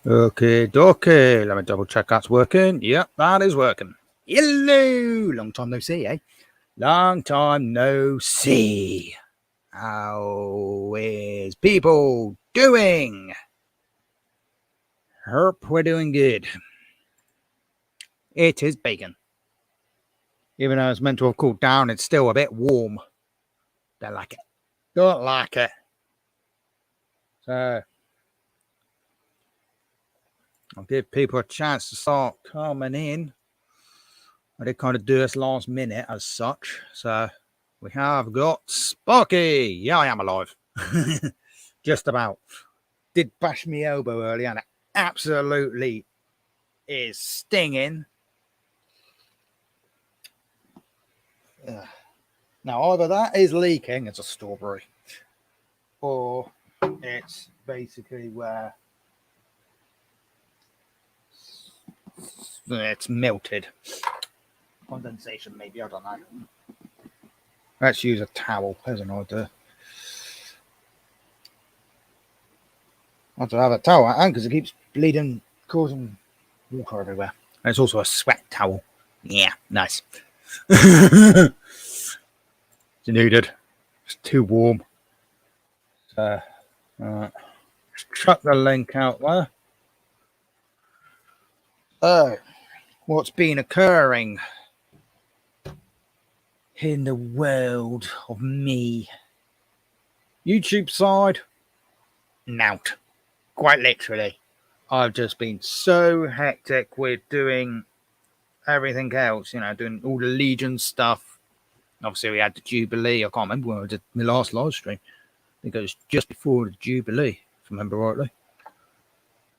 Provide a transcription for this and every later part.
Okay, dokie. Let me double check that's working. Yep, that is working. Hello! Long time no see, eh? Long time no see. How is people doing? Hope we're doing good. It is bacon. Even though it's meant to have cooled down, it's still a bit warm. Don't like it. Don't like it. So, I'll give people a chance to start coming in. I did kind of do this last minute as such. So, we have got Sparky. Yeah, I am alive. Just about. Did bash me elbow earlier and it absolutely is stinging. Now, either that is leaking, it's a strawberry, or it's basically where it's melted. Condensation, maybe, I don't know. Let's use a towel as an idea. I have to have a towel at hand because it keeps bleeding, causing water everywhere. And it's also a sweat towel. Yeah, nice. It's needed. It's too warm. So, just chuck the link out there. Oh, what's been occurring in the world of me? YouTube side, nout. Quite literally. I've just been so hectic with doing everything else, doing all the Legion stuff. Obviously, we had the Jubilee. I can't remember when I did my last live stream. I think it was just before the Jubilee, if I remember rightly.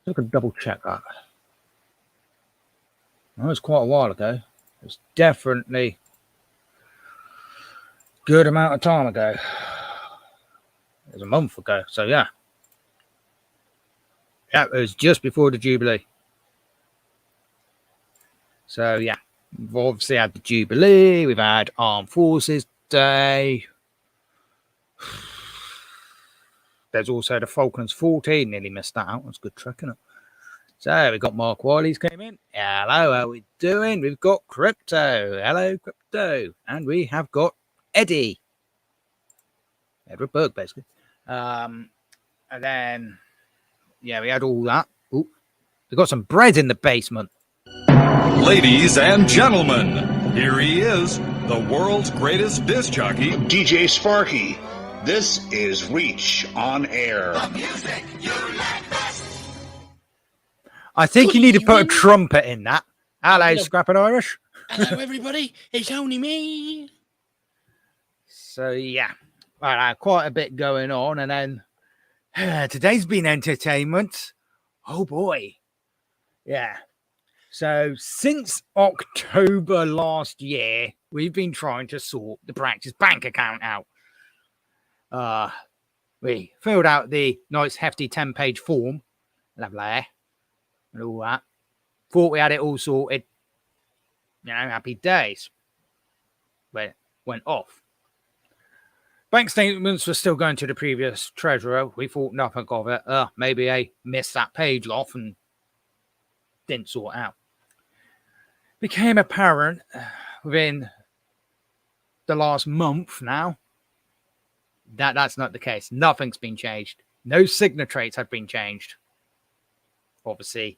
I can double check that. That was quite a while ago. It was definitely a good amount of time ago. It was a month ago, so yeah. Yeah, it was just before the Jubilee. So yeah, we've obviously had the Jubilee, we've had Armed Forces Day. There's also the Falklands 14, nearly missed that out. That's a good trick, isn't it? So we've got Mark Wiley's came in. Hello, how are we doing? We've got Crypto. Hello, Crypto. And we have got Eddie. Edward Berg, basically. And then, yeah, we had all that. Ooh, we got some bread in the basement. Ladies and gentlemen, here he is, the world's greatest disc jockey, DJ Sparky. This is Reach on Air. The music you like best. I think you need to put a trumpet in that. Hello, Scrapping Irish. Hello, everybody. It's only me. So, yeah, quite a bit going on. And then today's been entertainment. Oh, boy. Yeah. So, since October last year, we've been trying to sort the practice bank account out. We filled out the nice, hefty 10-page form. Lovely. And all that. Thought we had it all sorted. Happy days. But it went off. Bank statements were still going to the previous treasurer. We thought nothing of it. Maybe I missed that page off and didn't sort it out. Became apparent within the last month now that that's not the case. Nothing's been changed. No signatrates have been changed. Obviously,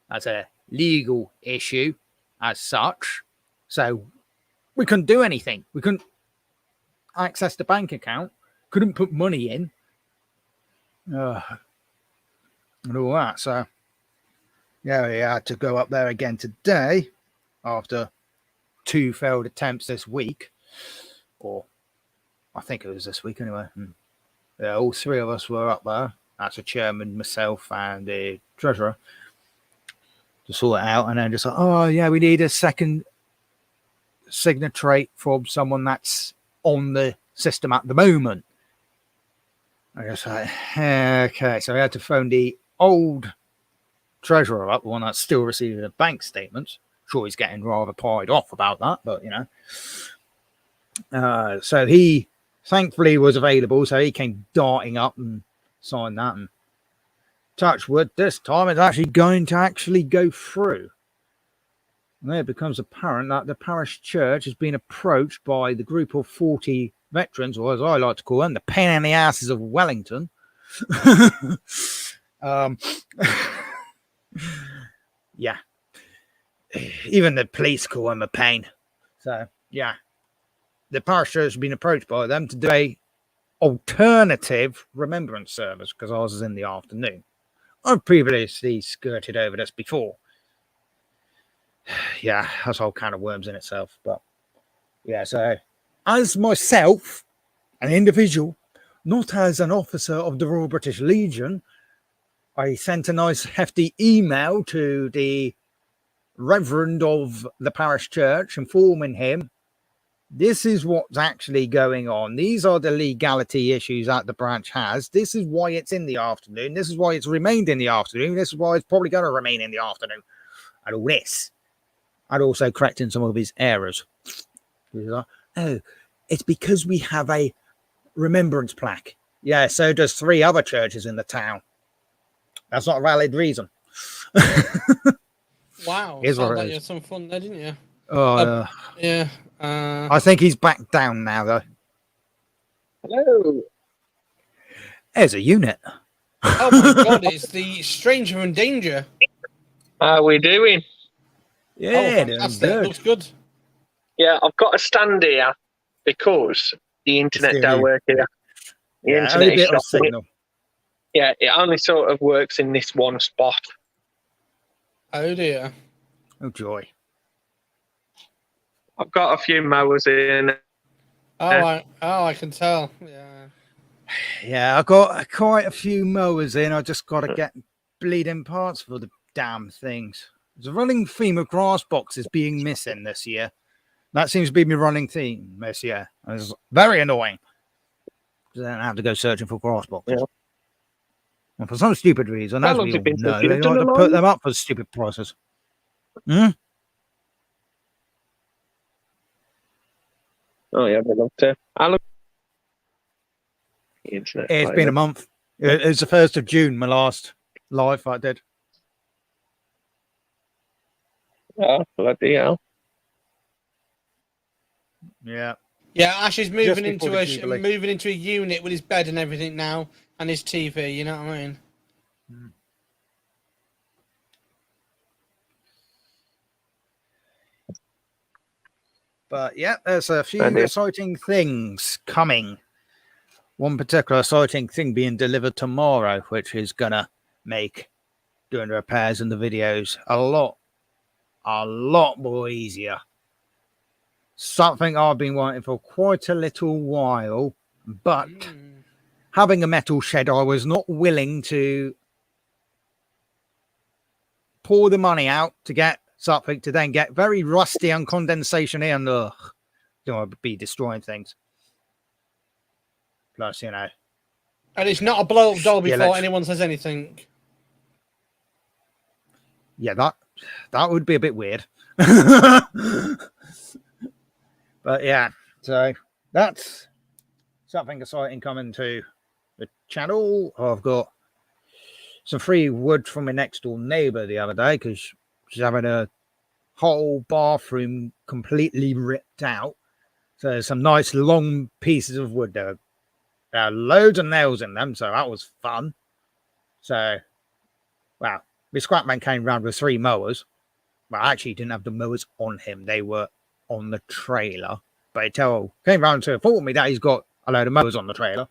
that's a legal issue as such. So we couldn't do anything. We couldn't access the bank account. Couldn't put money in. And all that. So, yeah, we had to go up there again today after 2 failed attempts this week. Or I think it was this week anyway. Yeah, all 3 of us were up there. That's the chairman, myself, and the treasurer. To sort it out, and then just like, oh yeah, we need a second signatrate from someone that's on the system at the moment. I guess okay, so I had to phone the old treasurer up, the one that's still receiving the bank statements. Sure, he's getting rather pied off about that, but so he thankfully was available, so he came darting up and signed that, and touch wood, this time it's actually going to go through. And then it becomes apparent that the parish church has been approached by the group of 40 veterans, or as I like to call them, the pain in the asses of Wellington. Yeah. Even the police call them a pain. So, yeah. The parish church has been approached by them to do a alternative remembrance service, because ours is in the afternoon. I've previously skirted over this before. Yeah, that's a whole can of worms in itself. But yeah, so as myself, an individual, not as an officer of the Royal British Legion, I sent a nice hefty email to the Reverend of the parish church informing him this is what's actually going on. These are the legality issues that the branch has. This is why it's in the afternoon. This is why it's remained in the afternoon. This is why it's probably going to remain in the afternoon. And all this. And also correcting some of his errors. Oh, it's because we have a remembrance plaque. Yeah, so does 3 other churches in the town. That's not a valid reason. Wow. Here's what Sounds it like is. you had some fun there, didn't you? Yeah. Yeah. I think he's back down now, though. Hello. There's a unit. Oh my god, it's the Stranger in Danger. How are we doing? Yeah, oh, doing fantastic. good. Looks good. Yeah, I've got to stand here because the internet don't work here. The Yeah, internet a is bit of shocking. signal. Yeah, it only sort of works in this one spot. Oh dear. Oh, joy. I've got a few mowers in. I can tell. Yeah. Yeah, I got quite a few mowers in. I just got to get bleeding parts for the damn things. There's a running theme of grass boxes being missing this year. That seems to be my running theme this year. It's very annoying. Then I have to go searching for grass boxes. Yeah. And for some stupid reason, How as long we have you all been know, thinking they of doing like to the put lawn? them up for stupid prices. Hmm? Oh, yeah, I'd love to. How long? The internet It's been a month. It was the 1st of June, my last live I did. Oh, bloody hell. Yeah. Yeah, Ash is moving before the Jubilee. into a unit with his bed and everything now, and his TV. You know what I mean? But yeah, there's a few Plenty. exciting things coming. One particular exciting thing being delivered tomorrow, which is gonna make doing the repairs and the videos a lot more easier. Something I've been wanting for quite a little while, but having a metal shed, I was not willing to pour the money out to get something to then get very rusty and condensation here, and don't want to be destroying things. Plus, you know. And it's not a blow up doll Yeah, before anyone says anything. Yeah, that would be a bit weird. But yeah, so that's something exciting coming to the channel. I've got some free wood from my next door neighbour the other day because she's having a whole bathroom completely ripped out. So there's some nice long pieces of wood there. There are loads of nails in them, so that was fun. So, well, the scrapman came round with 3 mowers. Well, actually, he didn't have the mowers on him. They were on the trailer. But he came round to inform me that he's got a load of mowers on the trailer.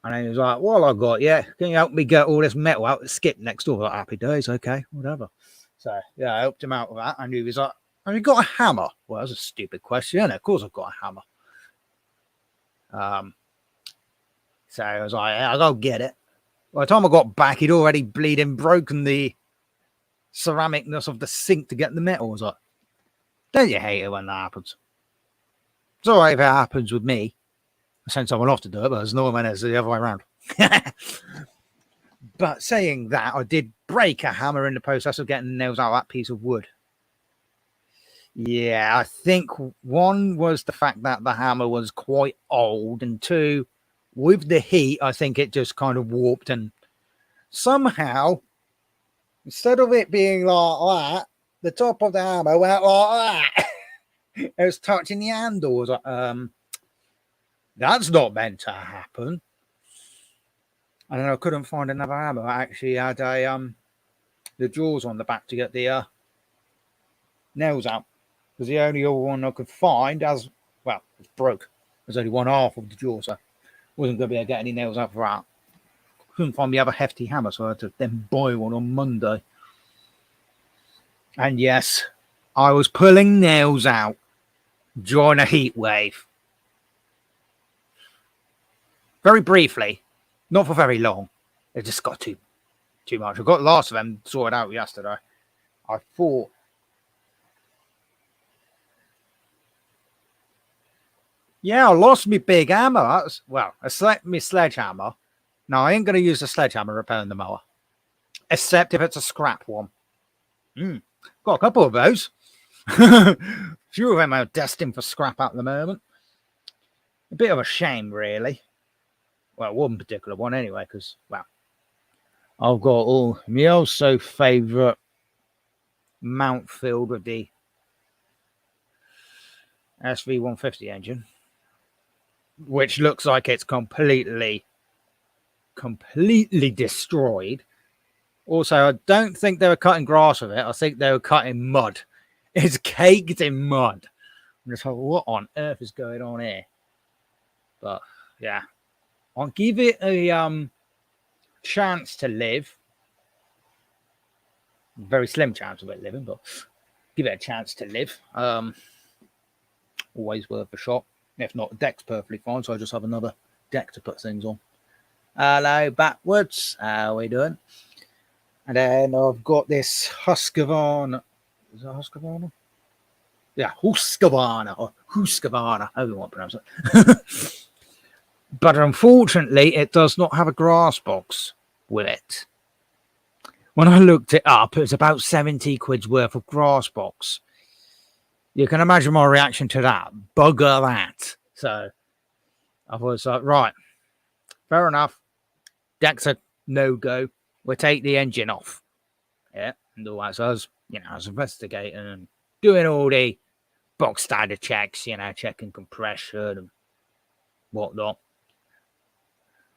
And then he was like, well, I've got, yeah, can you help me get all this metal out the skip next door? Like, happy days, okay, whatever. So, yeah, I helped him out with that. And he was like, have you got a hammer? Well, that's a stupid question. Of course I've got a hammer. So I was like, yeah, I'll go get it. By the time I got back, he'd already bleeding broken the ceramicness of the sink to get the metal. I was like, don't you hate it when that happens? It's all right if it happens with me. I send someone off to do it, but it's not when it's the other way around. But saying that, I did break a hammer in the process of getting nails out of that piece of wood. Yeah, I think one was the fact that the hammer was quite old, and 2, with the heat, I think it just kind of warped and somehow, instead of it being like that, the top of the hammer went like that. It was touching the handle. I was like, that's not meant to happen. And then I couldn't find another hammer. I actually had the jaws on the back to get the nails out. Because the only other one I could find it broke. There's only one half of the jaw, so I wasn't going to be able to get any nails out for that. Couldn't find the other hefty hammer, so I had to then buy one on Monday. And yes, I was pulling nails out during a heat wave. Very briefly, not for very long. It just got too much. I got the last of them sorted out yesterday. I thought, yeah, I lost my big hammer. My sledgehammer. Now, I ain't going to use the sledgehammer repairing the mower, except if it's a scrap one. Got a couple of those. A few of them are destined for scrap at the moment. A bit of a shame, really. Well, one particular one anyway, because, I've got all my also favourite mount filled with the SV150 engine, which looks like it's completely destroyed. Also, I don't think they were cutting grass with it. I think they were cutting mud. It's caked in mud. I'm just like, what on earth is going on here? But yeah, I'll give it a chance to live. Very slim chance of it living, but give it a chance to live. Always worth a shot. If not, the deck's perfectly fine, so I just have another deck to put things on. Hello, backwards. How are we doing? And then I've got this Husqvarna. Is it Husqvarna? Yeah, Husqvarna or Husqvarna, however you want to pronounce it. But unfortunately, it does not have a grass box with it. When I looked it up, it was about 70 quid's worth of grass box. You can imagine my reaction to that. Bugger that. So I was like, right, fair enough. Deck's a no-go. We'll take the engine off. Yeah, and all that. So I was investigating and doing all the box standard checks, checking compression and whatnot.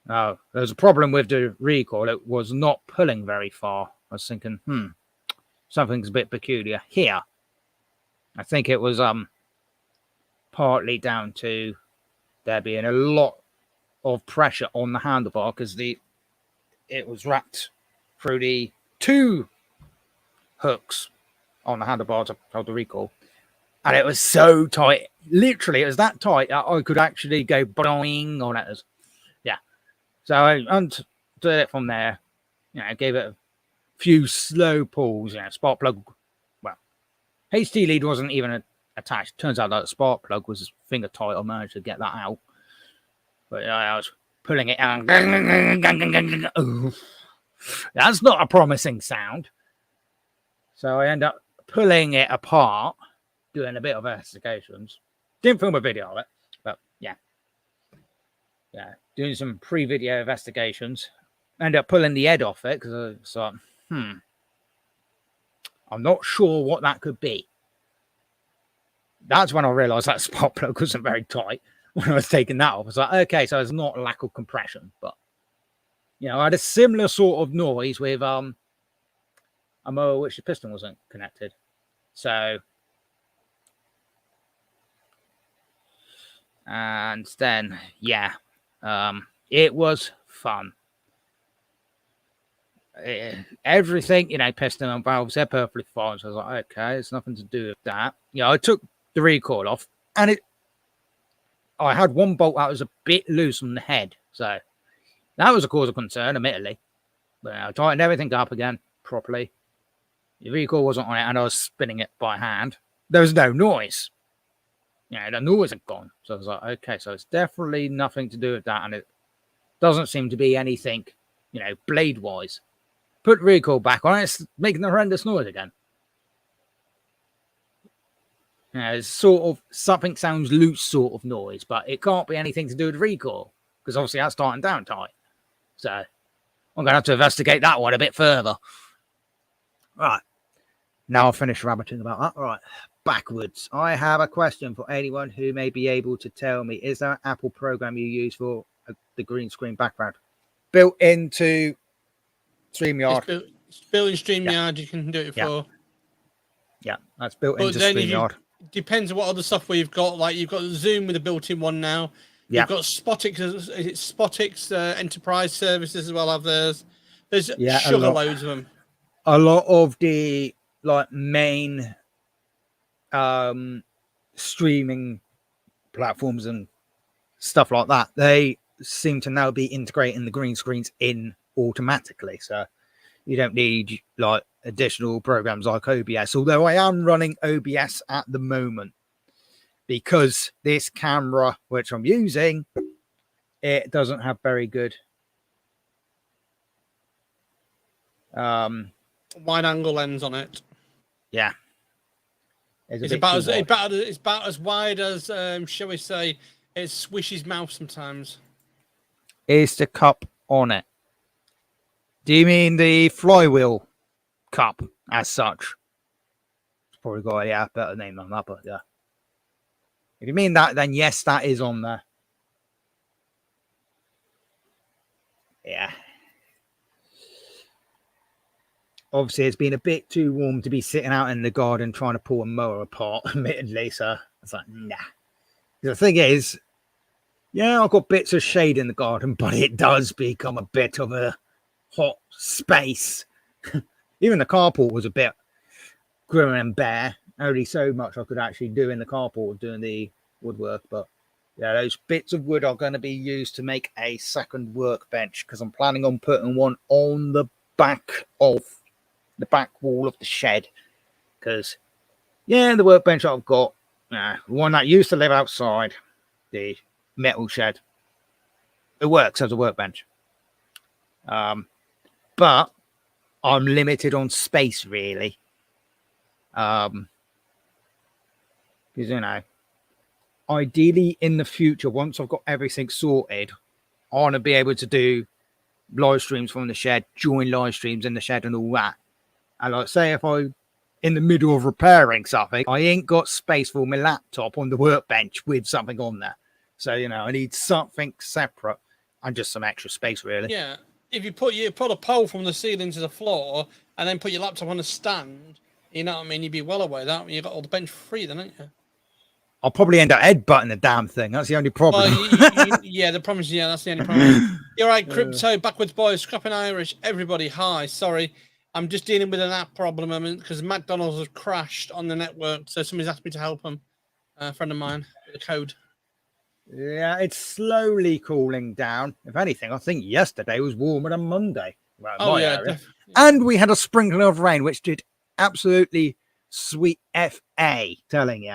Now, there's a problem with the recoil. It was not pulling very far. I was thinking, something's a bit peculiar here. I think it was partly down to there being a lot of pressure on the handlebar because it was wrapped through the two hooks on the handlebar to hold the recoil. And it was so tight. Literally, it was that tight that I could actually go boing on it. Yeah. So I undid it from there. Gave it a few slow pulls. Spark plug. Well, HT lead wasn't even attached. Turns out that the spark plug was finger tight. I managed to get that out. But I was pulling it out. That's not a promising sound. So I end up pulling it apart, doing a bit of investigations. Didn't film a video of it, but yeah, doing some pre-video investigations. End up pulling the head off it because I was like, I'm not sure what that could be. That's when I realised that spark plug wasn't very tight. When I was taking that off, I was like, okay, so it's not a lack of compression, but I had a similar sort of noise with a mower which the piston wasn't connected. So, and then, it was fun. Everything, piston and valves, they're perfectly fine. So I was like, okay, it's nothing to do with that. I took the recoil off, and I had one bolt that was a bit loose on the head. So that was a cause of concern, admittedly. But I tightened everything up again properly. The recoil wasn't on it, and I was spinning it by hand. There was no noise. The noise had gone. So I was like, okay, so it's definitely nothing to do with that, and it doesn't seem to be anything, blade-wise. Put the recoil back on it, it's making the horrendous noise again. It's sort of something sounds loose sort of noise, but it can't be anything to do with recoil, because obviously that's tightened down tight. So I'm going to have to investigate that one a bit further. Right. Now I'll finish rabbiting about that. Right. Backwards. I have a question for anyone who may be able to tell me. Is there an Apple program you use for the green screen background? Built into StreamYard. It's built in StreamYard. You can do it for. Yeah, that's built into StreamYard. Depends on what other software you've got. Like you've got Zoom with a built-in one now. Yeah. You've got Spotix Enterprise Services as well. Have theirs. There's sugar loads of them. A lot of the main streaming platforms and stuff like that, they seem to now be integrating the green screens in automatically. So you don't need additional programs like OBS, although I am running OBS at the moment because this camera which I'm using, it doesn't have very good wide angle lens on it. Yeah, it's about as wide as shall we say, it swishes mouth sometimes. Is the cup on it? Do you mean the flywheel cup as such? It's probably got a better name than that, but yeah. If you mean that, then yes, that is on there. Yeah. Obviously, it's been a bit too warm to be sitting out in the garden trying to pull a mower apart, admittedly. So it's like, nah. The thing is, yeah, I've got bits of shade in the garden, but it does become a bit of a hot space. Even the carport was a bit grim and bare. Only so much I could actually do in the carport doing the woodwork. But yeah, those bits of wood are going to be used to make a second workbench because I'm planning on putting one on the back wall of the shed. Because, yeah, the workbench I've got, the one that used to live outside, the metal shed, it works as a workbench. But I'm limited on space, really. Because, ideally in the future, once I've got everything sorted, I want to be able to do live streams from the shed, join live streams in the shed and all that. And say if I'm in the middle of repairing something, I ain't got space for my laptop on the workbench with something on there. So, I need something separate and just some extra space, really. Yeah. If you put a pole from the ceiling to the floor and then put your laptop on a stand, you know what I mean? You'd be well away that. You've got all the bench free then, haven't you? I'll probably end up headbutting the damn thing. That's the only problem. Well, yeah, the problem is, that's the only problem. You're right, Crypto, Backwards Boys, Scrapping Irish, everybody, hi. Sorry, I'm just dealing with an app problem because McDonald's has crashed on the network, so somebody's asked me to help them. A friend of mine with the code. Yeah, it's slowly cooling down. If anything, I think yesterday was warmer than Monday. Well, and we had a sprinkling of rain, which did absolutely sweet FA, telling you.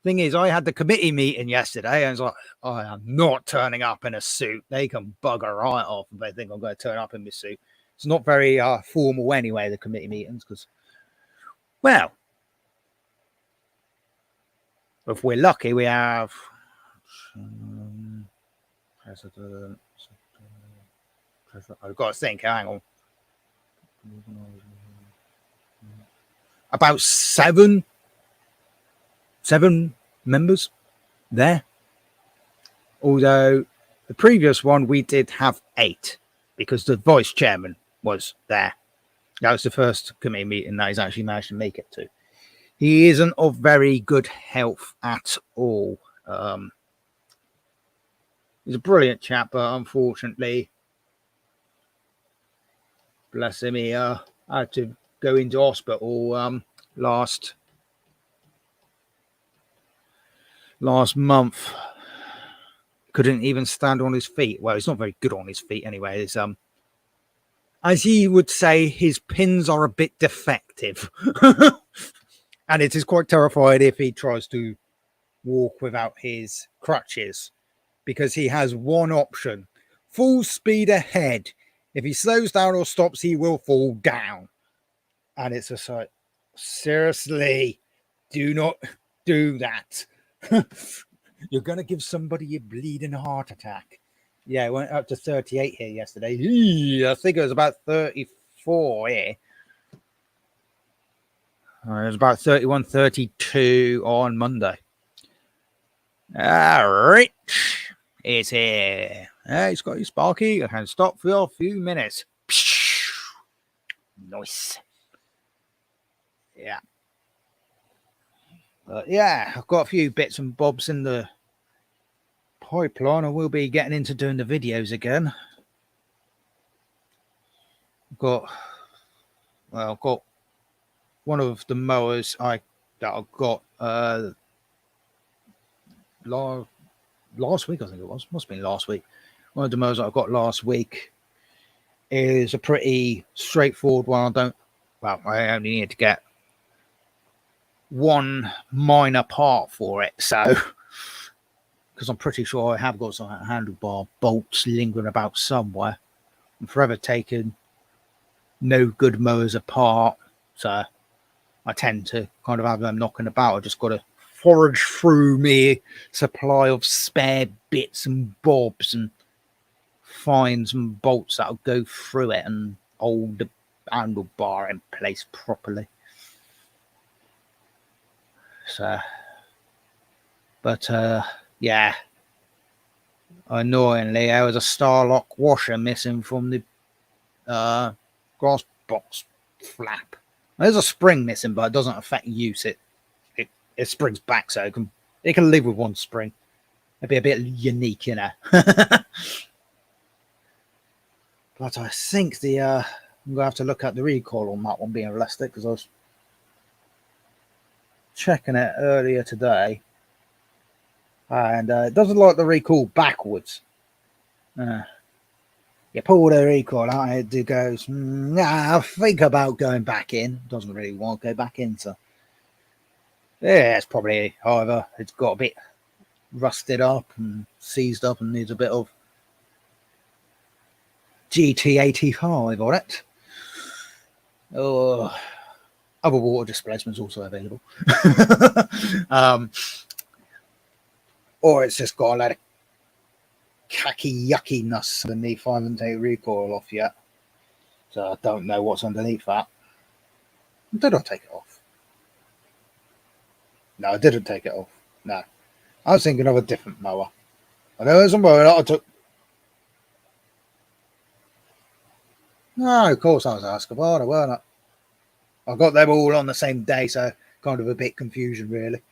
Thing is, I had the committee meeting yesterday, and I was like, I am not turning up in a suit. They can bugger right off if they think I'm going to turn up in my suit. It's not very formal anyway, the committee meetings, because, well, if we're lucky, we have president. I've got to think. Hang on. About seven members there. Although the previous one we did have 8 because the vice chairman was there. That was the first committee meeting that he's actually managed to make it to. He isn't of very good health at all. He's a brilliant chap, but unfortunately, bless him, he had to go into hospital last month. Couldn't even stand on his feet. Well, he's not very good on his feet anyway. It's, as he would say, his pins are a bit defective. And it is quite terrifying if he tries to walk without his crutches, because he has one option: full speed ahead. If he slows down or stops, he will fall down. And it's just like, seriously, do not do that. You're going to give somebody a bleeding heart attack. Yeah, it went up to 38 here yesterday. I think it was about 34 here. It was about 31, 32 on Monday. Rich is here. Hey, Scotty Sparky. I can stop for a few minutes. Nice. Yeah. But yeah, I've got a few bits and bobs in the pipeline. I will be getting into doing the videos again. I've got one of the mowers that I got last week, I think it was. Must have been last week. One of the mowers I got last week is a pretty straightforward one. I only need to get one minor part for it, so because I'm pretty sure I have got some handlebar bolts lingering about somewhere. I'm forever taking no good mowers apart, so I tend to kind of have them knocking about. I just got to forage through me supply of spare bits and bobs and find some bolts that'll go through it and hold the handlebar in place properly. So, but yeah, annoyingly, there was a Starlock washer missing from the grass box flap. There's a spring missing, but it doesn't affect use. It springs back, so it can live with one spring. It'd be a bit unique, you know. But I think I'm gonna have to look at the recoil on that one being realistic, because I was checking it earlier today, and it doesn't like the recoil backwards. You pull the recoil out, it goes, I think about going back in. Doesn't really want to go back in, so yeah, it's probably, however, it's got a bit rusted up and seized up and needs a bit of GT85 on it. Oh, other water displacement is also available. Or it's just got a lot of khaki yuckiness underneath. I haven't taken recoil off yet, so I don't know what's underneath that. Did I take it off? No, I didn't take it off. No, I was thinking of a different mower. I know there's a mower that I took. No, of course I was Escobar, weren't I? I got them all on the same day, so kind of a bit confusion, really.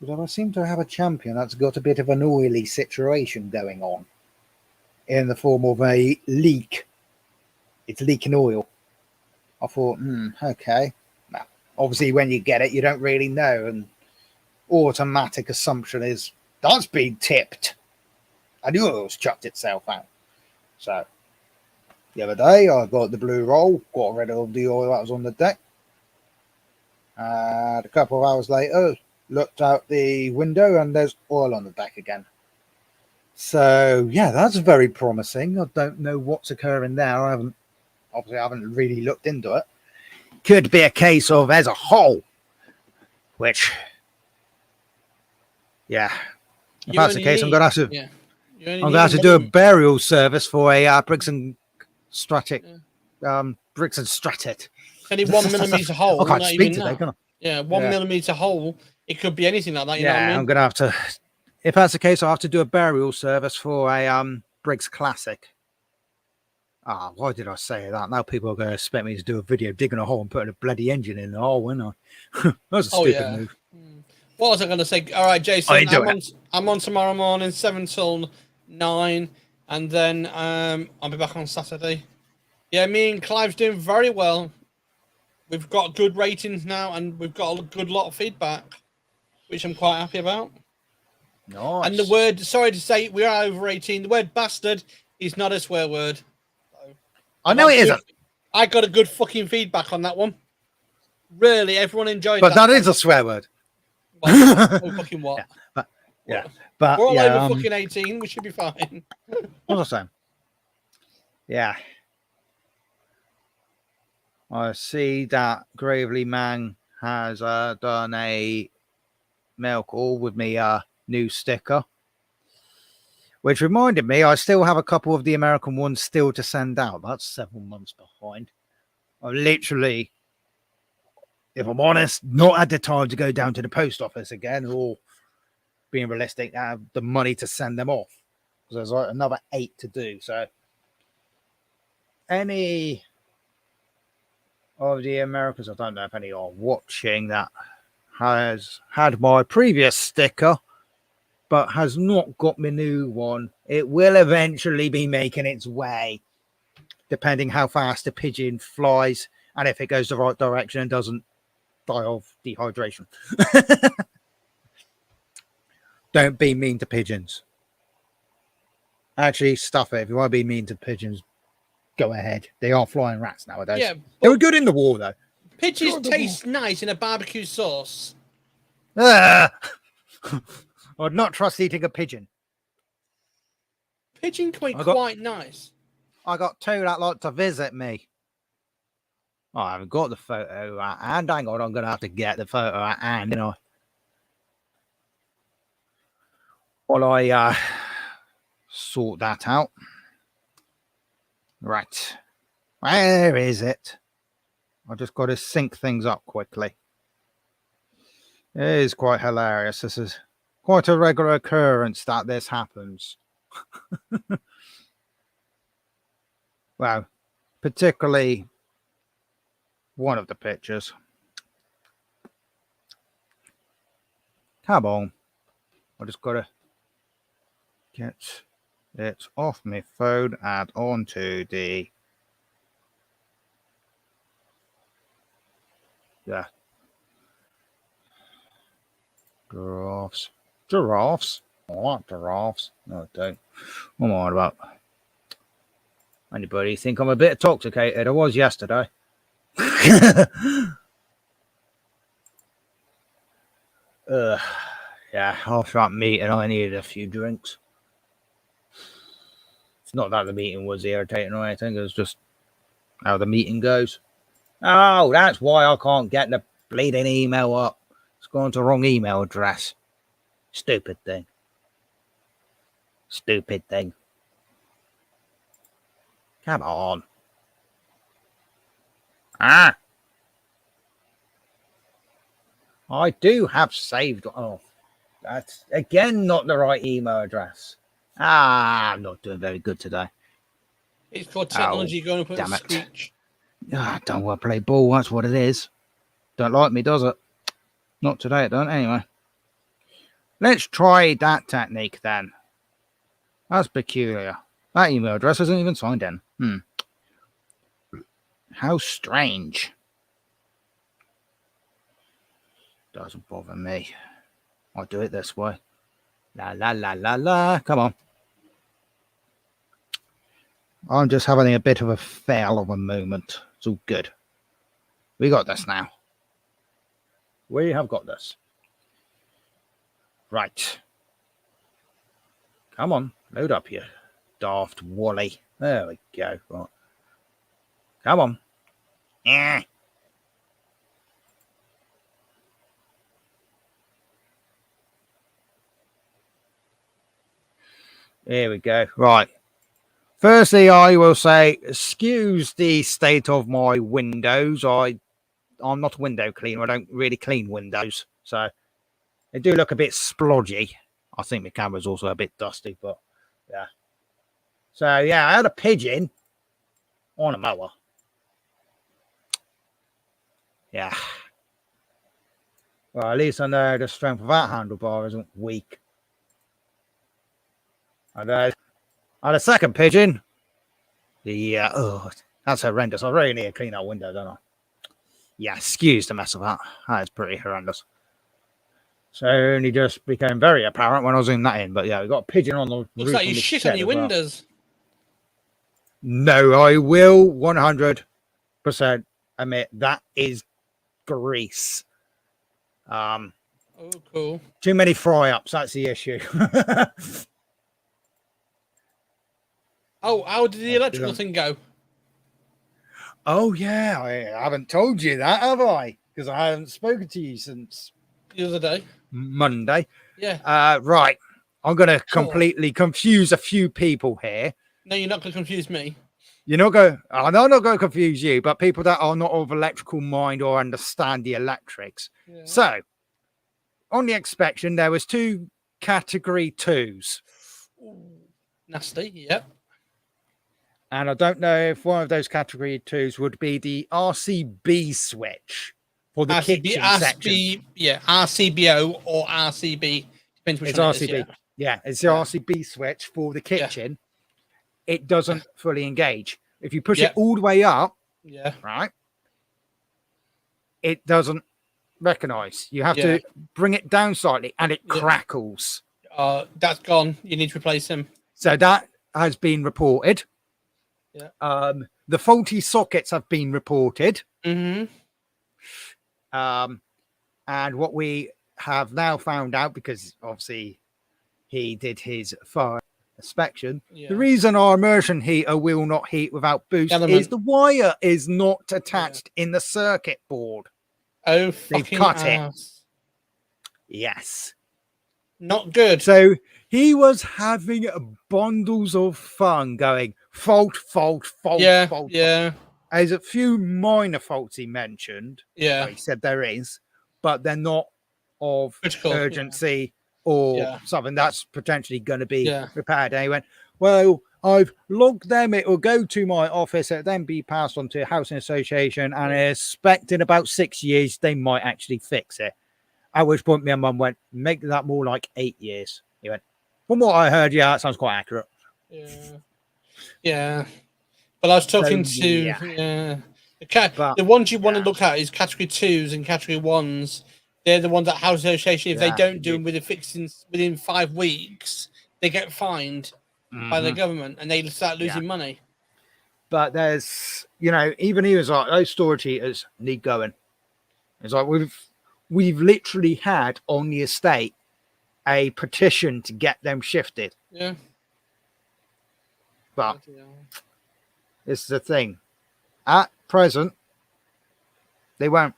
But I seem to have a champion that's got a bit of an oily situation going on in the form of a leak. It's leaking oil. I thought, okay. Now, obviously, when you get it, you don't really know, and automatic assumption is that's been tipped, and the oil's chucked itself out. So the other day, I got the blue roll, got rid of the oil that was on the deck. And a couple of hours later, looked out the window and there's oil on the deck again. So yeah, that's very promising. I don't know what's occurring there. I haven't really looked into it. Could be a case of there's a hole, which, yeah, if that's the case, I'm gonna have to do a burial service for a Briggs and Stratton. Briggs and Stratton. Only 1 millimeter hole. I can't speak today, can I? Yeah, 1 millimeter hole. It could be anything like that. You know what I mean? I'm gonna have to. If that's the case, I'll have to do a burial service for a Briggs Classic. Why did I say that? Now people are going to expect me to do a video digging a hole and putting a bloody engine in the hole, wouldn't I? That was a stupid move. What was I going to say? All right, Jason, I'm on tomorrow morning, 7 till 9, and then I'll be back on Saturday. Yeah, me and Clive's doing very well. We've got good ratings now, and we've got a good lot of feedback, which I'm quite happy about. Nice. And the word, sorry to say, we are over 18. The word bastard is not a swear word. I know it isn't. I got a good fucking feedback on that one. Really, everyone enjoyed that. But that is a swear word. Well, fucking what? But we're all over fucking 18. We should be fine. What was I saying? Yeah. I see that Gravely Man has done a mail call with me new sticker. Which reminded me, I still have a couple of the American ones still to send out. That's 7 months behind. I literally, if I'm honest, not had the time to go down to the post office again, or being realistic, have the money to send them off. Because there's like another 8 to do. So any of the Americans, I don't know if any are watching, that has had my previous sticker but has not got my new one, it will eventually be making its way, depending how fast the pigeon flies and if it goes the right direction and doesn't die of dehydration. Don't be mean to pigeons. Actually, stuff it. If you want to be mean to pigeons, go ahead. They are flying rats nowadays. Yeah, they were good in the war, though. Pigeons taste nice in a barbecue sauce. I'd not trust eating a pigeon. Pigeon quite nice. I got 2 that like to visit me. Oh, I haven't got the photo at hand. Hang on, I'm going to have to get the photo at hand, you know. While I sort that out. Right. Where is it? I just got to sync things up quickly. It is quite hilarious. This is quite a regular occurrence that this happens. Well, particularly one of the pictures. Come on. I just got to get it off my phone and onto the giraffes. Giraffes? I like giraffes. No, I don't. What am I on about? Anybody think I'm a bit intoxicated? I was yesterday. Yeah, after that meeting, I needed a few drinks. It's not that the meeting was irritating or anything. It was just how the meeting goes. Oh, that's why I can't get the bleeding email up. It's gone to the wrong email address. Stupid thing. Stupid thing. Come on. Ah. I do have saved. Oh, that's again not the right email address. I'm not doing very good today. It's called technology going up and screech. Don't want to play ball. That's what it is. Don't like me, does it? Not today, it don't. Anyway, let's try that technique then. That's peculiar. That email address isn't even signed in. How strange. Doesn't bother me. I'll do it this way. La la la la la. Come on. I'm just having a bit of a fail of a moment. It's all good. We got this now. We have got this. Right. Come on. Load up, you daft Wally. There we go. Right. Come on. Yeah. Here we go. Right. Firstly, I will say, excuse the state of my windows. I'm not a window cleaner. I don't really clean windows. So they do look a bit splodgy. I think my camera's also a bit dusty, but yeah. So yeah, I had a pigeon on a mower. Yeah. Well, at least I know the strength of that handlebar isn't weak. And I had a second pigeon. Yeah, that's horrendous. I really need to clean that window, don't I? Yeah, excuse the mess of that. That is pretty horrendous. So it only just became very apparent when I was in that in. But yeah, we got a pigeon on the roof. Looks like you shit on your windows. No, I will 100% admit that is grease. Oh, cool. Too many fry-ups. That's the issue. Oh, how did the electrical thing go? Oh, yeah. I haven't told you that, have I? Because I haven't spoken to you since the other day. Monday. Yeah. Right. I'm going to completely confuse a few people here. No, you're not going to confuse me. I'm not going to confuse you, but people that are not of electrical mind or understand the electrics. Yeah. So, on the inspection, there was 2 category 2s. Ooh, nasty, yep. And I don't know if one of those category 2s would be the RCB switch for the kitchen section. Yeah, RCBO or RCB. Depends which It's one RCB. it is, yeah, it's the RCB switch for the kitchen. It doesn't fully engage. If you push it all the way up, right, it doesn't recognize. You have to bring it down slightly and it crackles. That's gone. You need to replace them. So that has been reported. Yeah. The faulty sockets have been reported. Mm-hmm. And what we have now found out, because obviously he did his thorough inspection, the reason our immersion heater will not heat without boost is the wire is not attached in the circuit board. Oh, they've cut it. Yes. Not good. So he was having bundles of fun going fault. Yeah. There's a few minor faults he mentioned. Yeah. He said there is, but they're not of critical urgency or something that's potentially going to be repaired. And he went, well, I've logged them. It will go to my office. It'll then be passed on to a housing association, and I expect in about 6 years they might actually fix it. At which point, my mum went, make that more like 8 years. He went, from what I heard, that sounds quite accurate. Yeah. But I was talking the ones you want to look at is category 2s and category 1s. They're the ones that housing association, if they don't do them within 5 weeks, they get fined by the government and they start losing money. But there's, even he was like, those storage heaters need going. It's like we've literally had on the estate a petition to get them shifted. Yeah. But this is the thing. At present, they won't.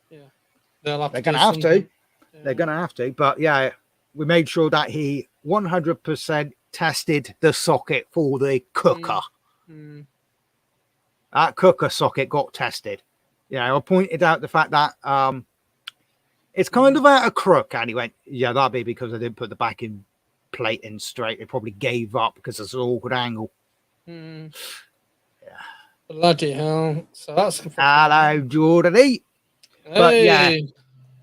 Yeah. They're going to have to. Yeah. They're going to have to. But we made sure that he 100% tested the socket for the cooker. That cooker socket got tested. I pointed out the fact that it's kind of at a crook. And he went, that'd be because I didn't put the backing plate in straight. It probably gave up because it's an awkward angle. Yeah. Bloody hell. So that's hello, Jordan. But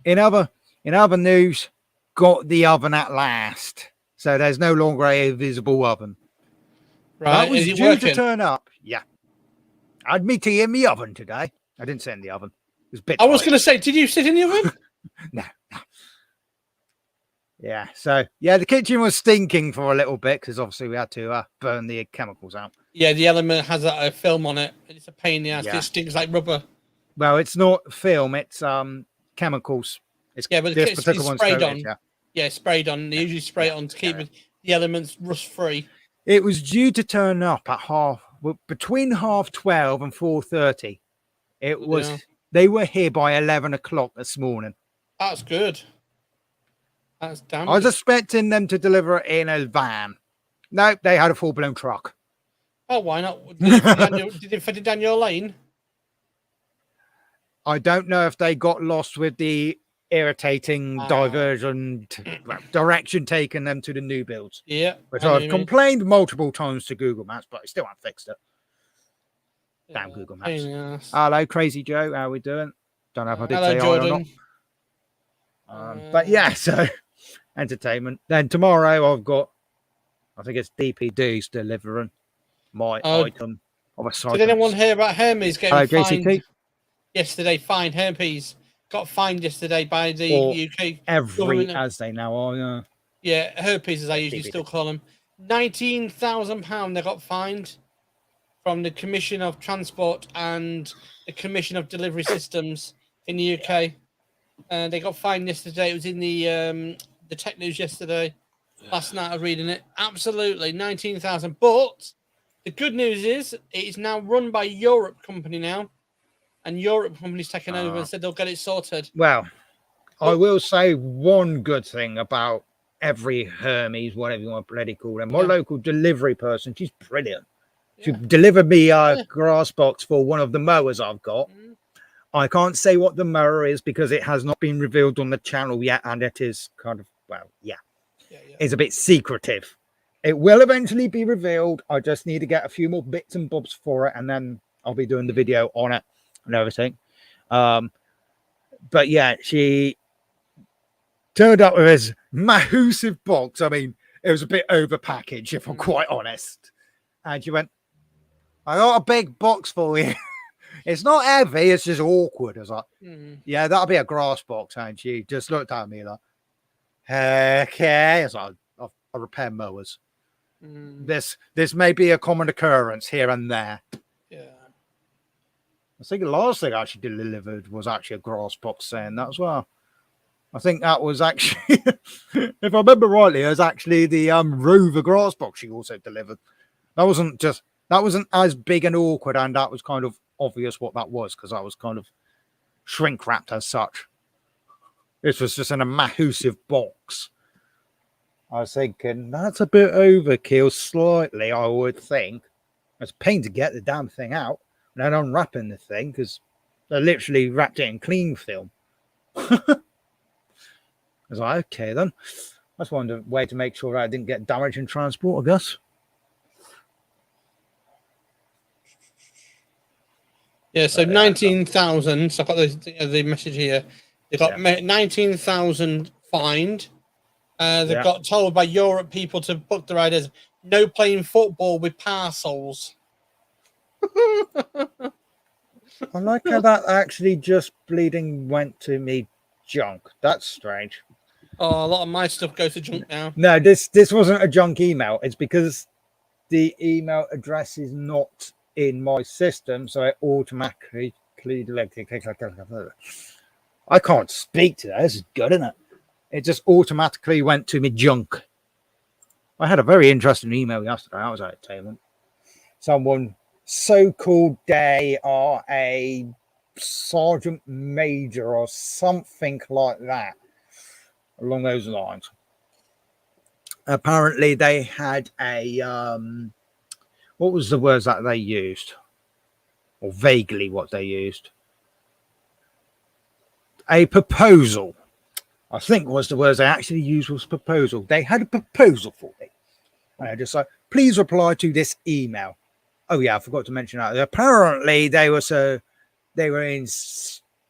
in other news, got the oven at last. So there's no longer a visible oven. Right. That was due to turn up. Yeah. I had me tea in the oven today. I didn't sit in the oven. It was a bit I was going to say, did you sit in the oven? No. Yeah. So, the kitchen was stinking for a little bit because obviously we had to burn the chemicals out. Yeah, the element has a film on it. It's a pain in the ass. It stinks like rubber. Well, it's not film. It's chemicals. It's, but it's sprayed on. Yeah, sprayed on. They usually spray it on to keep the elements rust-free. It was due to turn up at between 12:30 and 4:30. It was. They were here by 11 o'clock this morning. That's good. That's damn. I was expecting them to deliver it in a van. No, they had a full-blown truck. Oh, why not? Did it fit in Daniel Lane? I don't know if they got lost with the irritating direction taking them to the new builds. Yeah. Which I've complained multiple times to Google Maps, but I still haven't fixed it. Damn Google Maps. Hello, Crazy Joe. How are we doing? Don't know if I did say hi or not. But so entertainment. Then tomorrow I've got, I think it's DPD's delivering my item of a site. Did anyone hear about Hermes getting fined JCT? Yesterday? Fined Hermes got fined yesterday by the UK government. As they now are. Yeah, Herpes as I usually still call them. £19,000 they got fined from the Commission of Transport and the Commission of Delivery Systems in the UK. They got fined yesterday. It was in the tech news yesterday. Last night I was reading it. Absolutely, 19,000. But the good news is it is now run by Europe company now. And Europe company's taken over and said they'll get it sorted. Well, I will say one good thing about every Hermes, whatever you want to bloody call them. My Yeah. local delivery person, she's brilliant. She Yeah. delivered me a grass box for one of the mowers I've got. Mhm. I can't say what the mower is because it has not been revealed on the channel yet, and it is kind of, well, yeah. It's a bit secretive. It will eventually be revealed. I just need to get a few more bits and bobs for it, and then I'll be doing the video on it and everything. But yeah, she turned up with this massive box. I mean, it was a bit over packaged, if I'm quite honest. And she went, I got a big box for you. It's not heavy, it's just awkward. I was like, yeah, that'll be a grass box. And she just looked at me like, okay. I was like, I repair mowers. This may be a common occurrence here and there. Yeah. I think the last thing I actually delivered was actually a grass box saying that as well. I think that was actually, if I remember rightly, it was actually the Rover grass box she also delivered. That wasn't as big and awkward, and that was kind of obvious what that was because I was kind of shrink wrapped as such. This was just in a massive box. I was thinking that's a bit overkill, slightly. I would think it's a pain to get the damn thing out and then unwrapping the thing because they literally wrapped it in cling film. I was like, okay then. That's one way to make sure I didn't get damage in transport, I guess. Yeah, so 19,000. So I've got the message here. They've got 19,000 fined. They've got told by Europe people to book the riders. No playing football with parcels. I like how that actually just bleeding went to me junk. That's strange. Oh, a lot of my stuff goes to junk now. No, this wasn't a junk email. It's because the email address is not in my system, so it automatically I can't speak today. This is good, isn't it? It just automatically went to me junk. I had a very interesting email yesterday. I was at entertainment. Someone so-called they are a sergeant major or something like that, along those lines. Apparently, they had a what was the words that they used, or vaguely what they used? A proposal, I think was the words they actually used was proposal. They had a proposal for me. And I just like, please reply to this email. Oh yeah, I forgot to mention that. Apparently they were in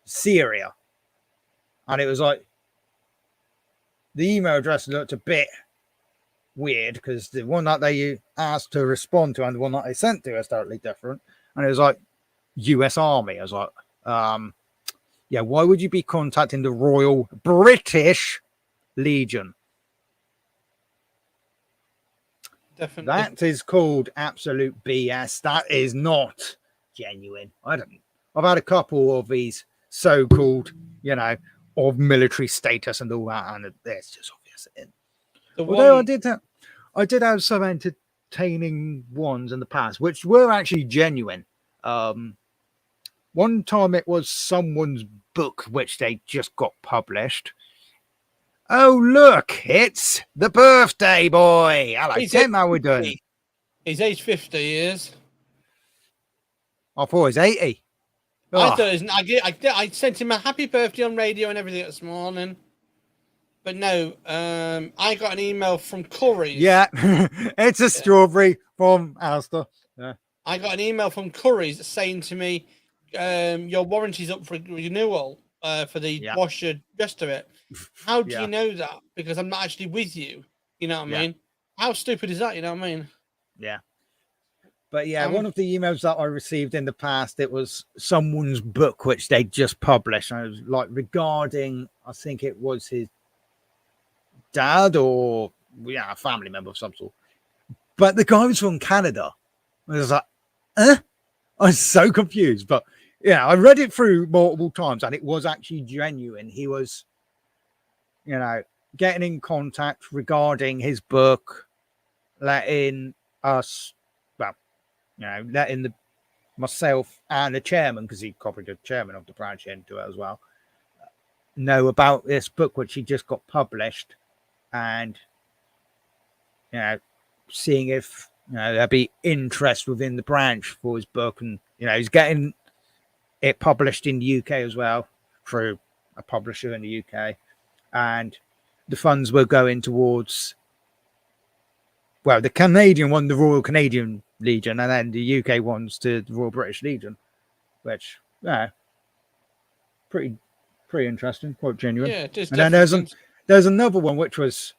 Syria. And it was like, the email address looked a bit weird because the one that they asked to respond to and the one that they sent to is totally different. And it was like US Army. I was like, yeah, why would you be contacting the Royal British Legion? Definitely. That is called absolute BS. That is not genuine. I've had a couple of these so-called, of military status and all that, and it's just obvious. Although I did have some entertaining ones in the past, which were actually genuine. One time it was someone's book which they just got published. Oh look, it's the birthday boy. Hello, Tim. How we doing? He's aged 50 years. I thought he's 80. I thought I sent him a happy birthday on radio and everything this morning. But no, I got an email from Curry's. Yeah, it's a strawberry from Alistair. Yeah. I got an email from Curry's saying to me, your warranty's up for renewal for the washer rest of it. How do you know that? Because I'm not actually with you. You know what I mean? How stupid is that? You know what I mean? Yeah. But yeah, one of the emails that I received in the past, it was someone's book which they just published. And it was like regarding, I think it was his dad or a family member of some sort. But the guy was from Canada. I was like, I was so confused. But yeah, I read it through multiple times and it was actually genuine. He was, getting in contact regarding his book, letting us, letting myself and the chairman, because he copied the chairman of the branch into it as well, know about this book which he just got published. and seeing if there'd be interest within the branch for his book, and he's getting it published in the UK as well through a publisher in the UK, and the funds were going towards the Canadian one, the Royal Canadian Legion, and then the UK ones to the Royal British Legion, which pretty interesting, quite genuine. Yeah, and then there's another one which was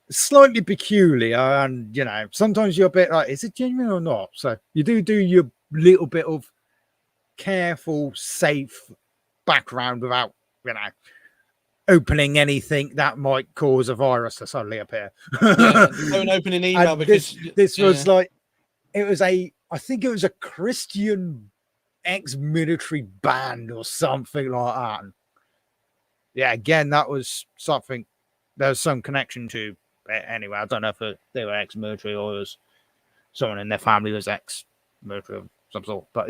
slightly peculiar, and sometimes you're a bit like, is it genuine or not? So you do your little bit of careful, safe background without opening anything that might cause a virus to suddenly appear. Don't open an email, because this was like, I think it was a Christian ex-military band or something like that. And again, that was something there's some connection to. Anyway, I don't know if they were ex-military or it was someone in their family was ex-military of some sort. But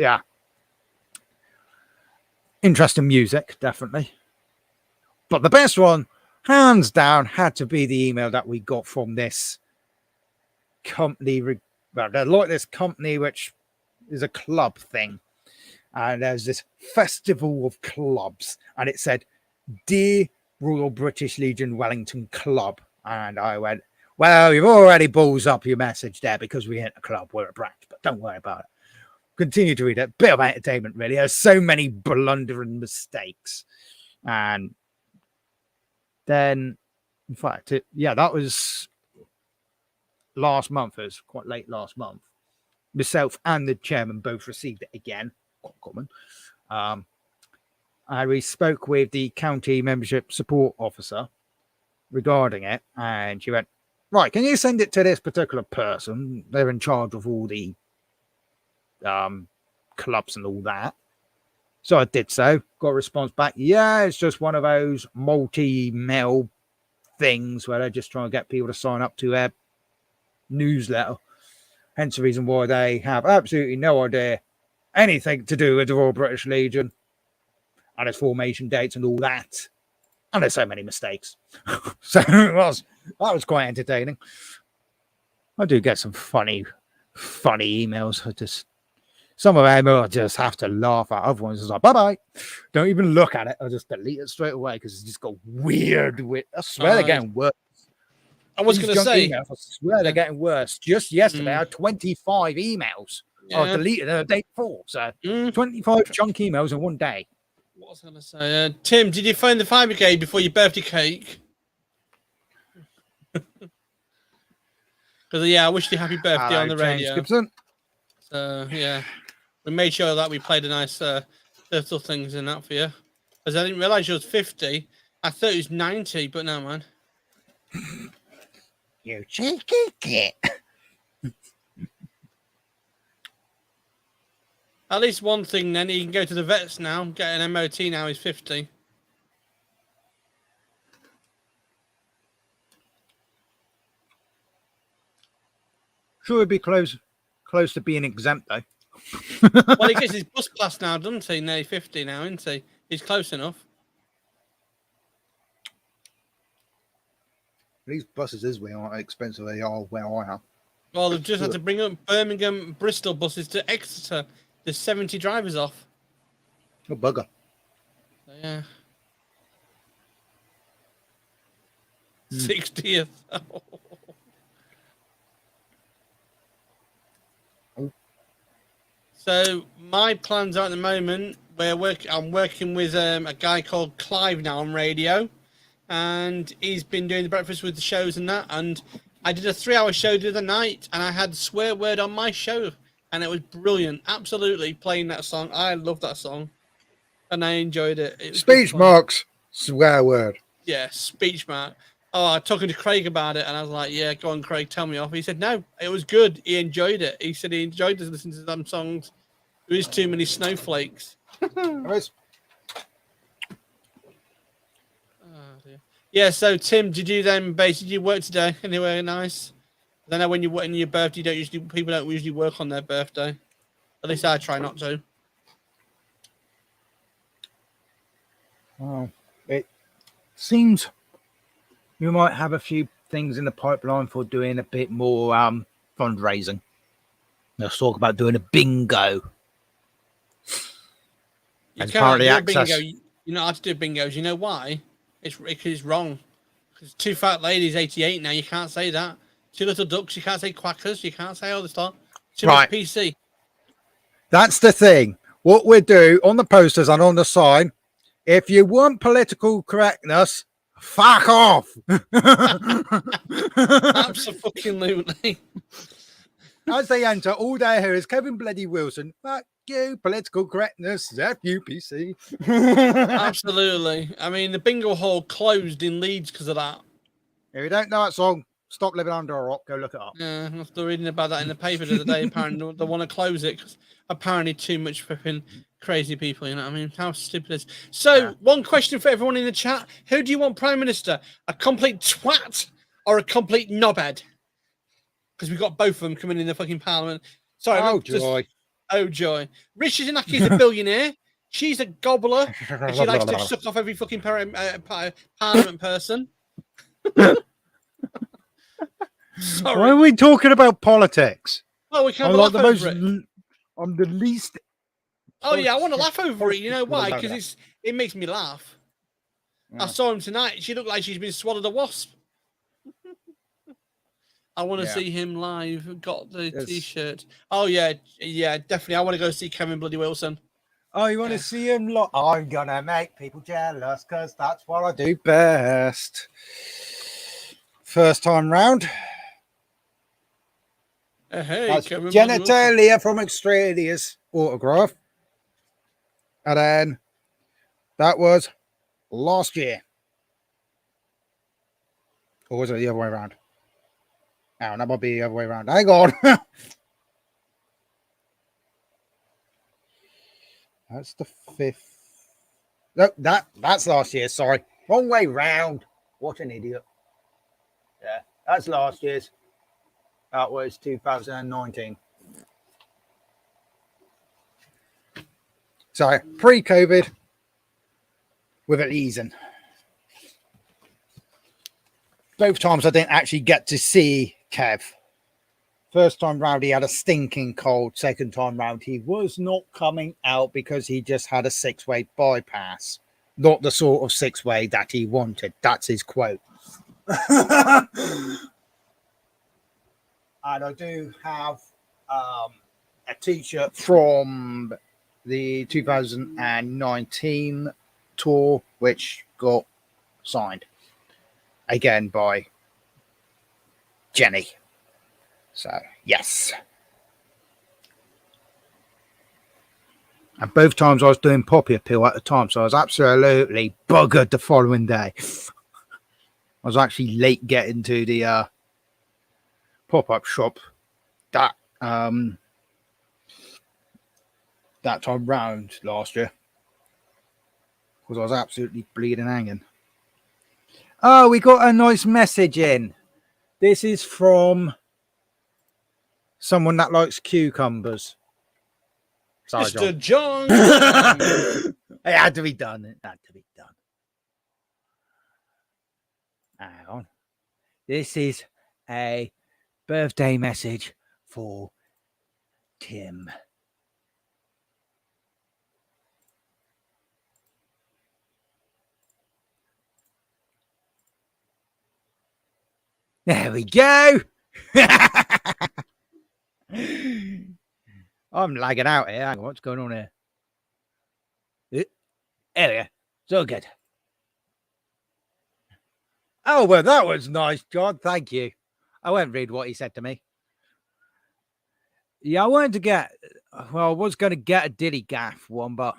interesting music, definitely. But the best one, hands down, had to be the email that we got from this company. They're like this company, which is a club thing. And there's this festival of clubs. And it said, "Dear Royal British Legion Wellington Club." And I went, well, you've already balls up your message there, because we ain't a club, we're a branch. But don't worry about it. Continue to read it. Bit of entertainment, really. There's so many blundering mistakes. And then, in fact, that was last month. It was quite late last month. Myself and the chairman both received it again. Quite common. We spoke with the county membership support officer regarding it, and she went, right, can you send it to this particular person? They're in charge of all the clubs and all that. So I did so. Got a response back. Yeah, it's just one of those multi-mail things where they're just trying to get people to sign up to their newsletter. Hence the reason why they have absolutely no idea anything to do with the Royal British Legion and its formation dates and all that. And there's so many mistakes. So that was quite entertaining. I do get some funny emails. Some of them I just have to laugh at. Other ones is like, bye-bye. Don't even look at it. I'll just delete it straight away because it's just got weird. I swear they're getting worse. I was going to say, emails, I swear they're getting worse. Just yesterday, I had 25 emails. I deleted the day before. So 25 junk emails in one day. What was I going to say? Tim, did you phone the fire brigade before your birthday cake? Because I wished you happy birthday on the radio. Gibson. So we made sure that we played a nice little things in that for you. Because I didn't realise you was 50. I thought it was 90, but no, man. You cheeky git. At least one thing, then he can go to the vets now, get an MOT now. He's 50. Sure, he'd be close to being exempt though. Well, he gets his bus pass now, doesn't he? Nearly 50 now, isn't he? He's close enough. These buses is where how expensive they are where I am. Well, they've just had to bring up Birmingham, Bristol buses to Exeter. There's 70 drivers off. Oh, bugger. So, yeah. 60th. So my plans are at the moment. I'm working with a guy called Clive now on radio, and he's been doing the breakfast with the shows and that. And I did a 3-hour show the other night, and I had swear word on my show, and it was brilliant. Absolutely playing that song. I love that song, and I enjoyed it. Speech marks, swear word. Yeah, speech mark. Oh, I was talking to Craig about it, and I was like, yeah, go on, Craig, tell me off. He said, no, it was good. He enjoyed it. He said he enjoyed listening to some songs. There is too many snowflakes. Nice. Oh, dear. Yeah, so, Tim, did you work today? Anywhere nice? I know when your birthday, people don't usually work on their birthday. At least I try not to. Well, it seems... You might have a few things in the pipeline for doing a bit more fundraising. Let's talk about doing a bingo. You As can't part of the do a access. bingo. You're not allowed to do bingos. You know why? It's wrong. Because two fat ladies, 88 now. You can't say that. Two little ducks. You can't say quackers. You can't say all this stuff. Too much PC. That's the thing. What we do on the posters and on the sign, if you want political correctness, fuck off. Absolutely. As they enter, all they hear is Kevin Bloody Wilson. Fuck you, political correctness. F you, PC. Absolutely. I mean, the bingo hall closed in Leeds because of that. If you don't know that song, stop living under a rock. Go look it up. Yeah, after reading about that in the paper the other day, apparently they want to close it because apparently too much flipping crazy people. You know what I mean? How stupid is. So, one question for everyone in the chat: who do you want Prime Minister? A complete twat or a complete knobhead? Because we've got both of them coming in the fucking Parliament. Sorry, oh joy! Oh joy! Rishi Sunak's a billionaire. She's a gobbler. And she likes to suck off every fucking Parliament person. Sorry. Why are we talking about politics? Oh, we can't I'm laugh like over it. I'm the least. Oh yeah, I want to laugh over it. You know why? Because it makes me laugh. I saw him tonight. She looked like she's been swallowed a wasp. I want to see him live. Got the T-shirt. Oh yeah, definitely. I want to go see Kevin Bloody Wilson. Oh, you want to see him? I'm gonna make people jealous because that's what I do best. First time round. Hey, that's Kevin genitalia from Australia's autograph. And then that was last year. Or was it the other way around? Oh, that might be the other way around. Hang on. That's the 5th. No, that's last year. Sorry. Wrong way round. What an idiot. Yeah, that's last year's. That was 2019. So pre-COVID with it easing. Both times I didn't actually get to see Kev. First time round he had a stinking cold. Second time round he was not coming out because he just had a 6-way bypass. Not the sort of 6-way that he wanted. That's his quote. And I do have a t-shirt from the 2019 tour, which got signed again by Jenny. So, yes. And both times I was doing Poppy Appeal at the time, so I was absolutely buggered the following day. I was actually late getting to the pop-up shop that time round last year because I was absolutely bleeding hanging. Oh, we got a nice message in. This is from someone that likes cucumbers. Sorry, Mr. John. It had to be done. It had to be done. Hang on. This is a birthday message for Tim. There we go. I'm lagging out here. Hang on, what's going on here? There we go. It's all good. Oh, well, that was nice, John. Thank you. I won't read what he said to me. Yeah, I wanted to get, well, I was going to get a Dilly Gaff one, but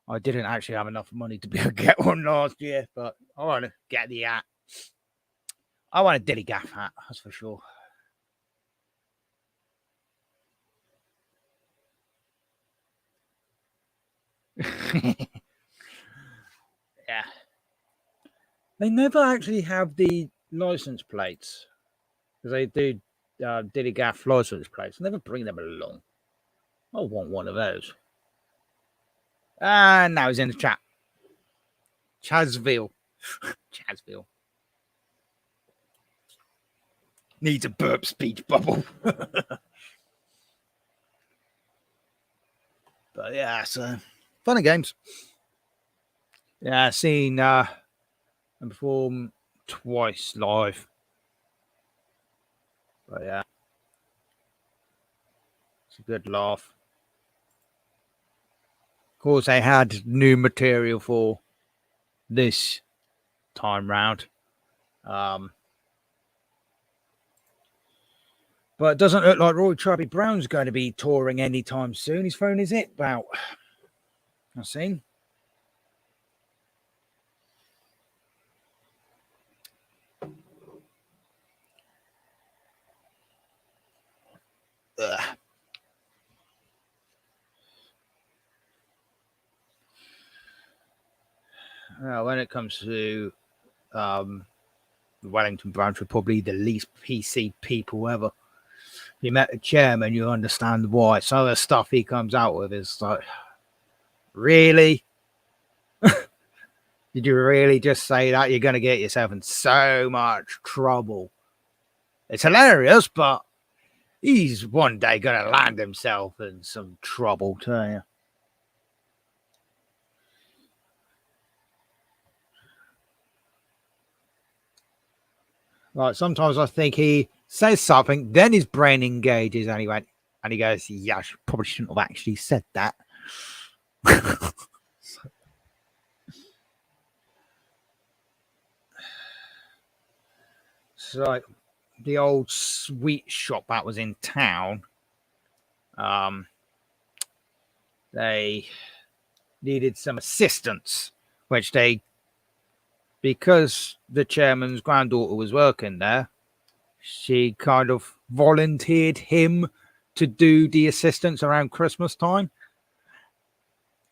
I didn't actually have enough money to be able to get one last year, but I want to get the hat. I want a Dilly Gaff hat, that's for sure. Yeah. They never actually have the license plates because they do Dilly Gaff license plates. They never bring them along. I want one of those. And now he's in the chat. Chazville Chasville. Needs a burp speech bubble. But yeah, so fun and games. Yeah, I've seen and perform twice live. But yeah, it's a good laugh. Of course, they had new material for this time round. But it doesn't look like Roy Chubby Brown's going to be touring anytime soon. He's thrown his hip out. I've seen. When it comes to the Wellington branch, we're probably the least PC people ever. If you met the chairman, you understand why. Some of the stuff he comes out with is like, really? Did you really just say that? You're going to get yourself in so much trouble. It's hilarious, but he's one day going to land himself in some trouble, tell you. Like, sometimes I think he says something, then his brain engages and he goes, yeah, I probably shouldn't have actually said that. So, like, the old sweet shop that was in town, they needed some assistance, which because the chairman's granddaughter was working there, she kind of volunteered him to do the assistance around Christmas time.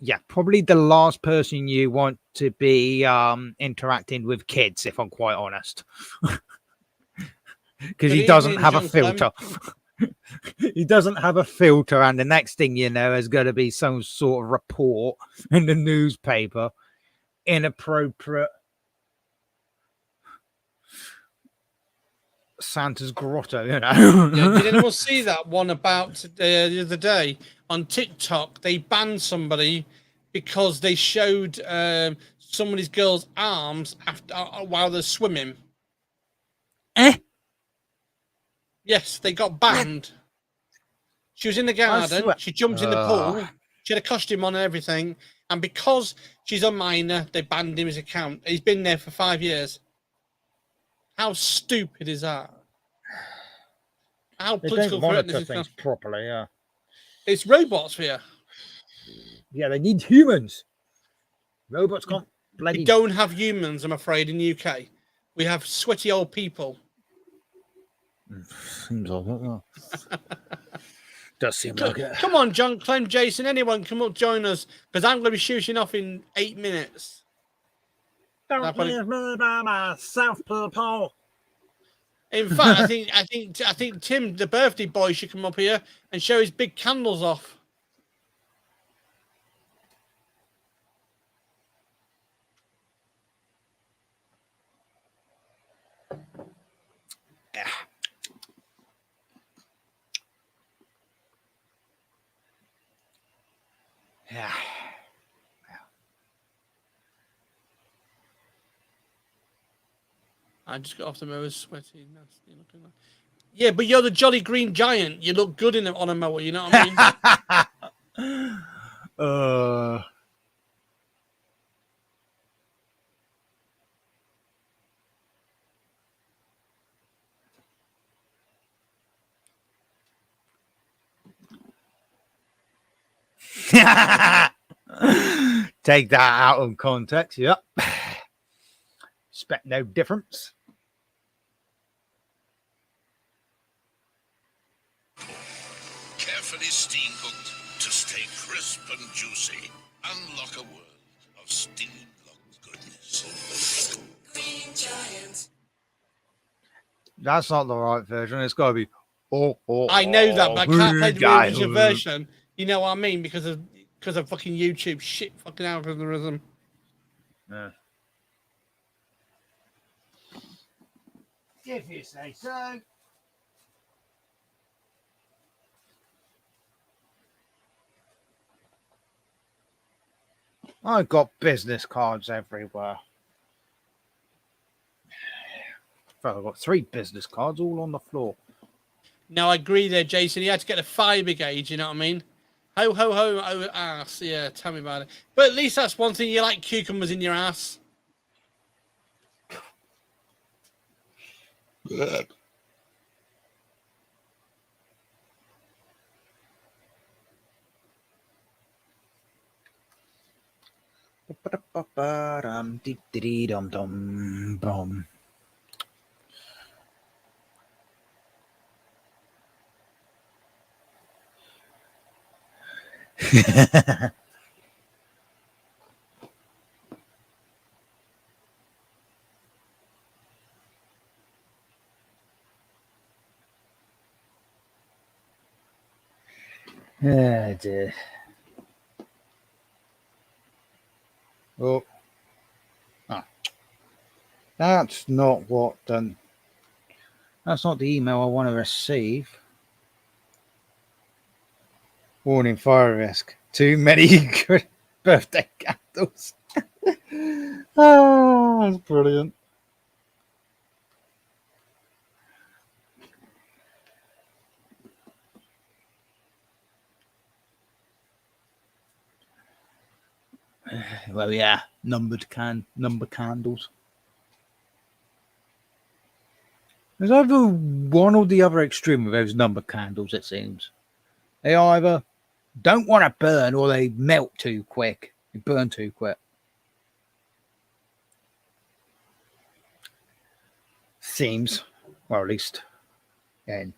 Yeah, probably the last person you want to be interacting with kids, if I'm quite honest. Because he doesn't have a filter. He doesn't have a filter, and the next thing you know is going to be some sort of report in the newspaper. Inappropriate Santa's grotto, you know. Yeah, did anyone see that one about the other day on TikTok? They banned somebody because they showed somebody's girl's arms after while they're swimming. Yes, they got banned. She was in the garden. She jumped in the pool. She had a costume on and everything. And because she's a minor, they banned him his account. He's been there for 5 years. How stupid is that? How political correctness is things properly, yeah. It's robots here. Yeah, they need humans. Robots can't bloody... We don't have humans, I'm afraid, in the UK. We have sweaty old people. Seems like it, yeah. Does seem like it. Come on, John, Clem, Jason, anyone, come up, join us, because I'm going to be shooting off in 8 minutes. Don't leave me by myself, people. In fact, I think Tim, the birthday boy, should come up here and show his big candles off. Yeah. I just got off the mower, sweaty, nasty looking. Yeah, but you're the jolly green giant. You look good on a mower. You know what I mean? Take that out of context. Yep. Expect no difference. Carefully steam cooked to stay crisp and juicy. Unlock a world of steam locked goodness. Green Giant. That's not the right version. It's got to be. I know that, but I can't play the original version. You know what I mean? Because of fucking YouTube shit, fucking algorithm. Yeah. If you say so. I've got business cards everywhere. I've got 3 business cards all on the floor. No, I agree there, Jason. You had to get a fibre gauge, you know what I mean? Ho, ho, ho, oh, ass. Yeah, tell me about it. But at least that's one thing. You like cucumbers in your ass. Dum-dum-dum-dum. Oh dear. Oh. Ah. That's not what that's not the email I want to receive. Warning, fire risk. Too many good birthday candles. Oh, that's brilliant. Well, yeah, number candles. There's either one or the other extreme of those number candles, it seems. They either don't want to burn or they melt too quick. They burn too quick. Seems. Well, at least in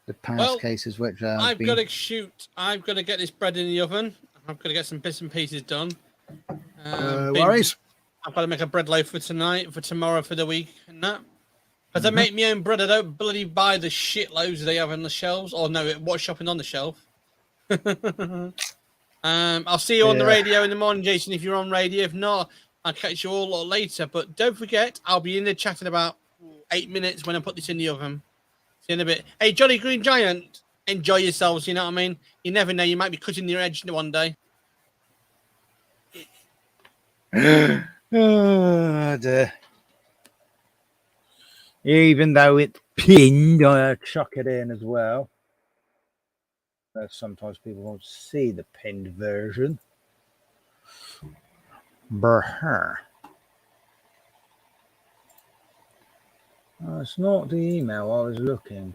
the past cases which I've got to shoot. I've got to get this bread in the oven. I've got to get some bits and pieces done. Worries. I've got to make a bread loaf for tonight, for tomorrow, for the week, and that. Because I make my own bread. I don't bloody buy the shitloads they have on the shelves. Or no, what's shopping on the shelf. I'll see you on the radio in the morning, Jason, if you're on radio. If not, I'll catch you all a lot later. But don't forget, I'll be in there chatting about 8 minutes when I put this in the oven. See you in a bit. Hey, Jolly Green Giant, enjoy yourselves, you know what I mean? You never know, you might be cutting your edge one day. Oh, dear. Even though it's pinned, I chuck it in as well. Sometimes people won't see the pinned version. Brr. It's not the email I was looking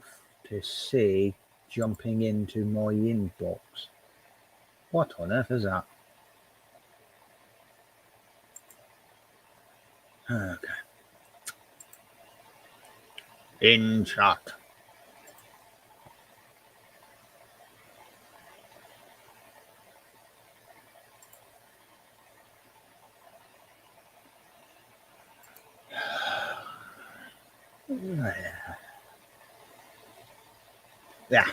to see jumping into my inbox. What on earth is that? Okay. In chat. Yeah.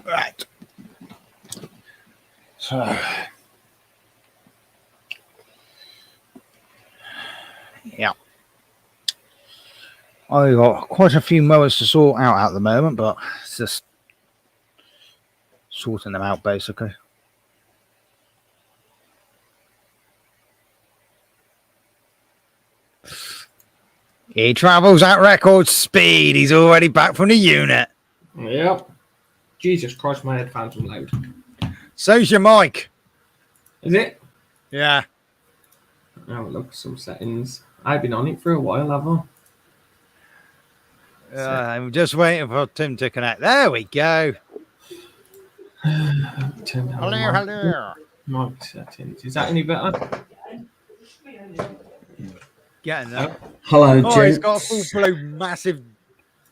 Right. So yeah. I got quite a few mowers to sort out at the moment, but it's just sorting them out basically. He travels at record speed. He's already back from the unit. Yep. Jesus Christ, my headphones are loud. So's your mic. Is it? Yeah. Oh, look, some settings. I've been on it for a while, haven't I? I'm just waiting for Tim to connect. There we go. Hello. Mic settings. Is that any better? Getting there. Hello, Oh, gents. he's got a full blue massive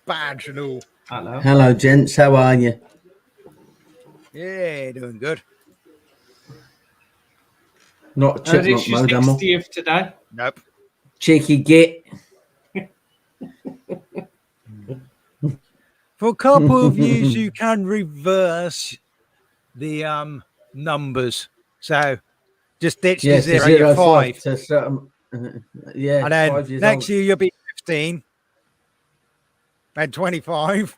badge and all. Hello, gents. How are you? Yeah, doing good. Not This chipmunk is your mode, am I? 60th today. Nope. Cheeky git. For a couple of years, you can reverse the numbers. So just ditch Yes, the 0, you're 5. to yeah, And then 5 years next old. year you'll be 15. And 25.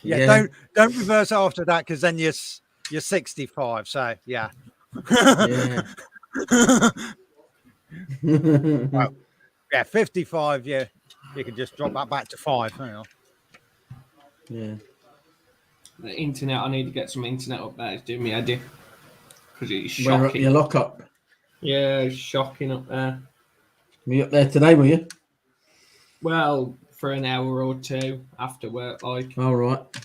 Yeah, don't reverse after that because then you're 65. So yeah. Yeah. Well, yeah, 55. Yeah, you can just drop that back to 5. Hang on. Yeah. The internet, I need to get some internet up there. It's doing me head in. Because it's Where shocking. your lockup? Yeah, it's shocking up there. Were you up there today, were you? Well, for an hour or two after work, like. All right. Take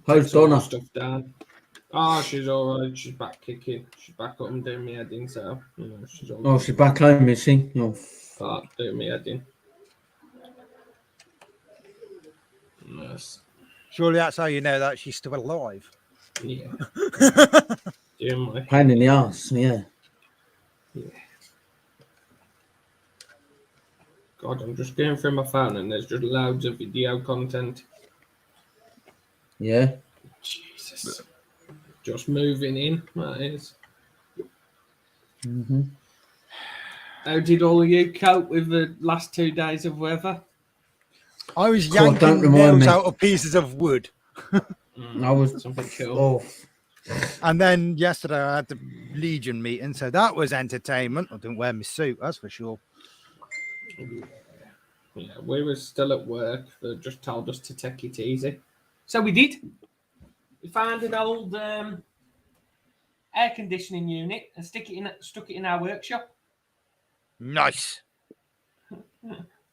How's some more Donna? stuff down. Oh, she's all right. She's back kicking. She's back up and doing me head in, so, you know, she's all Oh, she's back home, is she? Oh. doing me head in. Yes. Surely that's how you know that she's still alive. Yeah. Doing my Pain in the ass, yeah. Yeah. God, I'm just going through my phone and there's just loads of video content. Yeah. Jesus. Just moving in, that is. Mm-hmm. How did all of you cope with the last 2 days of weather? I was God, don't yanking remind nails me. out of pieces of wood. I was Something cool. oh, And then yesterday I had the Legion meeting, so that was entertainment. I didn't wear my suit, that's for sure. Yeah, we were still at work. They just told us to take it easy. So we did. We found an old air conditioning unit and stuck it in our workshop. Nice.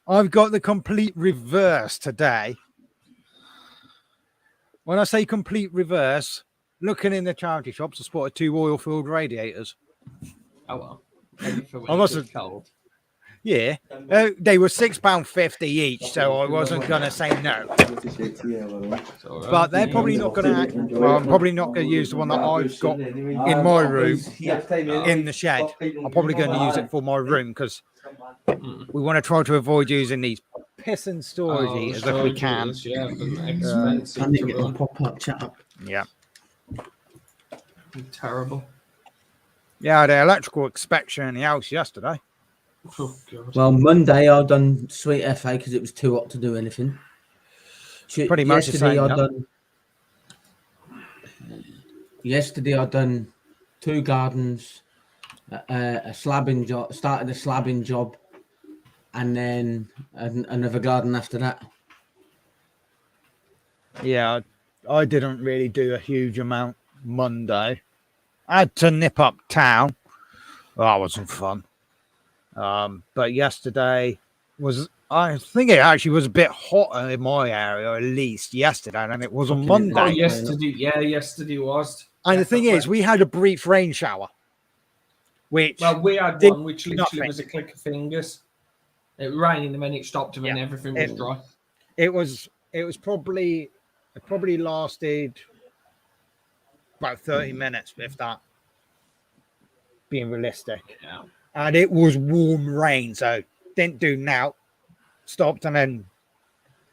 I've got the complete reverse today. When I say complete reverse, looking in the charity shops, I spotted 2 oil-filled radiators. Oh well. Maybe for when I must it's have- cold. Yeah, they were £6.50 each, so I wasn't going to say no. It's all right. But they're probably not going to. Well, I'm probably not going to use the one that I've got in my room in the shed. I'm probably going to use it for my room because we want to try to avoid using these pissing storage heaters if we can. Yeah, but expensive I need to to get the run. pop-up chat up. Yeah. Terrible. Yeah, the electrical inspection in the house yesterday. Oh god. Well, Monday I done Sweet FA because it was too hot to do anything. Pretty much the yesterday same, I yeah. done. Yesterday I done 2 gardens, a slabbing job. Started a slabbing job, and then another garden after that. Yeah, I didn't really do a huge amount Monday. I had to nip up town. Well, that wasn't fun. But yesterday I think it actually was a bit hotter in my area, at least yesterday, than it was on Fucking Monday. Oh, yesterday was. And the thing is, we had a brief rain shower, which Well, we had did one which literally nothing. was a click of fingers. It rained and then it stopped and then Yeah. everything was dry. it was probably lasted about 30 minutes, if that, being realistic. Yeah. And it was warm rain, so didn't do now. Stopped and then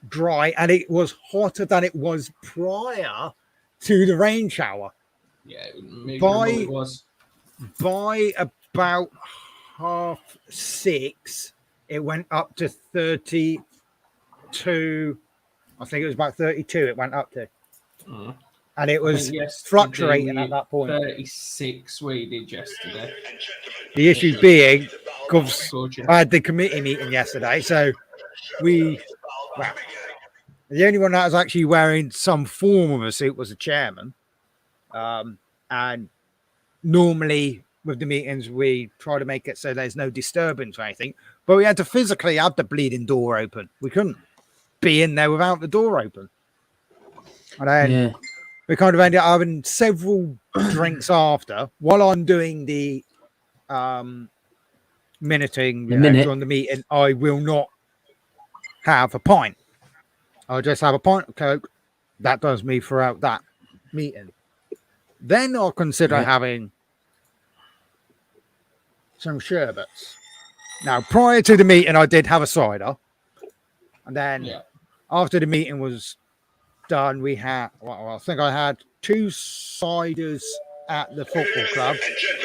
dry, and it was hotter than it was prior to the rain shower. Yeah, it was. By about 6:30, it went up to 32. I think it was about 32. It went up to, and it was fluctuating at that point. 36 we did yesterday. The issue being, because I had the committee meeting yesterday, so the only one that was actually wearing some form of a suit was the chairman. And normally with the meetings, we try to make it so there's no disturbance or anything, but we had to physically have the bleeding door open. We couldn't be in there without the door open. And then we kind of ended up having several drinks after while I'm doing the minuting during the meeting. I will not have a pint. I'll just have a pint of Coke. That does me throughout that meeting. Then I'll consider having some sherbets. Now, prior to the meeting, I did have a cider. And then after the meeting was done, we had, well, I think I had 2 ciders at the football club.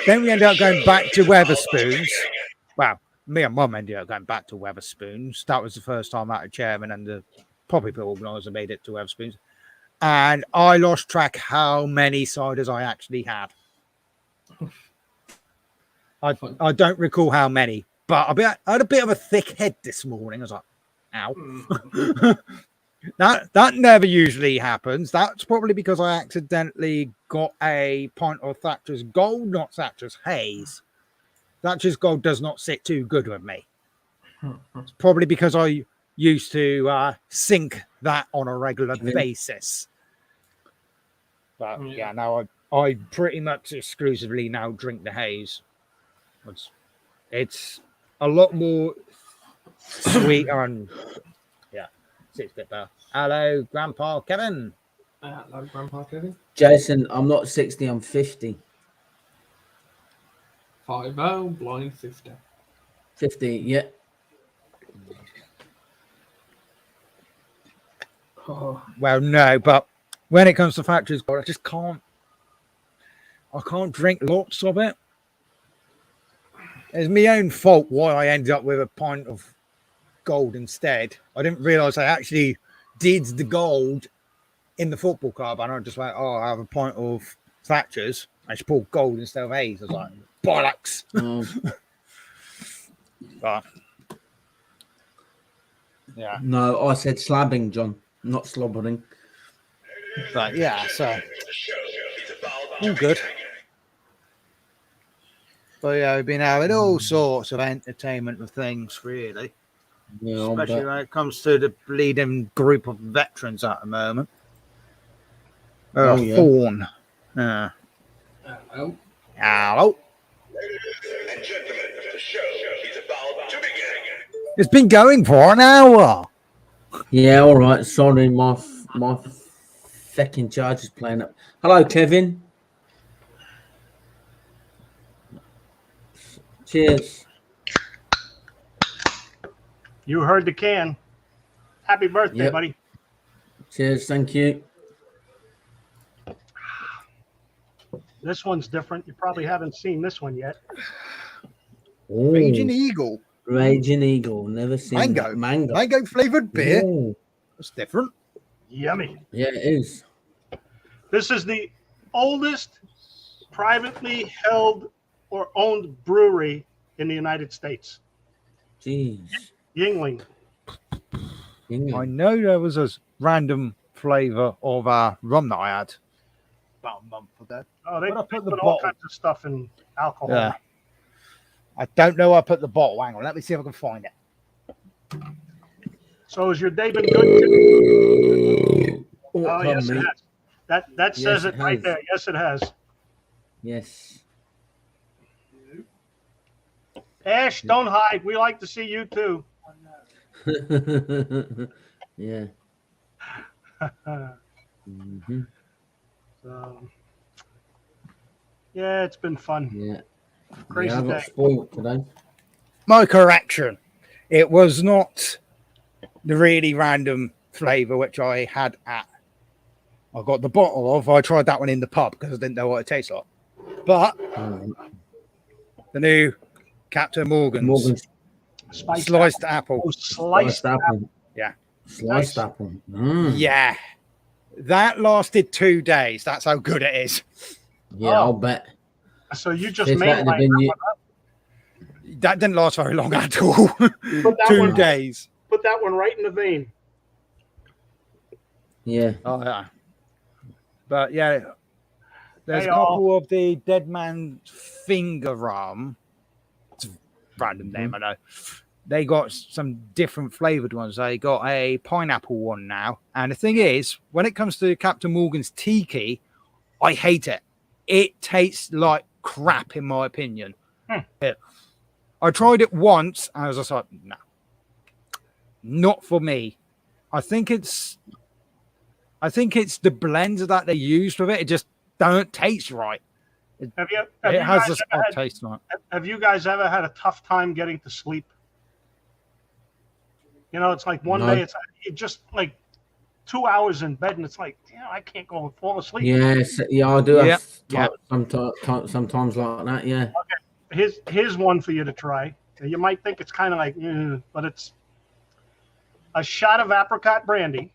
Then we ended up going back to Weatherspoons. Well, me and Mum ended up going back to Weatherspoons. That was the first time that a chairman and the probably the organizer made it to Weatherspoons. And I lost track how many ciders I actually had. I don't recall how many, but I had a bit of a thick head this morning. I was like, ow. That never usually happens. That's probably because I accidentally got a pint of Thatcher's Gold, not Thatcher's Haze. Thatcher's Gold does not sit too good with me. It's probably because I used to sink that on a regular basis. But yeah, now I pretty much exclusively now drink the Haze. It's a lot more sweeter and it's a bit better. Hello, Grandpa Kevin. Hello, Grandpa Kevin. Jason, I'm not 60, I'm 50. 50, blind 50. 50, yeah. Oh, Well, no, but when it comes to Thatcher's Gold, I can't drink lots of it. It's my own fault why I ended up with a pint of Gold instead. I didn't realise I actually did the Gold in the football club, and I just went, I have a pint of Thatcher's. I just poured Gold instead of Haze. I was like, bollocks. But yeah, No, I said slabbing, John, not slobbering. but yeah, so all good. But yeah, we've been having all sorts of entertainment with things, really. Yeah, Especially when it comes to the bleeding group of veterans at the moment. Fawn. hello. Hello. Ladies and gentlemen, the show is about to begin. It's been going for an hour. Yeah, all right. Sorry, my fucking charge is playing up. Hello, Kevin. Cheers. You heard the can. Happy birthday, Yep. buddy. Cheers, thank you. This one's different. You probably haven't seen this one yet. Ooh, Raging Eagle. Raging Eagle. Never seen Mango. that. Mango. Mango flavored beer. Ooh. That's different. Yummy. Yeah, it is. This is the oldest privately held or owned brewery in the United States. Jeez. Yingling. I know there was a random flavour of rum that I had about a month ago. Oh, they Where'd I put the put all bottle? kinds of stuff in alcohol. Yeah. I don't know where I put the bottle. Hang on, let me see if I can find it. So has your day been good? Oh, Oh, yes, pardon it me. has. That says Yes, it it right has. there. Yes, it has. Yes. Ash, don't hide. We like to see you too. Yeah. Mm-hmm. So, yeah, it's been fun. Yeah. Crazy Yeah, I got day. spoiled today. My correction. It was not the really random flavour which I had at. I got the bottle of. I tried that one in the pub because I didn't know what it tastes like. But the new Captain Morgan's Spiced sliced apple. Oh, sliced apple. Yeah. Sliced Nice. apple. Mm. Yeah. That lasted 2 days. That's how good it is. Yeah, Oh. I'll bet. So you just If that had mainlined been that you- one up. That didn't last very long at all. Put that 2 one- days. Put that one right in the vein. Yeah. Oh, yeah. But yeah, there's Hey, a couple of the Dead Man's Finger rum. It's a random name, I know. They got some different flavored ones. They got a pineapple one now. And the thing is, when it comes to Captain Morgan's Tiki, I hate it. It tastes like crap, in my opinion. Yeah. I tried it once, and I was just like, no, not for me. I think it's the blends that they used with it. It just don't taste right. Have you Has guys this ever odd had- taste on it. Have you guys ever had a tough time getting to sleep? You know, it's like one No. day it just like 2 hours in bed, and it's like, I can't go and fall asleep. Yes, yeah, I do Yep, have sometimes like that. Yeah. Here's one for you to try. You might think it's kind of like, but it's a shot of apricot brandy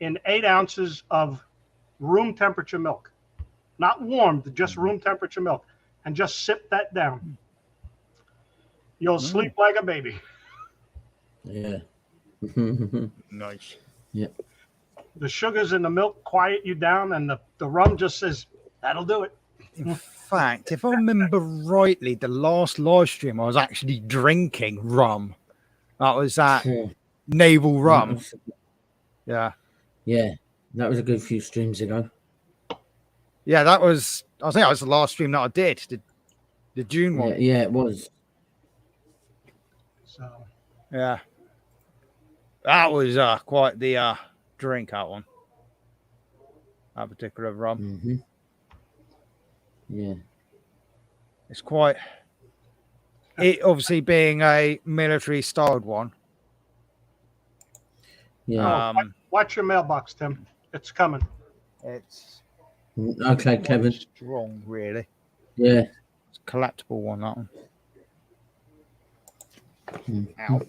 in 8 ounces of room temperature milk, not warmed, just room temperature milk, and just sip that down. You'll sleep like a baby. Yeah. Nice. Yeah. The sugars in the milk quiet you down, and the rum just says, that'll do it. In fact, if I remember rightly, the last live stream I was actually drinking rum. That was that naval rum. Yeah. Yeah. That was a good few streams ago. Yeah, I think that was the last stream that I did. The June one. Yeah, it was. So Yeah. That was quite the drink, that one. That particular rum. Mm-hmm. Yeah. It's quite... It obviously being a military-styled one. Yeah. Watch your mailbox, Tim. It's coming. It's... Okay, Kevin. Strong, really. Yeah. It's a collectible one, that one. Mm-hmm. Ow.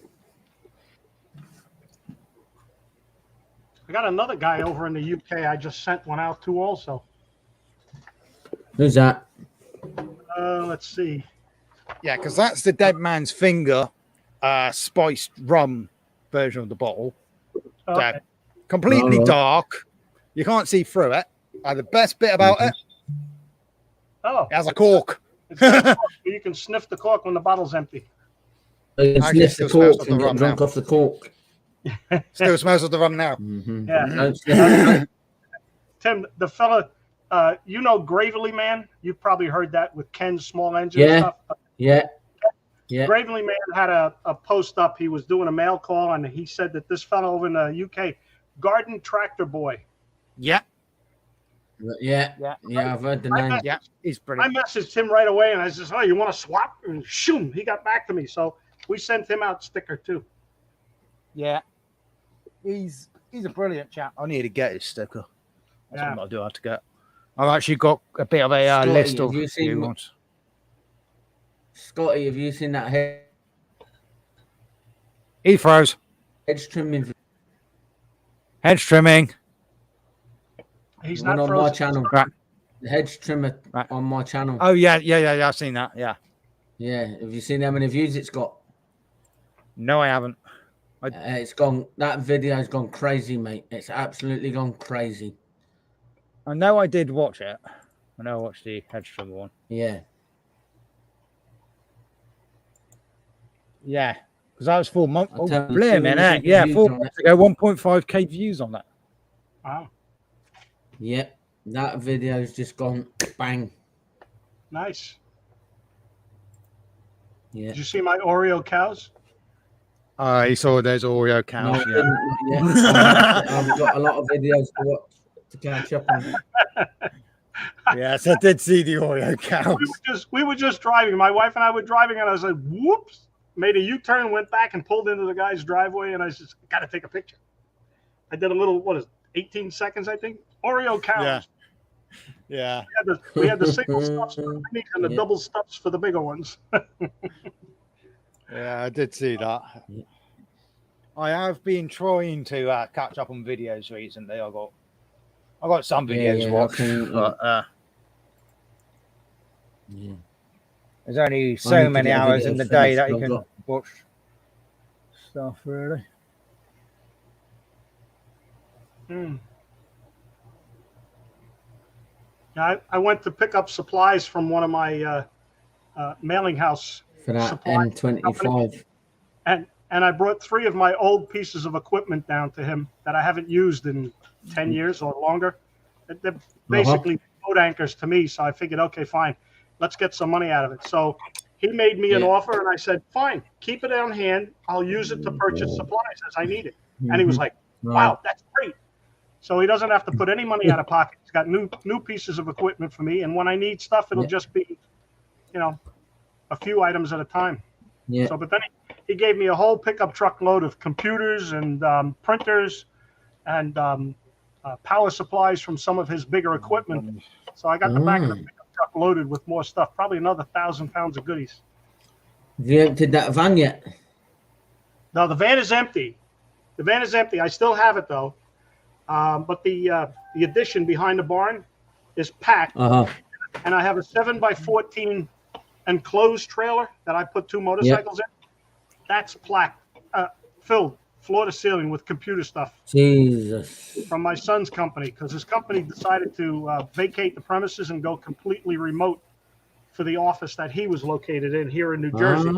I got another guy over in the UK I just sent one out to also. Who's that? Let's see. Yeah, because that's the Dead Man's Finger spiced rum version of the bottle. Okay. Completely dark. You can't see through it. The best bit about it, Oh, it has a cork. it's got a cork. You can sniff the cork when the bottle's empty. You can Actually, sniff the still smells cork of the and get rum drunk now. off the cork. Still smells of the rum now. Mm-hmm. Yeah. Don't sniff- Tim, the fella, Gravely Man? You've probably heard that with Ken's small engine Yeah. stuff. Yeah. Yeah. Gravely Man had a post up. He was doing a mail call, and he said that this fellow over in the UK, Garden Tractor Boy. Yeah, Yeah. Yeah, I've heard the name. yeah, he's I brilliant. messaged him right away, and I said, "Oh, you want to swap?" And shoom, he got back to me. So we sent him out sticker too. Yeah, he's a brilliant chap. I need to get his sticker. That's Yeah. what I do have to get. I've actually got a bit of a Scotty, list of have you seen new what- ones. Scotty, have you seen that He froze. hedge trimming Hedge trimming. He's one not on my frozen. channel? Right. The hedge trimmer Right. on my channel. Oh yeah. I've seen that. Yeah. Yeah. Have you seen how many views it's got? No, I haven't. It's gone. That video's gone crazy, mate. It's absolutely gone crazy. I know I did watch it. I know I watched the hedge trimmer one. Yeah. Yeah, because that was 4 months. I'll Oh, tell you, blimey, 200 eh? Yeah, views 4 on months ago, 1.5k views on that. Wow, Yep. That video's just gone bang. nice. Yeah. Did you see my Oreo cows? You saw those Oreo No, cows. I Yeah. didn't, not yet. I've got a lot of videos to watch to catch up on. Yes, I did see the Oreo cows. We were just driving. My wife and I were driving, and I was like, "Whoops!" Made a U-turn, went back, and pulled into the guy's driveway. And I just got to take a picture. I did a little, 18 seconds, I think. Oreo cows. Yeah. We had the single stuffs for the minis and the double stuffs for the bigger ones. Yeah, I did see that. Yeah. I have been trying to catch up on videos recently. I got some videos Yeah, watched, but Yeah. there's only I so need to many get a hours video in the day finished. that you I've can got- watch stuff, really. I went to pick up supplies from one of my mailing house For that supply N25. and I brought 3 of my old pieces of equipment down to him that I haven't used in 10 years or longer. They're basically boat anchors to me, so I figured, okay, fine, let's get some money out of it. So he made me an offer, and I said, fine, keep it on hand. I'll use it to purchase supplies as I need it. And he was like, wow, that's great. So he doesn't have to put any money out of pocket. He's got new pieces of equipment for me, and when I need stuff, it'll just be, a few items at a time. Yeah. So, but then he gave me a whole pickup truck load of computers and printers, and power supplies from some of his bigger equipment. So I got the back of the pickup truck loaded with more stuff, probably another 1,000 pounds of goodies. Have you emptied that van yet? No, the van is empty. The van is empty. I still have it though, but the addition behind the barn is packed, and I have a 7x14 enclosed trailer that I put 2 motorcycles in. That's filled floor to ceiling with computer stuff. Jesus. From my son's company, because his company decided to vacate the premises and go completely remote for the office that he was located in here in New Jersey.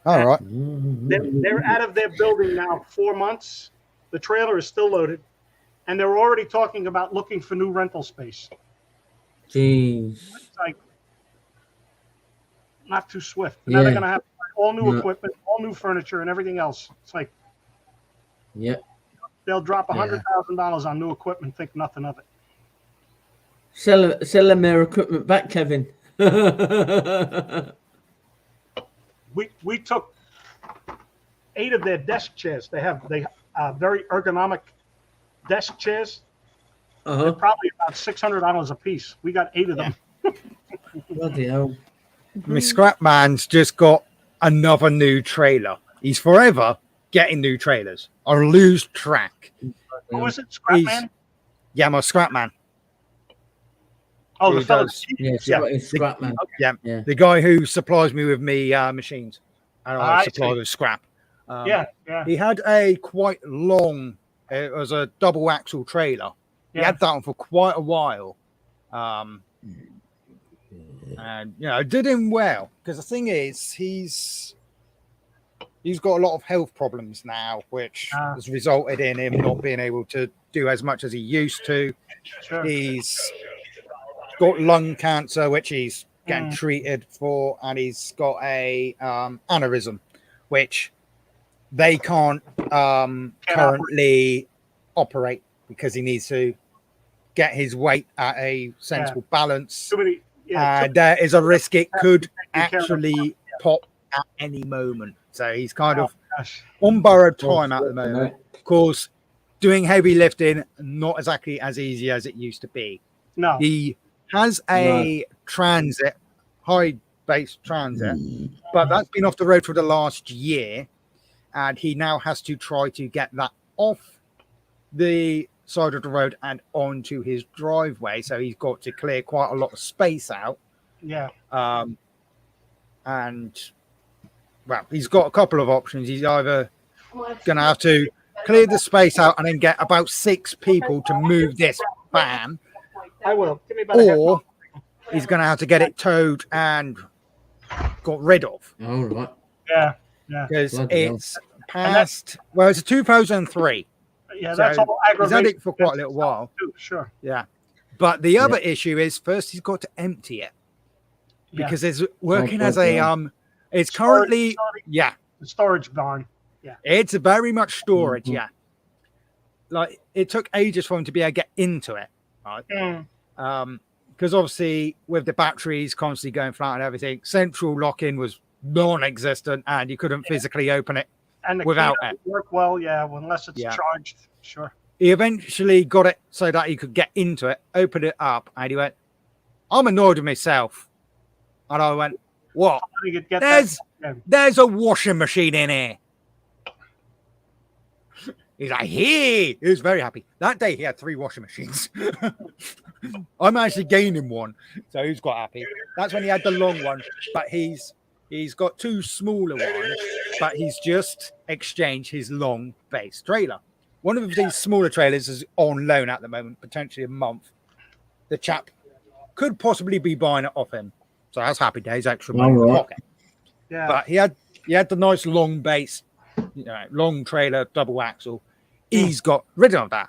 All right. They're out of their building now 4 months. The trailer is still loaded, and they're already talking about looking for new rental space. Jeez. It's like not too swift. Now they're going to have all new equipment, all new furniture, and everything else. It's like, they'll drop $100,000 on new equipment, think nothing of it. Sell them their equipment back, Kevin. We took 8 of their desk chairs. They have very ergonomic desk chairs. They're probably about $600 a piece. We got 8 of them. Bloody hell. My scrap man's just got another new trailer. He's forever getting new trailers. I lose track. Who was it? Scrap Man? Yeah, my scrap man. Oh, the fellow. Scrap man. Yeah, the guy who supplies me with me machines, and I supply with scrap. He had a quite long. It was a double axle trailer. He had that one for quite a while, and did him well. Because the thing is, he's got a lot of health problems now, which has resulted in him not being able to do as much as he used to. Sure. He's got lung cancer, which he's getting treated for, and he's got a aneurysm, which they can't currently operate because he needs to get his weight at a sensible balance. There is a risk it could actually pop at any moment. So he's kind of on borrowed time at the moment. Of course, doing heavy lifting, not exactly as easy as it used to be. No. He has a transit, high base transit, but that's been off the road for the last year. And he now has to try to get that off the side of the road and onto his driveway. So he's got to clear quite a lot of space out. Yeah. And well, he's got a couple of options. He's either going to have to clear the space out and then get about 6 people to move this van. I will. Give me about or he's going to have to get it towed and got rid of. All right. Yeah. Because it's past, well, it's a 2003. Yeah, that's all aggravated. He's had it for quite a little while. Too, sure. Yeah. But the other issue is first he's got to empty it. Because it's working as a it's currently the storage barn. Yeah. It's very much storage, Like it took ages for him to be able to get into it. Right. Because obviously with the batteries constantly going flat and everything, central lock-in was non-existent and you couldn't physically open it and the without key it. Work well, unless it's charged. Sure. He eventually got it so that he could get into it, open it up, and he went, I'm annoyed with myself. And I went, what? There's a washing machine in here. He's like, he was very happy. That day he had 3 washing machines. I'm actually gaining one. So he's quite happy. That's when he had the long one. But he's got 2 smaller ones. But he's just exchanged his long base trailer. One of these smaller trailers is on loan at the moment, potentially a month. The chap could possibly be buying it off him. So that's happy days, extra money in the pocket. Yeah. But he had the nice long base, long trailer, double axle. He's got rid of that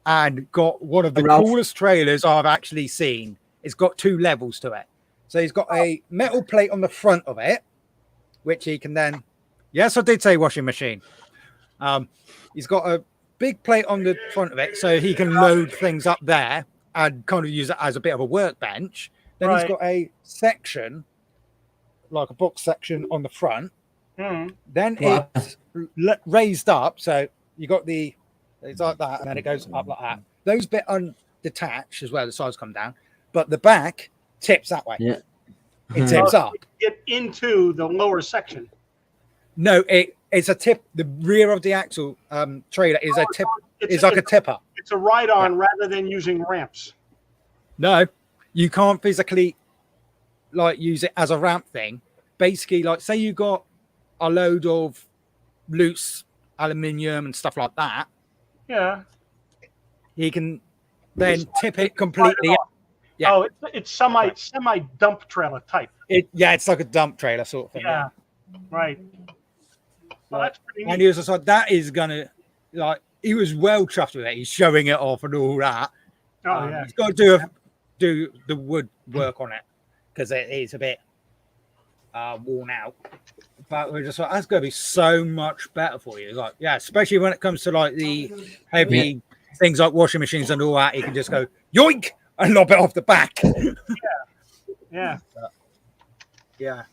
and got one of the coolest trailers I've actually seen. It's got 2 levels to it. So he's got a metal plate on the front of it, which he can then, yes, I did say washing machine. He's got a big plate on the front of it so he can load things up there and kind of use it as a bit of a workbench. Then he's got a section, like a box section on the front. Then it's raised up. So you got the It's like that, and then it goes up like that. Those bit undetached as well. The sides come down, but the back tips that way. Yeah. It tips up. Get into the lower section. No, it's a tip. The rear of the axle trailer is a tip. It's like a tipper. It's a ride-on rather than using ramps. No, you can't physically like use it as a ramp thing. Basically, like say you got a load of loose aluminium and stuff like that. Yeah. He can then tip it completely. Yeah. Oh, it's semi dump trailer type. It's like a dump trailer sort of thing. Yeah. Right. Well, that's pretty neat. And he was just like, that is gonna like. He was well chuffed with it. He's showing it off and all that. Oh yeah. He's got to do the wood work on it because it is a bit worn out. But we're just like, that's going to be so much better for you. Like, yeah, especially when it comes to like the heavy things like washing machines and all that. You can just go yoink and lob it off the back. Yeah. Yeah.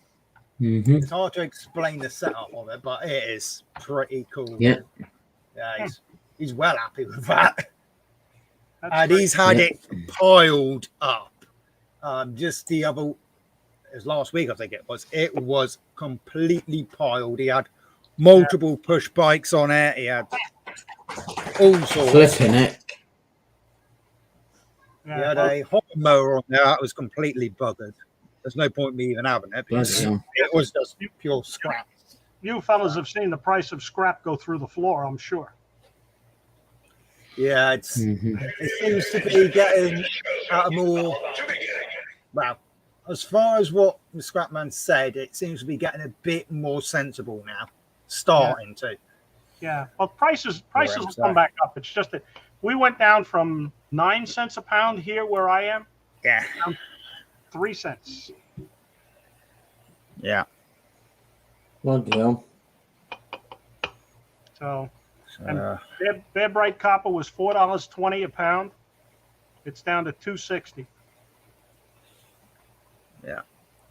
Mm-hmm. It's hard to explain the setup of it, but it is pretty cool. Yeah. Yeah, he's well happy with that. That's He's had it piled up. Just the other, it was last week, I think it was completely piled. He had multiple push bikes on it. He had all sorts. Flipping it. He had a hot mower on there that was completely buggered. There's no point in me even having it because it was just pure scrap. You fellas have seen the price of scrap go through the floor, I'm sure. Yeah, it seems to be getting at a more, well, as far as what the scrapman said, it seems to be getting a bit more sensible now. Starting to. Yeah. Well, prices will come back up. It's just that we went down from 9 cents a pound here where I am. Yeah. Down 3 cents. Yeah. Bloody hell. So, and their bright copper was $4.20 a pound. It's down to $2.60. Yeah.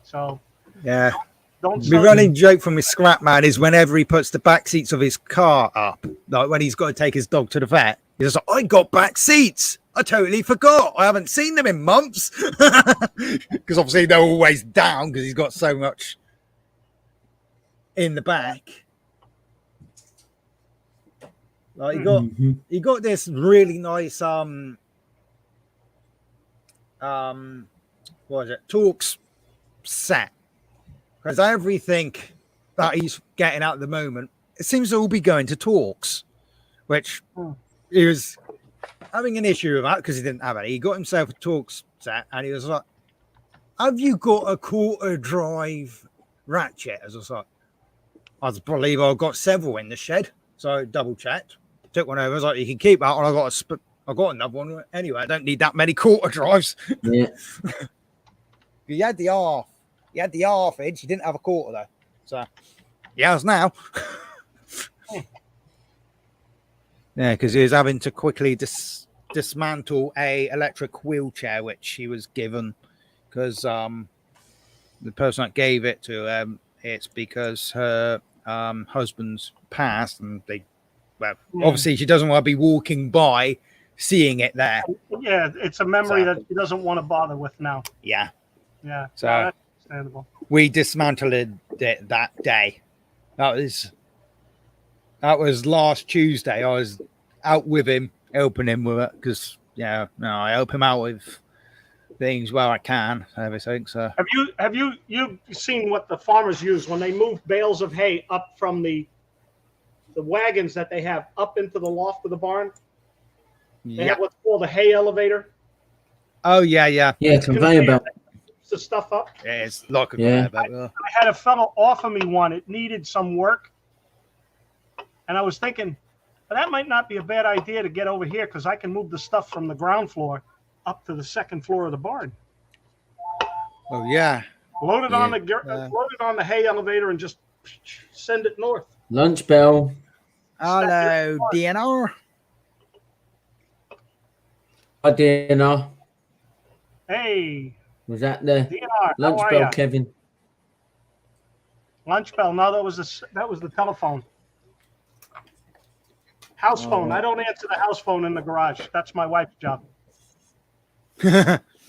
So. Yeah. Don't the running joke from his scrap man is whenever he puts the back seats of his car up, like when he's got to take his dog to the vet, he's like, I got back seats. I totally forgot. I haven't seen them in months. Because obviously they're always down because he's got so much in the back. Like he got this really nice what is it? Torx set. Because everything that he's getting at the moment, it seems to all be going to Torx, which he was having an issue with that because he didn't have any. He got himself a Torx set and he was like, have you got a quarter drive ratchet? As I was like, I believe I've got several in the shed. So I double checked, took one over. I was like, you can keep that one. I got another one. Anyway, I don't need that many quarter drives. Yeah. He had the half. He had the half edge. He didn't have a quarter though. So he has now. Yeah, because he was having to quickly dismantle a electric wheelchair which he was given because the person that gave it to him, it's because her husband's passed and they, well, obviously she doesn't want to be walking by seeing it there. Yeah, it's a memory that she doesn't want to bother with now. Yeah. Yeah. So that's understandable. We dismantled it that day. That was last Tuesday. I was out with him, helping him with it because I help him out with things where I can, everything. So have you seen what the farmers use when they move bales of hay up from the wagons that they have up into the loft of the barn? They have what's called a hay elevator. Oh yeah. Yeah, conveyor belt. The stuff up. Yeah, it's like a conveyor belt. I had a fellow offer me one. It needed some work, and I was thinking, well, that might not be a bad idea to get over here because I can move the stuff from the ground floor up to the second floor of the barn. Oh yeah. Load it on the hay elevator and just send it north. Lunch bell. Hello, DNR. Hi, DNR. Hey. Was that the DNR, lunch bell, Kevin? Lunch bell. No, that was the telephone. House phone. I don't answer the house phone in the garage. That's my wife's job.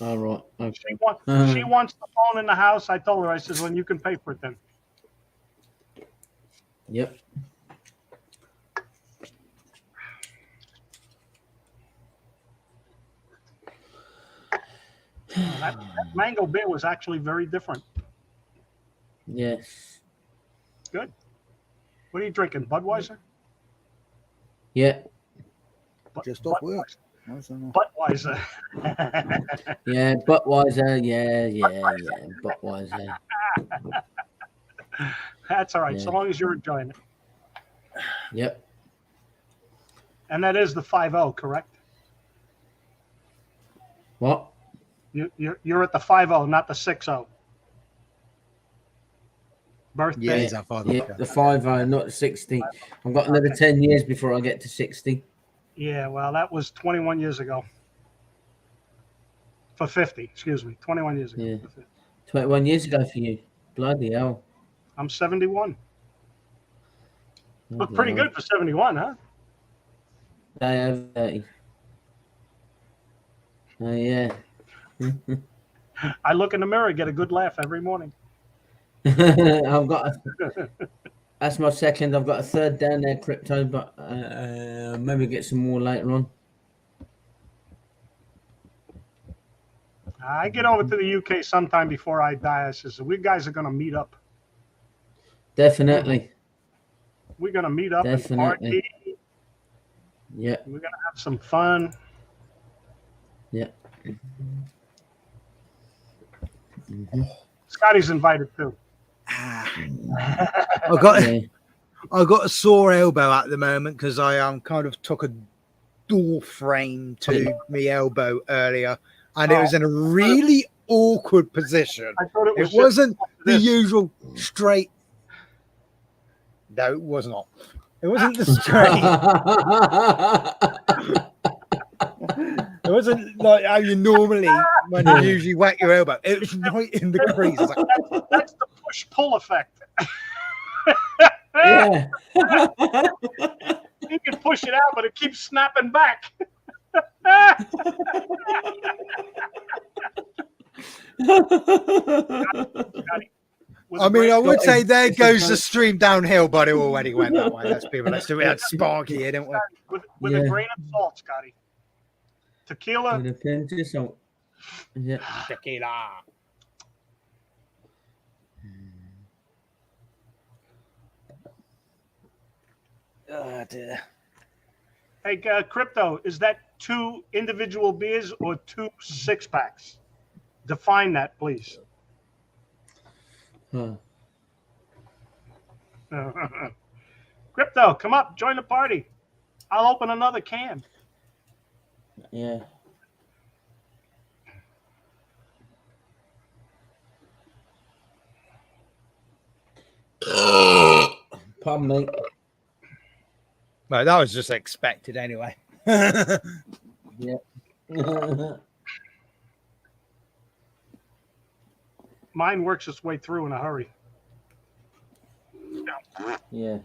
All right. Okay. She wants the phone in the house. I told her, I says, well, you can pay for it then. Yep. That mango beer was actually very different. Yes. Good. What are you drinking? Budweiser? Yeah. Just off work. Budweiser. Yeah. Budweiser. Yeah. Budweiser. That's all right, Yeah. so long as you're enjoying it. Yep. And that is the 5-0, correct? What? You're at the 5-0, not the 6-0. Birthday. Yeah, he's at 5. Yeah, the 5-0, not 60. I've got another 10 years before I get to 60. Yeah, well, that was 21 years ago. For 50, excuse me. 21 years ago. Yeah. 21 years ago for you. Bloody hell. I'm 71. Look Bloody pretty hell. good for 71, huh? I have 30. Oh, yeah. I look in the mirror, get a good laugh every morning. I've got that's my second. I've got a third down there, crypto, but maybe get some more later on. I get over to the UK sometime before I die. I says, we guys are going to meet up. Definitely. We're going to meet up and Definitely. party. Yeah. We're going to have some fun. Yeah. Scotty's invited too. I got a sore elbow at the moment because I kind of took a door frame to my elbow earlier, and it was in a really awkward position. I thought it was It wasn't the this. usual straight. No, it was not. It wasn't the straight. It wasn't like how you normally when you usually whack your elbow. It was right in the crease. Like, That's the push-pull effect. Yeah. You can push it out, but it keeps snapping back. I mean, I would say there goes the stream downhill, but it already went that way. Let's be honest. We had Sparky here, didn't we? With a grain of salt, Scotty. Tequila. With a pinch of salt. Yeah. Tequila. Oh, dear. Hey, Crypto, is that 2 individual beers or 2 6-packs? Define that, please. Huh. Crypto, come up, join the party. I'll open another can. Yeah. Pardon me. Well, that was just expected anyway. Yeah. Mine works its way through in a hurry. Yeah.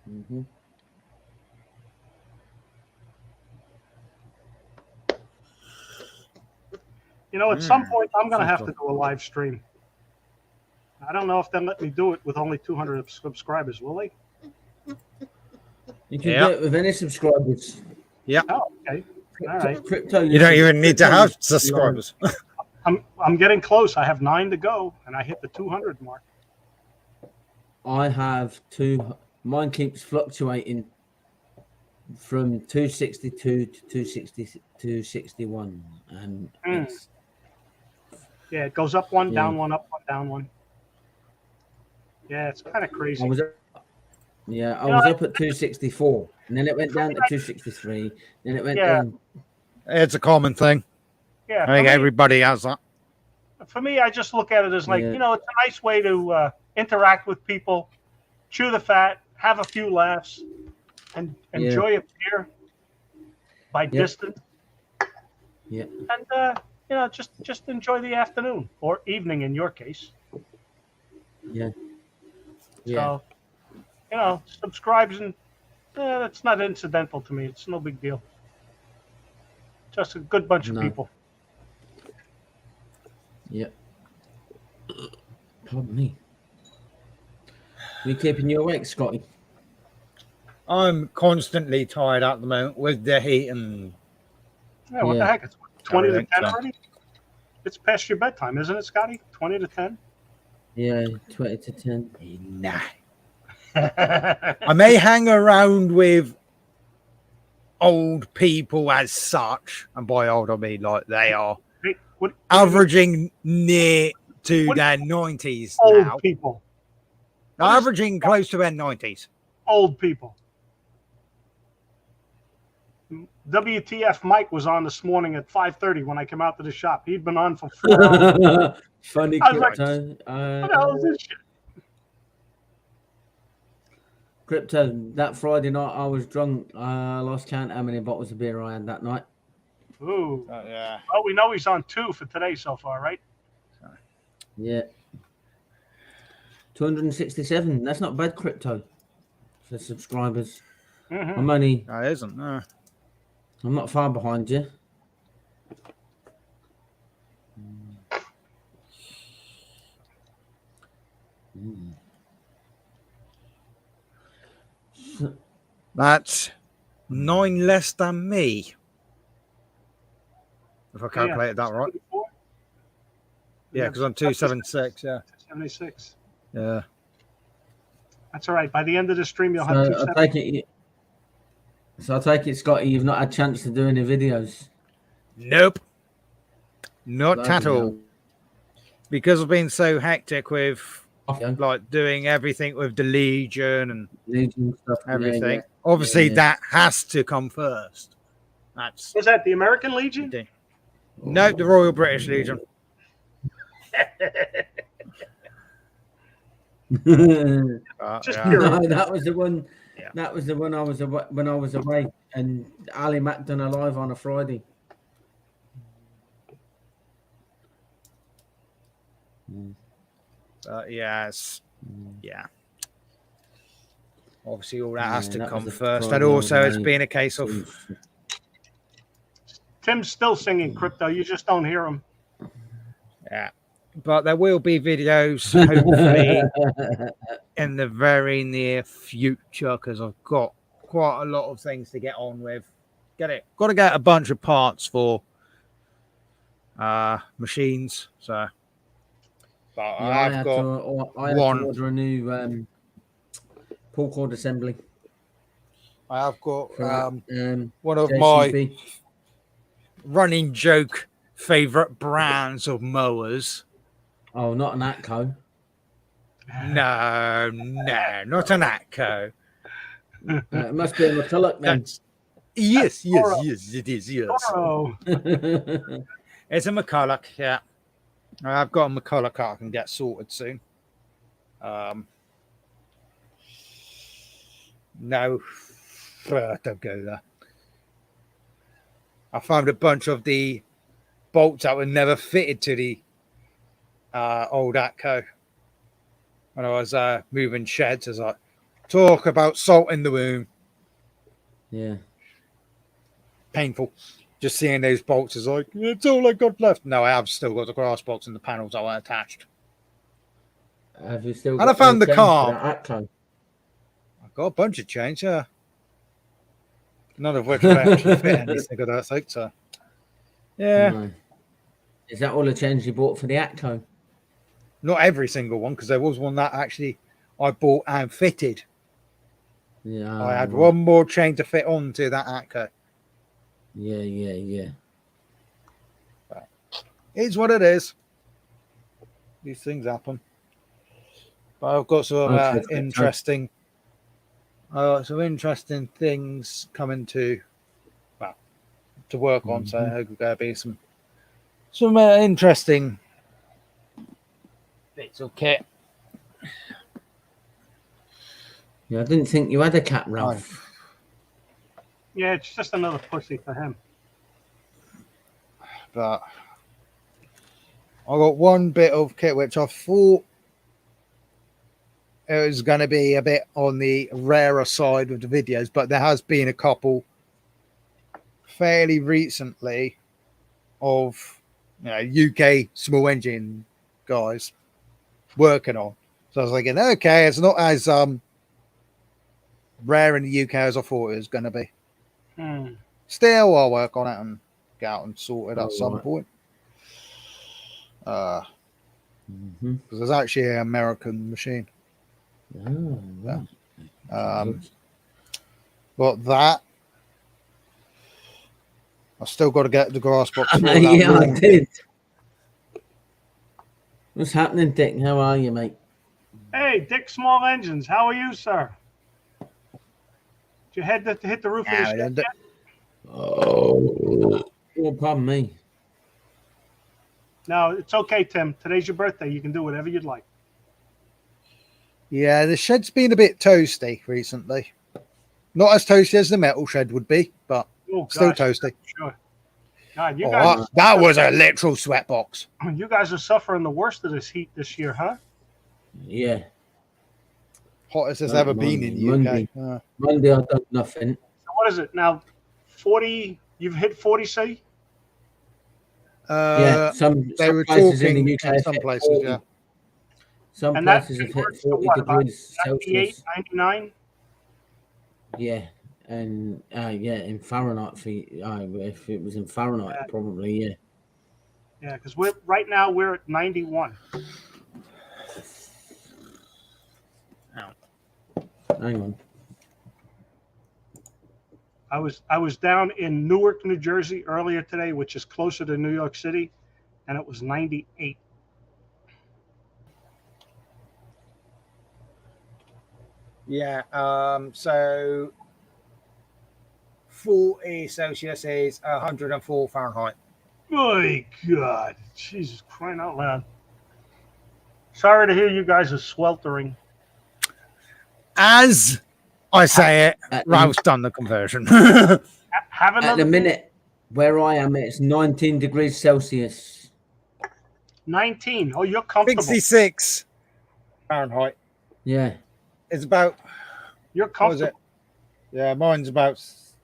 Mm-hmm. You know, at some point, I'm going to have to do a live stream. I don't know if they'll let me do it with only 200 subscribers, will they? You can do it with any subscribers. Yeah. Oh, okay. All right. Crypto. You don't even need to have subscribers. I'm getting close. I have 9 to go, and I hit the 200 mark. I have 2. Mine keeps fluctuating from 262 to 261, and it's, yeah, it goes up one, Yeah. down one, up one, down one. Yeah, it's kind of crazy. I was up at 264, and then it went down to 263, then it went down. It's a common thing. Yeah, I think everybody has that. For me, I just look at it as like, Yeah. you know, it's a nice way to interact with people, chew the fat, have a few laughs, and enjoy a beer by distance. Yeah. And, you know, just enjoy the afternoon or evening in your case. Yeah. Yeah. So, subscribes and that's not incidental to me. It's no big deal. Just a good bunch of people. Yep. Pardon me. We keeping you awake, Scotty? I'm constantly tired at the moment with the heat and. Yeah, what the heck? It's 20 to 10 so. already? It's past your bedtime, isn't it, Scotty? 20 to 10? Yeah, 20 to 10. Nah. I may hang around with old people as such, and by old I mean like they are averaging near to their 90s now. Old people. Averaging close to their 90s. Old people. WTF Mike was on this morning at 5:30 when I came out to the shop. He'd been on for 4 hours. Funny I was Crypto. like, what the hell is this shit? Crypto, that Friday night I was drunk. I lost count how many bottles of beer I had that night. Ooh. Yeah. Well, we know he's on 2 for today so far, right? Yeah. 267. That's not bad, Crypto, for subscribers. Mm-hmm. I'm only... No, it isn't. No. I'm not far behind you. That's 9 less than me. If I calculated that right. Yeah, because I'm 276. Yeah. 76. Yeah. That's all right. By the end of the stream, you'll have So 276. I take it, Scotty, you've not had a chance to do any videos? Nope. Not Bloody at all. hell. Because I've been so hectic with like doing everything with the Legion and Legion stuff, everything. yeah. Obviously, Yeah. that has to come first. That's Was that the American Legion? no, the Royal British Legion. Just yeah. curious. No, that was the one. Yeah. That was the one I was when I was away, and Ali Mac done a live on a Friday. Yes. Yeah. Obviously, all that has to that come was the first. Friday And also, I it's was been a case of Tim's still singing Crypto. You just don't hear him. yeah. But there will be videos, hopefully, in the very near future because I've got quite a lot of things to get on with. Got to get a bunch of parts for machines. So, but Yeah, I had to order a new pull cord assembly. I have got for, one of JCB. my running joke favorite brands of mowers. Oh, not an Atco. No, not an Atco. It must be a McCulloch then. Yes, it is. Yes, it's a McCulloch. Yeah, I've got a McCulloch I can get sorted soon. No, don't go there. I found a bunch of the bolts that were never fitted to the old Atco when I was moving sheds. I was like, talk about salt in the wound. Yeah. Painful. Just seeing those bolts is like, it's all I got left. No, I have still got the grass box and the panels that were attached. Have you still? And I found the car. Atco? I've got a bunch of chains, yeah. None of which will actually fit anything of that sake, so. Yeah. No. Is that all the chains you bought for the Atco? Not every single one, because there was one that actually I bought and fitted. Yeah. I had one more chain to fit onto that Atco. Yeah. But it's what it is. These things happen. But I've got some interesting things coming to work on. So there's going to be some interesting bits of kit. Yeah, I didn't think you had a cat, Ralph. Yeah, it's just another pussy for him. But I got one bit of kit which I thought it was going to be a bit on the rarer side with the videos, but there has been a couple fairly recently of UK small engine guys working on. So I was thinking, okay, it's not as rare in the UK as I thought it was going to be. Still, I'll work on it and get out and sort it at some point. Because there's actually an American machine. But that I still got to get the grass box. Yeah, I did. What's happening, Dick? How are you, mate? Hey, Dick Small Engines. How are you, sir? Did you head to hit the roof of the shed yet? Oh, pardon me. No, it's okay, Tim. Today's your birthday. You can do whatever you'd like. Yeah, the shed's been a bit toasty recently. Not as toasty as the metal shed would be, but still toasty. Sure. God, you guys that was a literal sweat box. You guys are suffering the worst of this heat this year, huh? Yeah. Hottest it's ever been in the UK. Monday I've done nothing. So what is it now? 40? You've hit 40, say? Yeah, some places in the UK. Some places, yeah. Some places have hit 40 degrees 98, Celsius. 99? Yeah, and in Fahrenheit. If it was in Fahrenheit, probably, yeah. Yeah, because right now we're at 91. Hang on. I was down in Newark, New Jersey earlier today, which is closer to New York City, and it was 98. Yeah. So 40 Celsius is 104 Fahrenheit. My God, Jesus, crying out loud! Sorry to hear you guys are sweltering. As I say it, Ralph's done the conversion. At the minute, where I am, it's 19 degrees Celsius. 19. Oh, you're comfortable. 66 Fahrenheit. Yeah. It's about. You're comfortable. Yeah, mine's about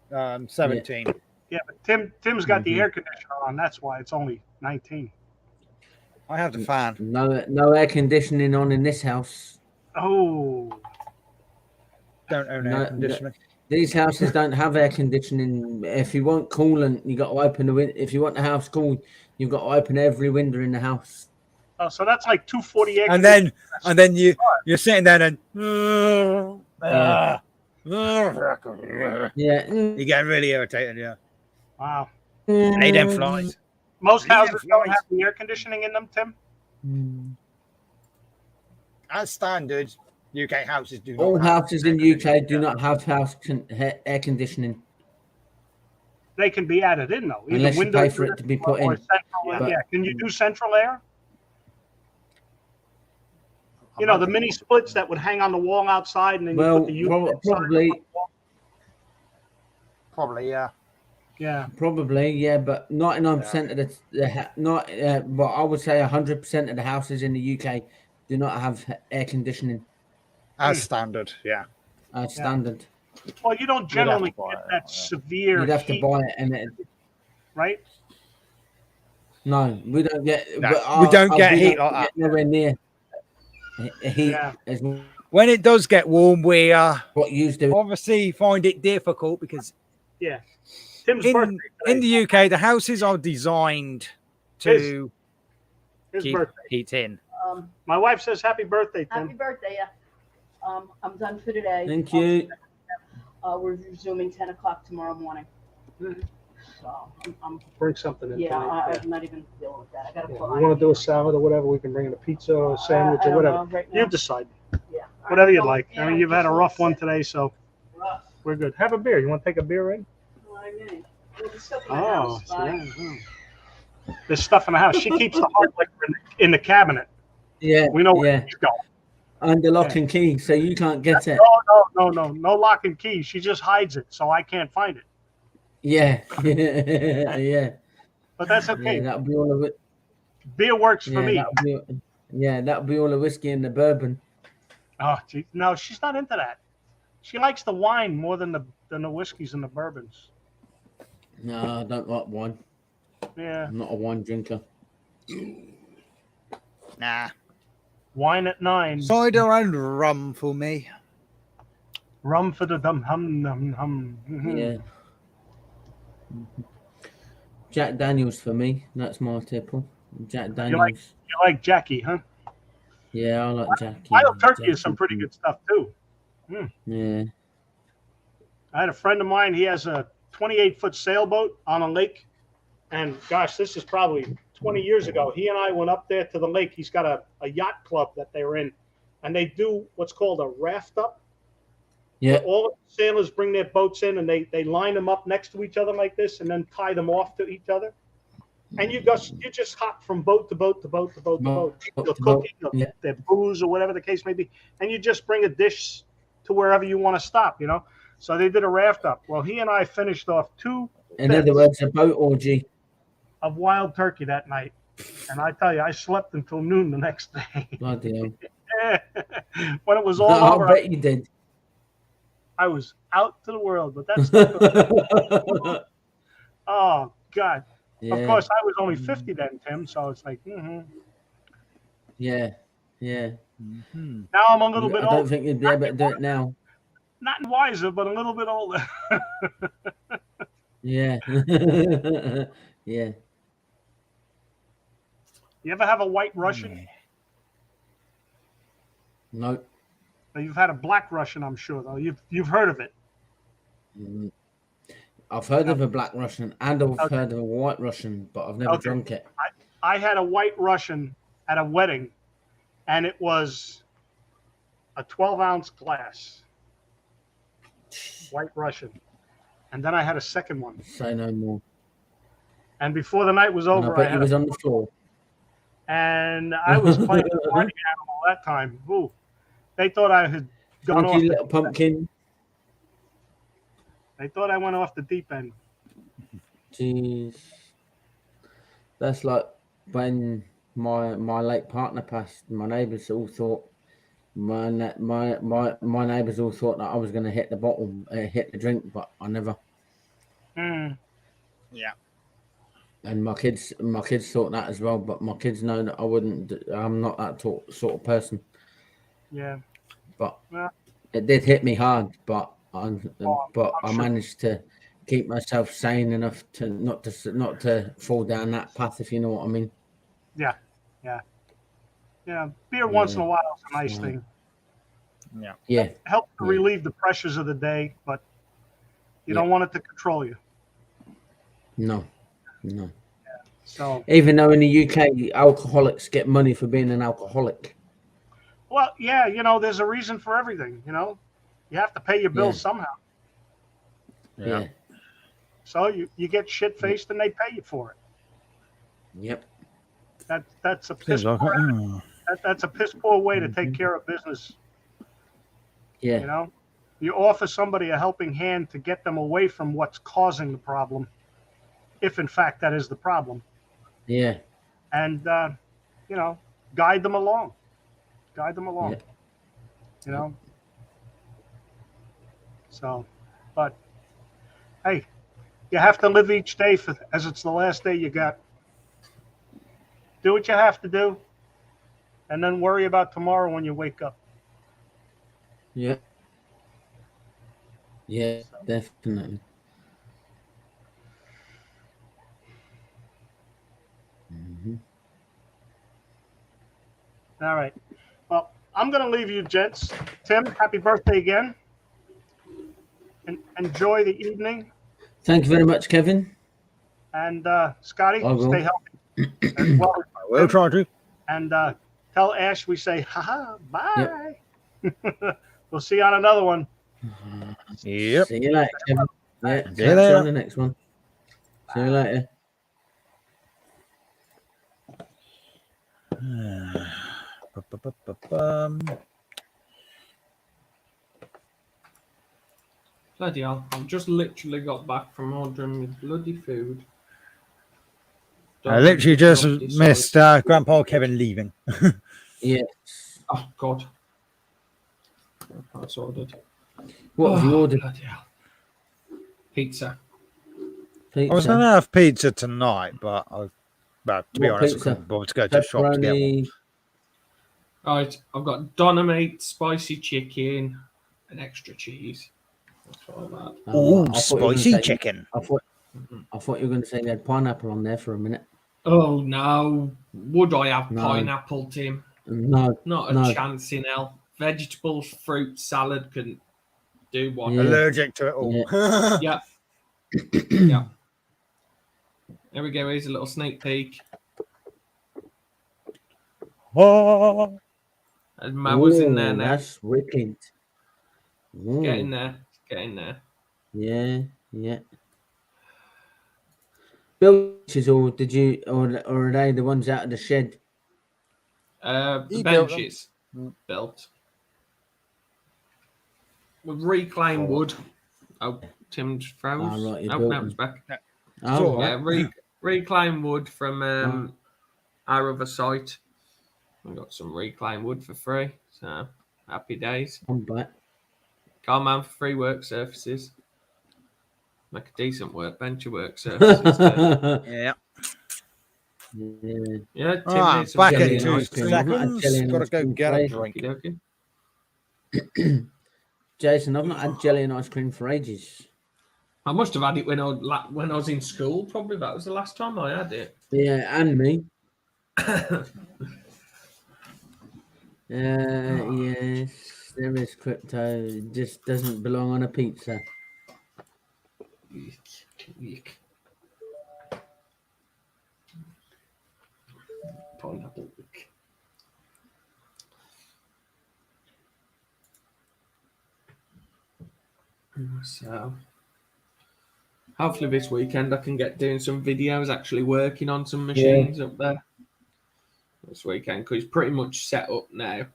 17. Yeah, but Tim's got the air conditioner on. That's why it's only 19. I have the fan. No air conditioning on in this house. Oh. Don't own air conditioning. These houses don't have air conditioning. If you want coolant, you got to open the window. If you want the house cool, you've got to open every window in the house. Oh, so that's like 240 air. And then you're sitting there and yeah, you get really irritated. Yeah. Wow. Hey, them flies. Most houses don't have the air conditioning in them, Tim. As standard, UK houses do not. All houses in UK do not have air conditioning. They can be added in though. Unless you pay for it to be put in. Yeah. Can you do central air? You know, the mini splits that would hang on the wall outside, and then you put the unit probably, yeah. Yeah. Probably, yeah, but 99% of but I would say 100% of the houses in the UK do not have air conditioning. As standard, yeah. As standard. Well, you don't generally get that severe. You'd have to buy it, right? No, we don't get. We don't get heat like that. Nowhere near heat. Yeah. When it does get warm, we what you do obviously find it difficult because Tim's birthday in the UK, the houses are designed to keep heat in. My wife says happy birthday, Tim. Happy birthday, yeah. I'm done for today. Thank you. We're resuming 10 o'clock tomorrow morning. So I'm bring something in. Yeah, I'm not even dealing with that. I got to pull. You want to do a salad or whatever? We can bring in a pizza or a sandwich or whatever. Right you decide. Yeah. Whatever you like. I mean, you've had a rough one today, so we're good. Have a beer. You want to take a beer in? Oh, there's stuff in the house. She keeps the hard liquor in the cabinet. Yeah, we know where it's going. Under lock and key, so you can't get it. No lock and key. She just hides it, so I can't find it. Yeah, yeah. But that's okay. Yeah, that'll be all of it. Beer works for me. That'll be all the whiskey and the bourbon. Oh, gee. No, she's not into that. She likes the wine more than the whiskeys and the bourbons. No, I don't like wine. Yeah. I'm not a wine drinker. Nah. Wine at 9. Cider and rum for me. Rum for the dum hum num hum. Yeah. Jack Daniels for me. That's my tipple. Jack Daniels. You like Jackie, huh? Yeah, I like Jackie. Wild Turkey Jackie. is some pretty good stuff too. Yeah. I had a friend of mine. He has a 28-foot sailboat on a lake, and gosh, this is probably 20 years ago. He and I went up there to the lake. He's got a yacht club that they were in, and they do what's called a raft up. Yeah. All of the sailors bring their boats in, and they line them up next to each other like this, and then tie them off to each other. And you just hop from boat to boat to boat to boat to boat. People are cooking, their booze, or whatever the case may be, and you just bring a dish to wherever you want to stop. You know. So they did a raft up. Well, he and I finished off 2 In other words, a boat orgy of wild turkey that night, and I tell you, I slept until noon the next day. Bloody hell. When it was all I over, bet you did. I was out to the world. But that's not oh God. Yeah. Of course, I was only 50 then, Tim. So it's like, Yeah. Now I'm a little bit I older. don't think you'd be able to do it now. Not wiser, but a little bit older. Yeah. Yeah. You ever have a white Russian? No. You've had a black Russian, I'm sure, though. You've heard of it. I've heard of a black Russian and I've heard of a white Russian, but I've never drunk it. I had a white Russian at a wedding, and it was a 12-ounce glass. White Russian. And then I had a second one. Say no more. And before the night was over, I bet he was on the floor. And I was playing the party animal that time. Ooh. They thought I had gone off. Little pumpkin. They thought I went off the deep end. Jeez. That's like when my late partner passed. My neighbours all thought my neighbours all thought that I was going to hit the bottle, hit the drink, but I never. Yeah. And my kids thought that as well, but my kids know that I wouldn't. I'm not that sort of person. Yeah. But it did hit me hard, but I managed to keep myself sane enough to not to fall down that path, if you know what I mean. Yeah. Beer once in a while is a nice thing. Yeah. It helps to relieve the pressures of the day, but you don't want it to control you. No. So even though in the UK alcoholics get money for being an alcoholic. Well, yeah, there's a reason for everything. You have to pay your bills somehow. Yeah. So you get shit faced and they pay you for it. Yep. That's a piss poor. That's a piss poor way to take care of business. Yeah. You offer somebody a helping hand to get them away from what's causing the problem, if in fact that is the problem. Yeah. And guide them along. Yeah. So, but hey, you have to live each day as it's the last day you got. Do what you have to do, and then worry about tomorrow when you wake up. Yeah. Yeah, definitely. All right. Well, I'm going to leave you, gents. Tim, happy birthday again. And enjoy the evening. Thank you very much, Kevin. And Scotty, stay healthy. As well. I will try to. And tell Ash we say, bye. Yep. We'll see you on another one. Yep. See you later, Kevin. Yeah, see you later on the next one. See you later. Bloody hell, I've just literally got back from ordering me bloody food. I literally just missed Grandpa Kevin leaving. Yes. Oh, God. That's ordered. What have you ordered? Bloody hell. Pizza. I was going to have pizza tonight, but to be What honest, I pizza? couldn't bother to go to the shop to get one. Pepperoni. Right, I've got Dynamite, spicy chicken, and extra cheese. That's all that. Oh, I thought you were gonna spicy say- chicken. I thought you were going to say you had pineapple on there for a minute. Oh no! Would I have No. pineapple, Tim? No, Not a no. chance in hell. Vegetables, fruit, salad couldn't do one. Yeah. Allergic to it all. Yeah. Yeah. There we go. Here's a little sneak peek. Oh, And Mower's in there Ooh, now. That's wicked. Ooh. Get in there. Get in there. Yeah, yeah. Benches, or did you, or are they the ones out of the shed? The He built them. benches built with reclaimed wood. Oh, Tim just froze. Oh, right, you Oh, built now them. it's back. Oh, Yeah, right. reclaimed wood from our other site. We got some reclaimed wood for free, so happy days. I'm back. Come man for free work surfaces. Make a decent workbench of work surfaces. too. yeah. Yeah. Yeah, Tim Ah, needs some back jelly in and 2 ice cream. seconds. Jelly and Got to ice go cream get a today. drink. Okey-dokey. Jason, I've not had jelly and ice cream for ages. I must have had it when I was in school. Probably that was the last time I had it. Yeah, and me. Yes, there is crypto. It just doesn't belong on a pizza. Yuck. Pineapple. So, hopefully this weekend I can get doing some videos, actually working on some machines up there this weekend, because it's pretty much set up now.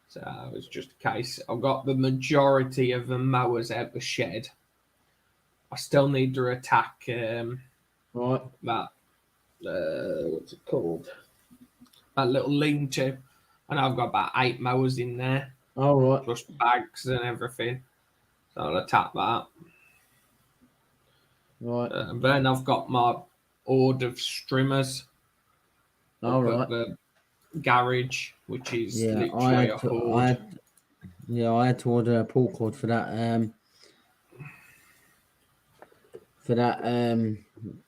So it's just a case. I've got the majority of the mowers out the shed. I still need to attack Right. that what's it called? That little lean-to, and I've got about 8 mowers in there, All right. plus bags and everything. So I'll attack that. Right. And then I've got my horde of strimmers. All up at right. the garage, which is Yeah, literally a horde. I had to order a pull cord for that.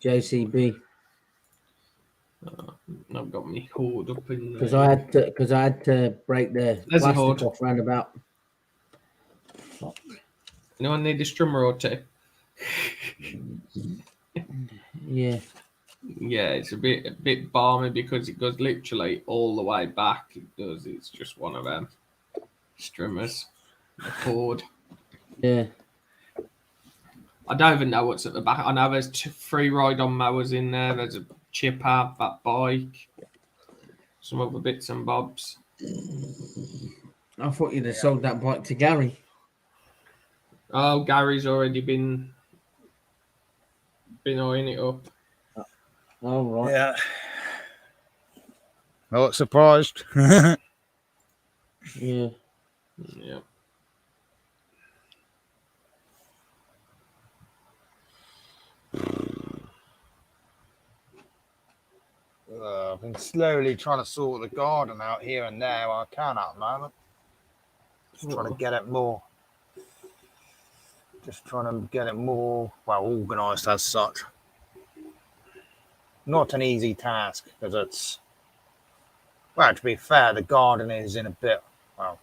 JCB, I've got my horde up in because I had to break the There's a plastic horde. off roundabout. Fuck. Anyone need a strimmer or two? Yeah. Yeah, it's a bit balmy because it goes literally all the way back. It does. It's just one of them strimmers. The horde. Yeah. I don't even know what's at the back. I know there's 3 ride-on mowers in there. There's a chipper, that bike, some other bits and bobs. I thought you'd have sold that bike to Gary. Oh, Gary's already been eyeing it up. All right. Yeah. Not surprised. Yeah. Yeah. I've been slowly trying to sort the garden out here and there. I can at the moment. Just trying to get it more. Just trying to get it more, well, organised as such. Not an easy task because it's, well, to be fair, the garden is in a bit, well,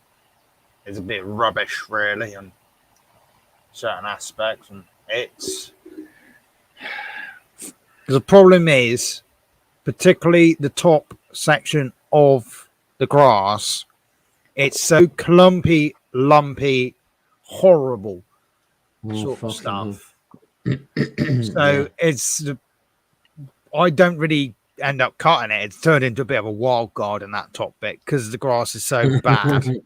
it's a bit rubbish really in certain aspects, and it's, the problem is, particularly the top section of the grass, it's so clumpy, lumpy, horrible sort of stuff. So it's, I don't really end up cutting it. It's turned into a bit of a wild garden, that top bit, because the grass is so bad.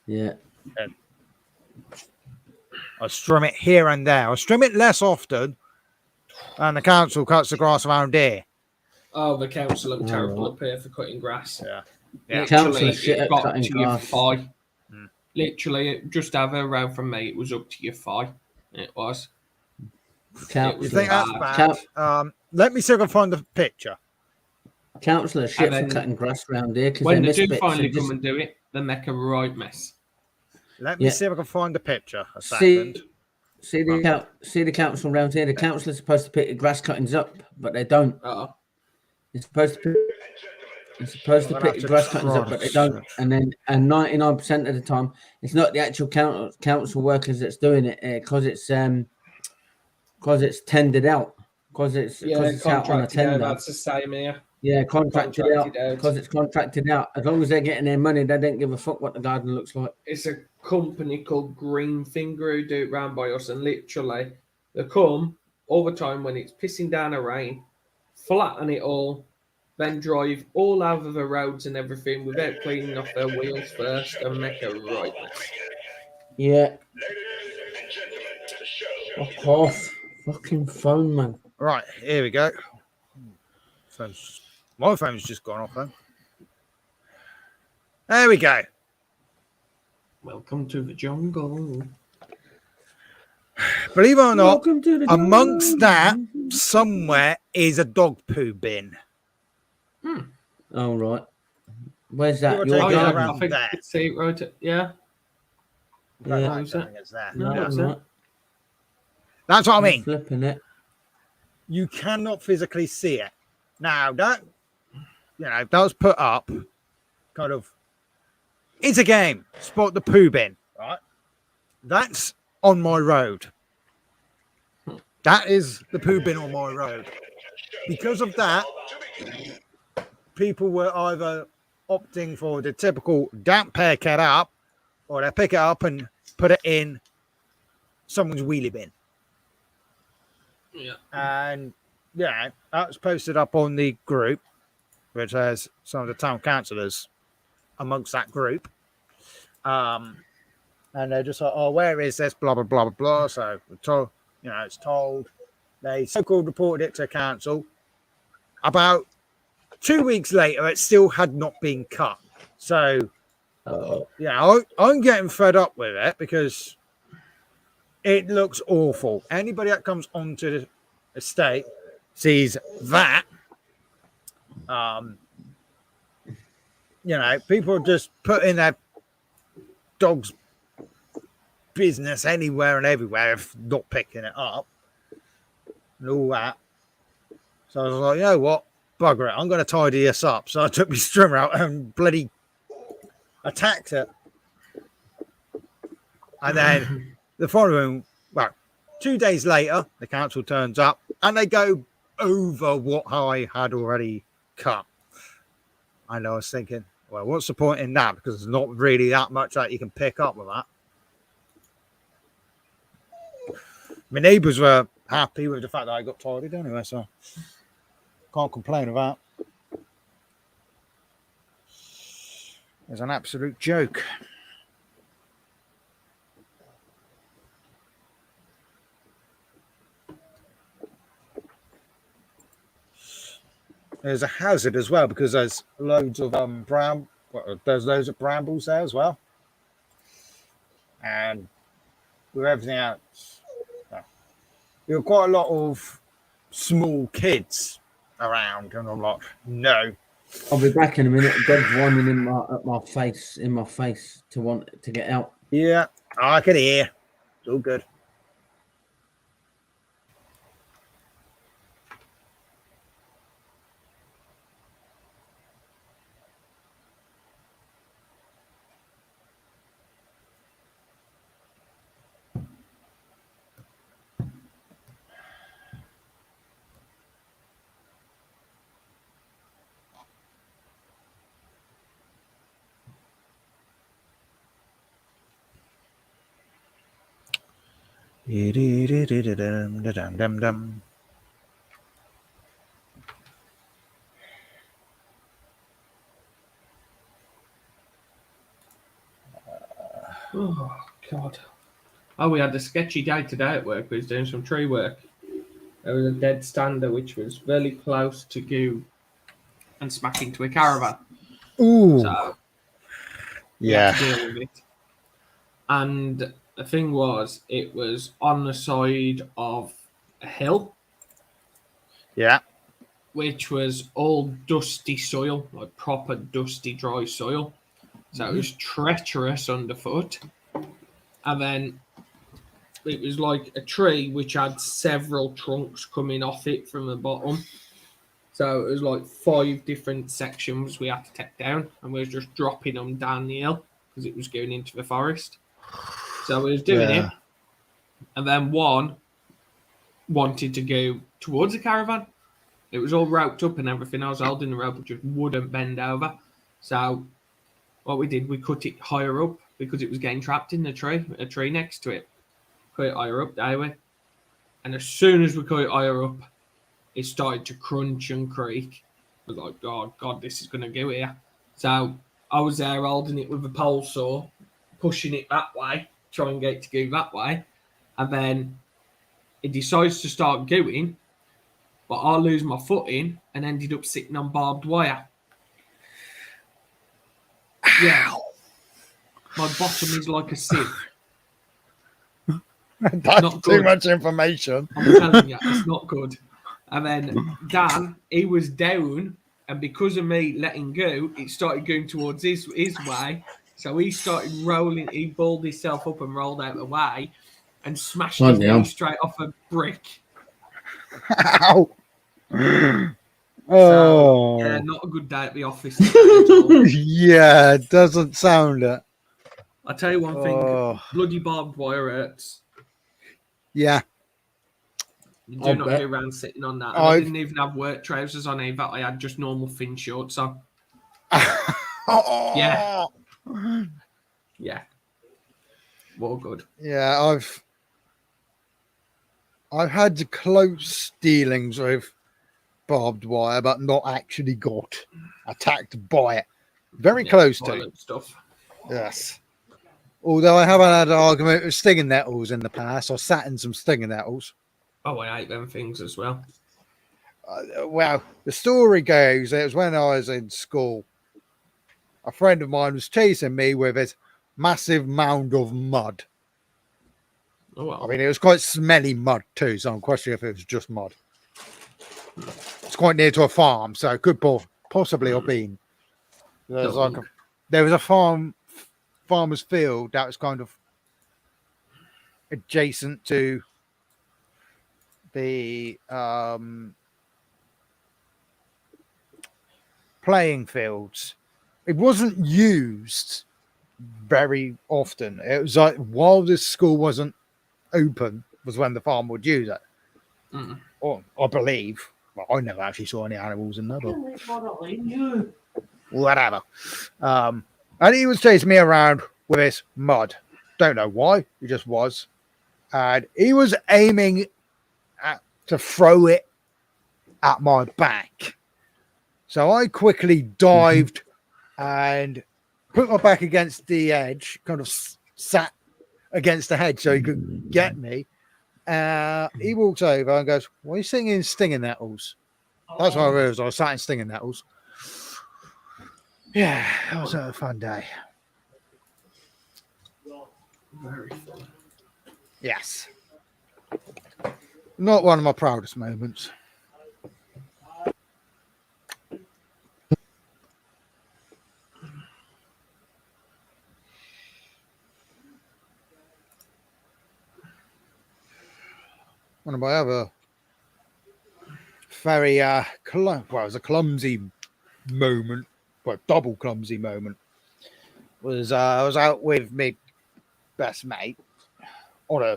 Yeah. I strum it here and there. I strum it less often, and the council cuts the grass around here. Oh, the council look terrible up here for cutting grass. Yeah. Yeah. Council Literally, shit it at got cutting to your grass. thigh. Literally, just have a row from me. It was up to your thigh. It was. Councillor. You think that's bad? Let me see if I can find the picture. Councillor, shit for then cutting grass around here because when they they miss do bits finally and come just and do it, they make a right mess. Let me Yeah. see if I can find the picture. A second. see the council around here. The councillor's supposed to pick the grass cuttings up, but they don't. It's supposed to pick the grass cuttings up, but they don't. And 99% of the time, it's not the actual council workers that's doing it because it's tendered out because it's out on a tender. That's the same here. Yeah, contracted out because it's contracted out. As long as they're getting their money, they don't give a fuck what the garden looks like. It's a company called Green Finger who do it round by us, and literally they come all the time when it's pissing down a rain, flatten it all, then drive all over the roads and everything without cleaning off their wheels first and make a right mess. Yeah. Fuck off. Fucking phone, man. Right, here we go. My phone's just gone off then. There we go. Welcome to the jungle. Believe it or not, Welcome to the amongst that, somewhere is a dog poo bin. Oh, right. Where's that? You're Your taking garden? around I think there. you can see it right. Yeah. Right, Yeah. I don't think it's there. No, That's it's it. not. That's what I mean. Flipping it. You cannot physically see it. Now, that was put up kind of. It's a game. Spot the poo bin, right? That's on my road. That is the poo bin on my road. Because of that, people were either opting for the typical damp haircut up, or they pick it up and put it in someone's wheelie bin. Yeah. And yeah, that was posted up on the group, which has some of the town councillors amongst that group. And they're just like, oh, where is this? Blah, blah, blah, blah, blah. So we're told, it's told. They so-called reported it to council. About 2 weeks later, it still had not been cut. So, I'm getting fed up with it because it looks awful. Anybody that comes onto the estate sees that. People are just putting their dog's business anywhere and everywhere if not picking it up and all that. So I was like, you know what? Bugger it. I'm going to tidy this up. So I took my strimmer out and bloody attacked it. And then the following, 2 days later, the council turns up and they go over what I had already cut. And I was thinking, well, what's the point in that? Because there's not really that much that you can pick up with that. My neighbours were happy with the fact that I got tidied anyway, so can't complain about it. It's an absolute joke. There's a hazard as well because there's loads of there's loads of brambles there as well, and with everything else, there were quite a lot of small kids around, and I'm like, no. I'll be back in a minute. God's whining in my face to want to get out. Yeah, I can hear. It's all good. Oh, God. Oh, we had a sketchy day today at work. We was doing some tree work. There was a dead stander which was very close to go and smack into a caravan. Ooh. So, yeah. we had to deal with it. And the thing was, it was on the side of a hill, Yeah. which was all dusty soil, like proper dusty, dry soil. So it was treacherous underfoot. And then it was like a tree which had several trunks coming off it from the bottom. So it was like 5 different sections we had to take down, and we were just dropping them down the hill because it was going into the forest. So we was doing it, and then one wanted to go towards the caravan. It was all roped up and everything. I was holding the rope, it just wouldn't bend over. So what we did, we cut it higher up because it was getting trapped in the tree, a tree next to it. Cut it higher up, there we. And as soon as we cut it higher up, it started to crunch and creak. I was like, oh, God, this is going to go here. So I was there holding it with a pole saw, pushing it that way, trying to get it to go that way. And then it decides to start going, but I lose my footing and ended up sitting on barbed wire. Yeah. My bottom is like a sieve. That's not too good. much information. I'm telling you, it's not good. And then Dan, he was down, and because of me letting go, it started going towards his way. So he started rolling. He balled himself up and rolled out the way, and smashed his knee straight off a brick. Ow! So, yeah, not a good day at the office today at all. Yeah, it doesn't sound it. I'll tell you one thing, bloody barbed wire hurts. Yeah. You do not go around sitting on that. And I didn't even have work trousers on either. I had just normal thin shorts on. Yeah. Yeah. Well, good. Yeah, I've had close dealings with barbed wire, but not actually got attacked by it. Very close to stuff. Yes. Although I haven't had an argument with stinging nettles in the past. I sat in some stinging nettles. Oh, I hate them things as well. Well, the story goes, it was when I was in school. A friend of mine was chasing me with his massive mound of mud. Oh, well. I mean, it was quite smelly mud too, so I'm questioning if it was just mud. It's quite near to a farm, so it could possibly have been. There was a farmer's field that was kind of adjacent to the playing fields. It wasn't used very often. It was like while this school wasn't open was when the farm would use it. Or I believe. Well, I never actually saw any animals in there, but whatever. And he was chasing me around with his mud. Don't know why. He just was. And he was aiming to throw it at my back. So I quickly dived and put my back against the edge, kind of sat against the hedge so he could get me. He walks over and goes, "Why are you sitting in stinging nettles?" That's what I realized. I was sat in stinging nettles. Yeah, that was a fun day. Very fun. Yes. Not one of my proudest moments. One of my other very it was a clumsy moment, well, double clumsy moment, was I was out with my best mate on a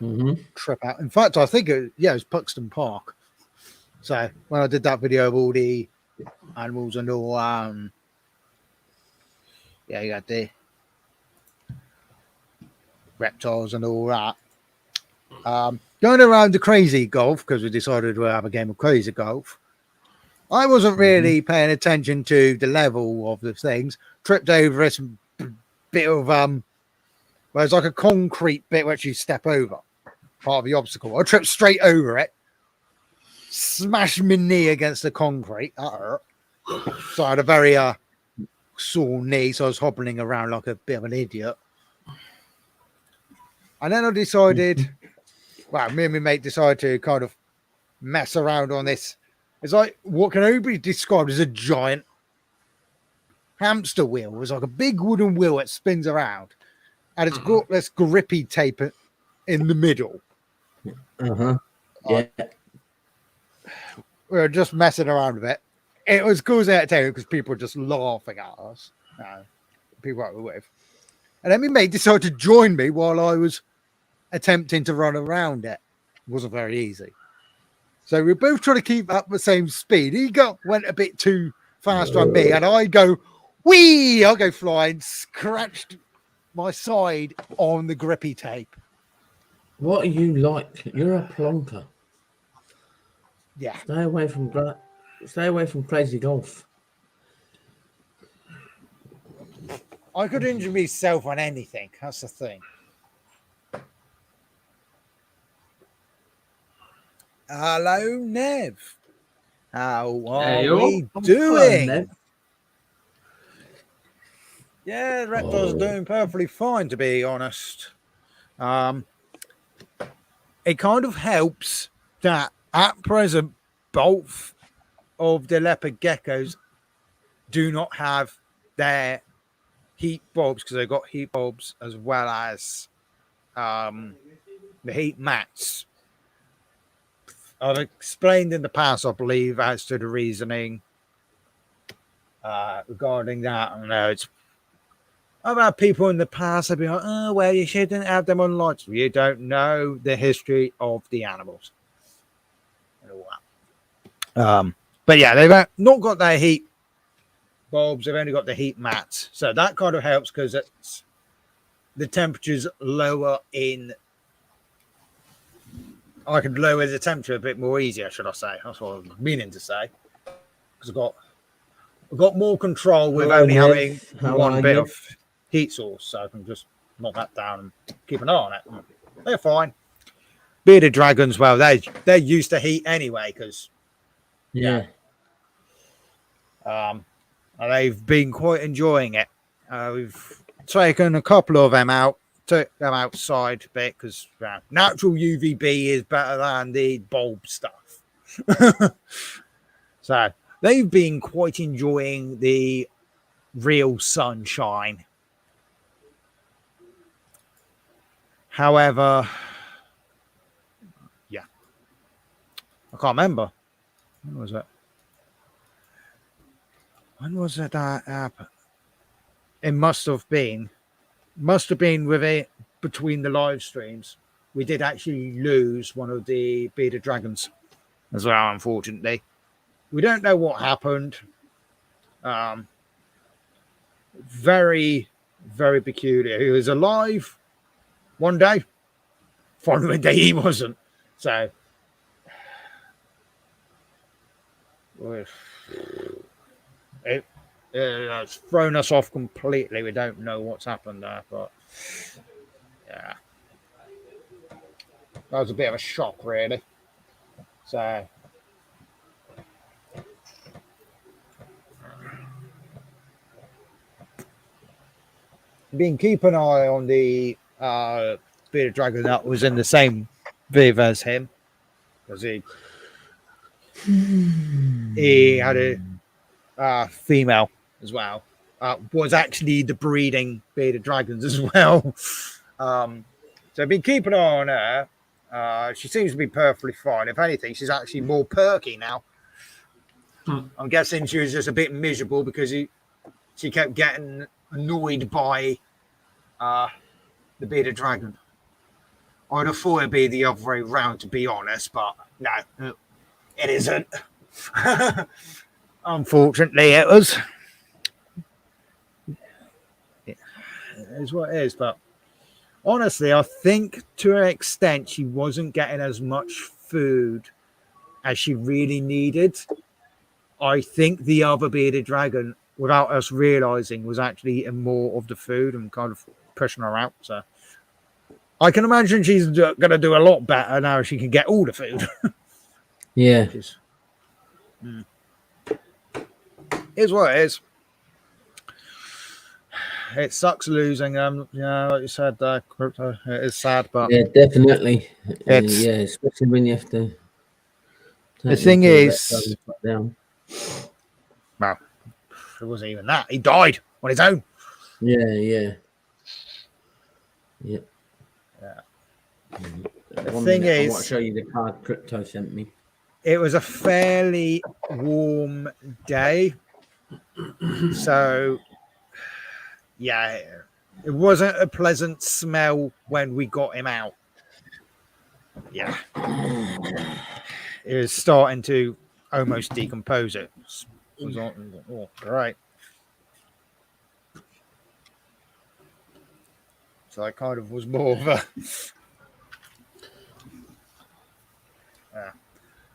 trip out. In fact, I think it was Puxton Park. So when I did that video of all the animals and all, you got the reptiles and all that. Going around the crazy golf, because we decided to have a game of crazy golf. I wasn't really paying attention to the level of the things. Tripped over this bit of well, it's like a concrete bit which you step over, part of the obstacle. I tripped straight over it, smashed my knee against the concrete. That hurt. So I had a very sore knee, so I was hobbling around like a bit of an idiot. And then I decided, well, me and my mate decided to kind of mess around on this. It's like what can only be described as a giant hamster wheel. It was like a big wooden wheel that spins around, and it's got this grippy tape in the middle. Yeah. We were just messing around with it. It was causing entertainment because people were just laughing at us. People I were with. And then my mate decided to join me while I was attempting to run around it. It wasn't very easy. So we were both trying to keep up the same speed. He went a bit too fast on me, and I go, whee! I go flying, scratched my side on the grippy tape. What are you like? You're a plonker. Yeah. Stay away from crazy golf. I could injure myself on anything. That's the thing. Hello, Nev. How are we doing? Nev. Yeah, Reptile's doing perfectly fine, to be honest. It kind of helps that at present, both of the leopard geckos do not have their heat bulbs because they've got heat bulbs as well as the heat mats. I've explained in the past, I believe, as to the reasoning regarding that. I know I've had people in the past have been like, oh, well, you shouldn't have them on lights. You don't know the history of the animals. And all that. But yeah, they've not got their heat bulbs. They've only got the heat mats. So that kind of helps because it's the temperature's lower in. I could lower the temperature a bit more easier, should I say. That's what I was meaning to say. Because I've got more control with only having one bit of heat source. So I can just knock that down and keep an eye on it. They're fine. Bearded dragons, well, they're used to heat anyway, because they've been quite enjoying it. We've taken a couple of them out. Took them outside a bit because natural UVB is better than the bulb stuff. So they've been quite enjoying the real sunshine. However, yeah, I can't remember. When was it? When was it that happened? It must have been with it between the live streams. We did actually lose one of the bearded dragons as well, unfortunately. We don't know what happened. Very, very peculiar. He was alive one day, following day he wasn't. So it's thrown us off completely. We don't know what's happened there, but yeah, that was a bit of a shock, really. So been keeping an eye on the bearded dragon that was in the same viv as him, because he had a female as well. Was actually the breeding bearded dragons as well. So I've been keeping an eye on her. She seems to be perfectly fine. If anything, she's actually more perky now. I'm guessing she was just a bit miserable because she kept getting annoyed by the bearded dragon. I'd have thought it'd be the other way around, to be honest, but no, it isn't. Unfortunately, it was. It is what it is, but honestly, I think to an extent she wasn't getting as much food as she really needed. I think the other bearded dragon, without us realizing, was actually eating more of the food and kind of pushing her out. So I can imagine she's going to do a lot better now she can get all the food. Yeah. Is what it is. it sucks losing them. Yeah, like you said, crypto. It is sad, but Yeah, definitely. it's Yeah, especially when you have to the take them thing to the vet is. down. Well, it wasn't even that. He died on his own. Yeah, yeah. Yeah. The One thing minute, I want to is, show you the card Crypto sent me. it was a fairly warm day. So, yeah, it wasn't a pleasant smell when we got him out. Yeah. It was starting to almost decompose. It was oh, great. So I kind of was more of a.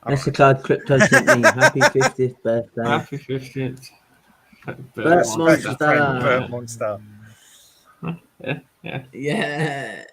That's the card Crypto sent me. Happy 50th birthday. Happy 50th. Bert Special friend, Bert Monster. Monster. Yeah. Yeah.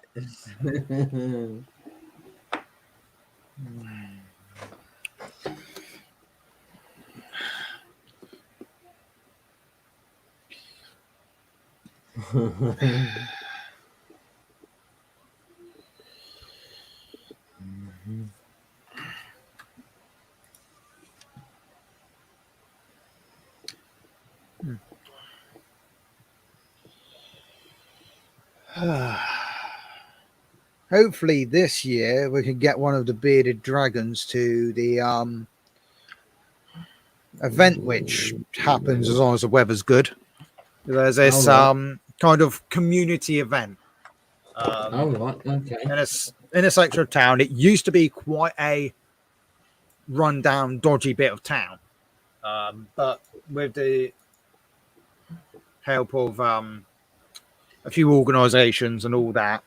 Hopefully this year we can get one of the bearded dragons to the event, which happens as long as the weather's good. There's this kind of community event. Right, okay. In a section of town. It used to be quite a run-down, dodgy bit of town, but with the help of a few organisations and all that,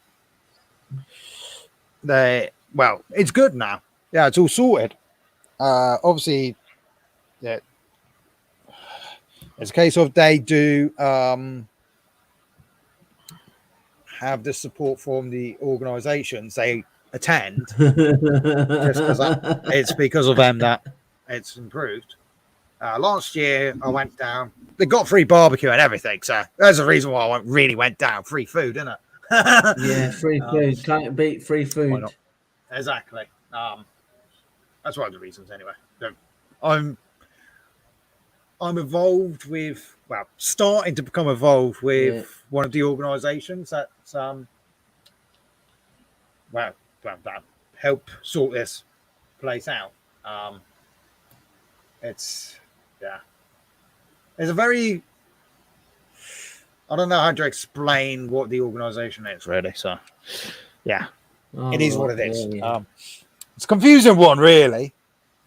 it's good now. Yeah, it's all sorted. Obviously, yeah, it's a case of they do have the support from the organisations they attend. It's because of them that it's improved. Last year I went down. They got free barbecue and everything, so that's the reason why I really went down. Free food, isn't it? Yeah, free food. Can't beat free food. Exactly. That's one of the reasons, anyway. I'm involved with, starting to become involved with one of the organisations that's that help sort this place out. It's a very, I don't know how to explain what the organisation is really. So it is what it is. Yeah. It's a confusing one, really.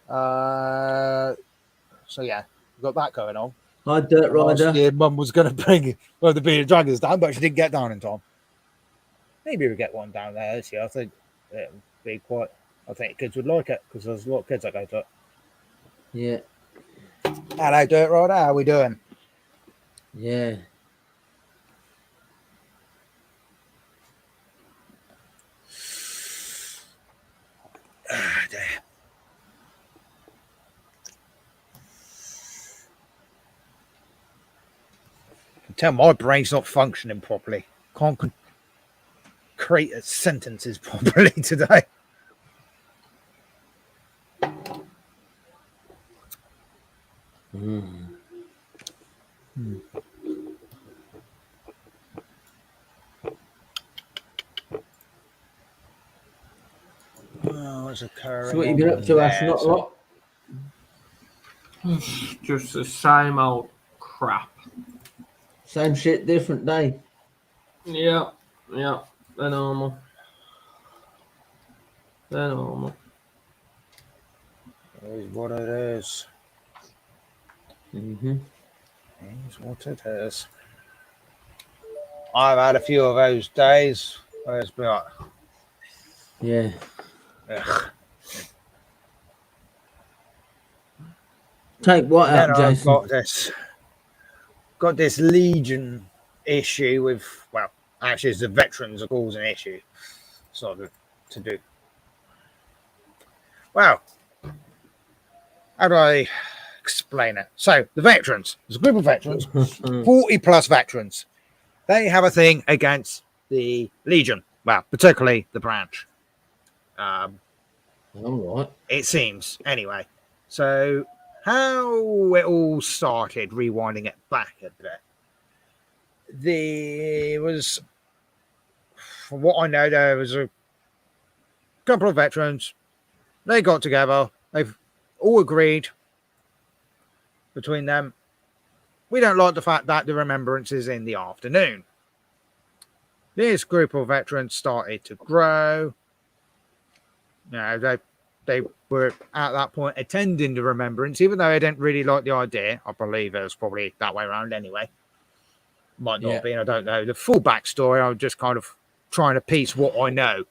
So yeah, we've got that going on. Hi, Dirt Rider. Last year, Mum was going to bring one of the bearded dragons down, but she didn't get down in time. Maybe we'll get one down there this year. I think it'll be quite. I think kids would like it because there's a lot of kids that go to it. Yeah. Hello, Dirt Rider. How are we doing? Yeah. Dear. I can tell my brain's not functioning properly. Can't create sentences properly today. What's occurring? So what you been up to, Ash? Not a lot. Just the same old crap. Same shit, different day. Yeah, the normal. The normal. It is what it is. Mm-hmm. It is what it is. I've had a few of those days where it's been like, yeah. Ugh. Take what out, Jason? I've got this Legion issue with, actually it's the veterans are causing an issue. Sort of to do. Well, how do I explain it? So the veterans, there's a group of veterans, 40 plus veterans. they have a thing against the Legion. Well, particularly the branch. All right. It seems, anyway. So, how it all started, rewinding it back a bit. There was, from what I know, there was a couple of veterans. They got together. They've all agreed between them. We don't like the fact that the remembrance is in the afternoon. This group of veterans started to grow. You know, they were at that point attending the remembrance, even though I didn't really like the idea. I believe it was probably that way around anyway. Might not have been, I don't know. The full backstory, I was just kind of trying to piece what I know.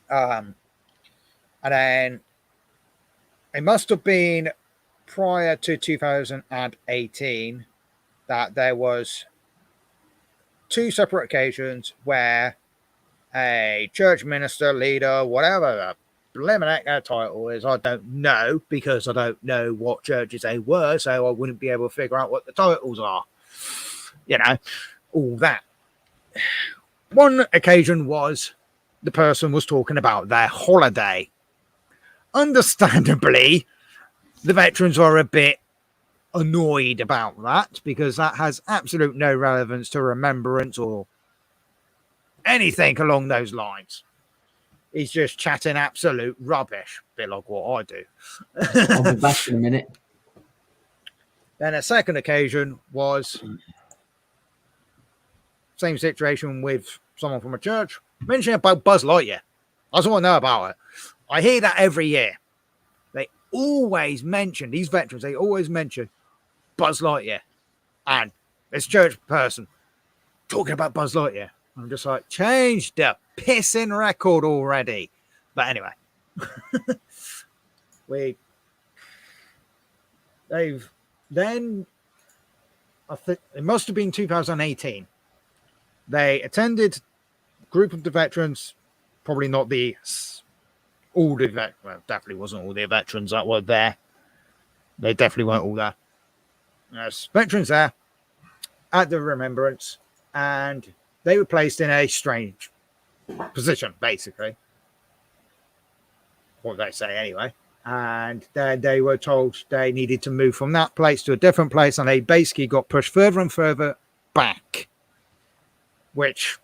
And then it must have been prior to 2018 that there was 2 separate occasions where a church minister, leader, whatever the blimmin' their title is, I don't know, because I don't know what churches they were, so I wouldn't be able to figure out what the titles are. You know, all that. One occasion was the person was talking about their holiday. Understandably, the veterans are a bit annoyed about that, because that has absolute no relevance to remembrance or anything along those lines. He's just chatting absolute rubbish, a bit like what I do. I'll be back in a minute. Then a second occasion was same situation with someone from a church mentioning about Buzz Lightyear. I just want to know about it. I hear that every year. They always mention, these veterans, they always mention Buzz Lightyear. And this church person talking about Buzz Lightyear. I'm just like, change the pissing record already. But anyway, they've then, I think it must have been 2018. They attended a group of the veterans, probably not all the veterans, well, definitely wasn't all the veterans that were there. They definitely weren't all there. There's veterans there at the remembrance, and they were placed in a strange position, basically. What they say, anyway. And then they were told they needed to move from that place to a different place, and they basically got pushed further and further back. Which,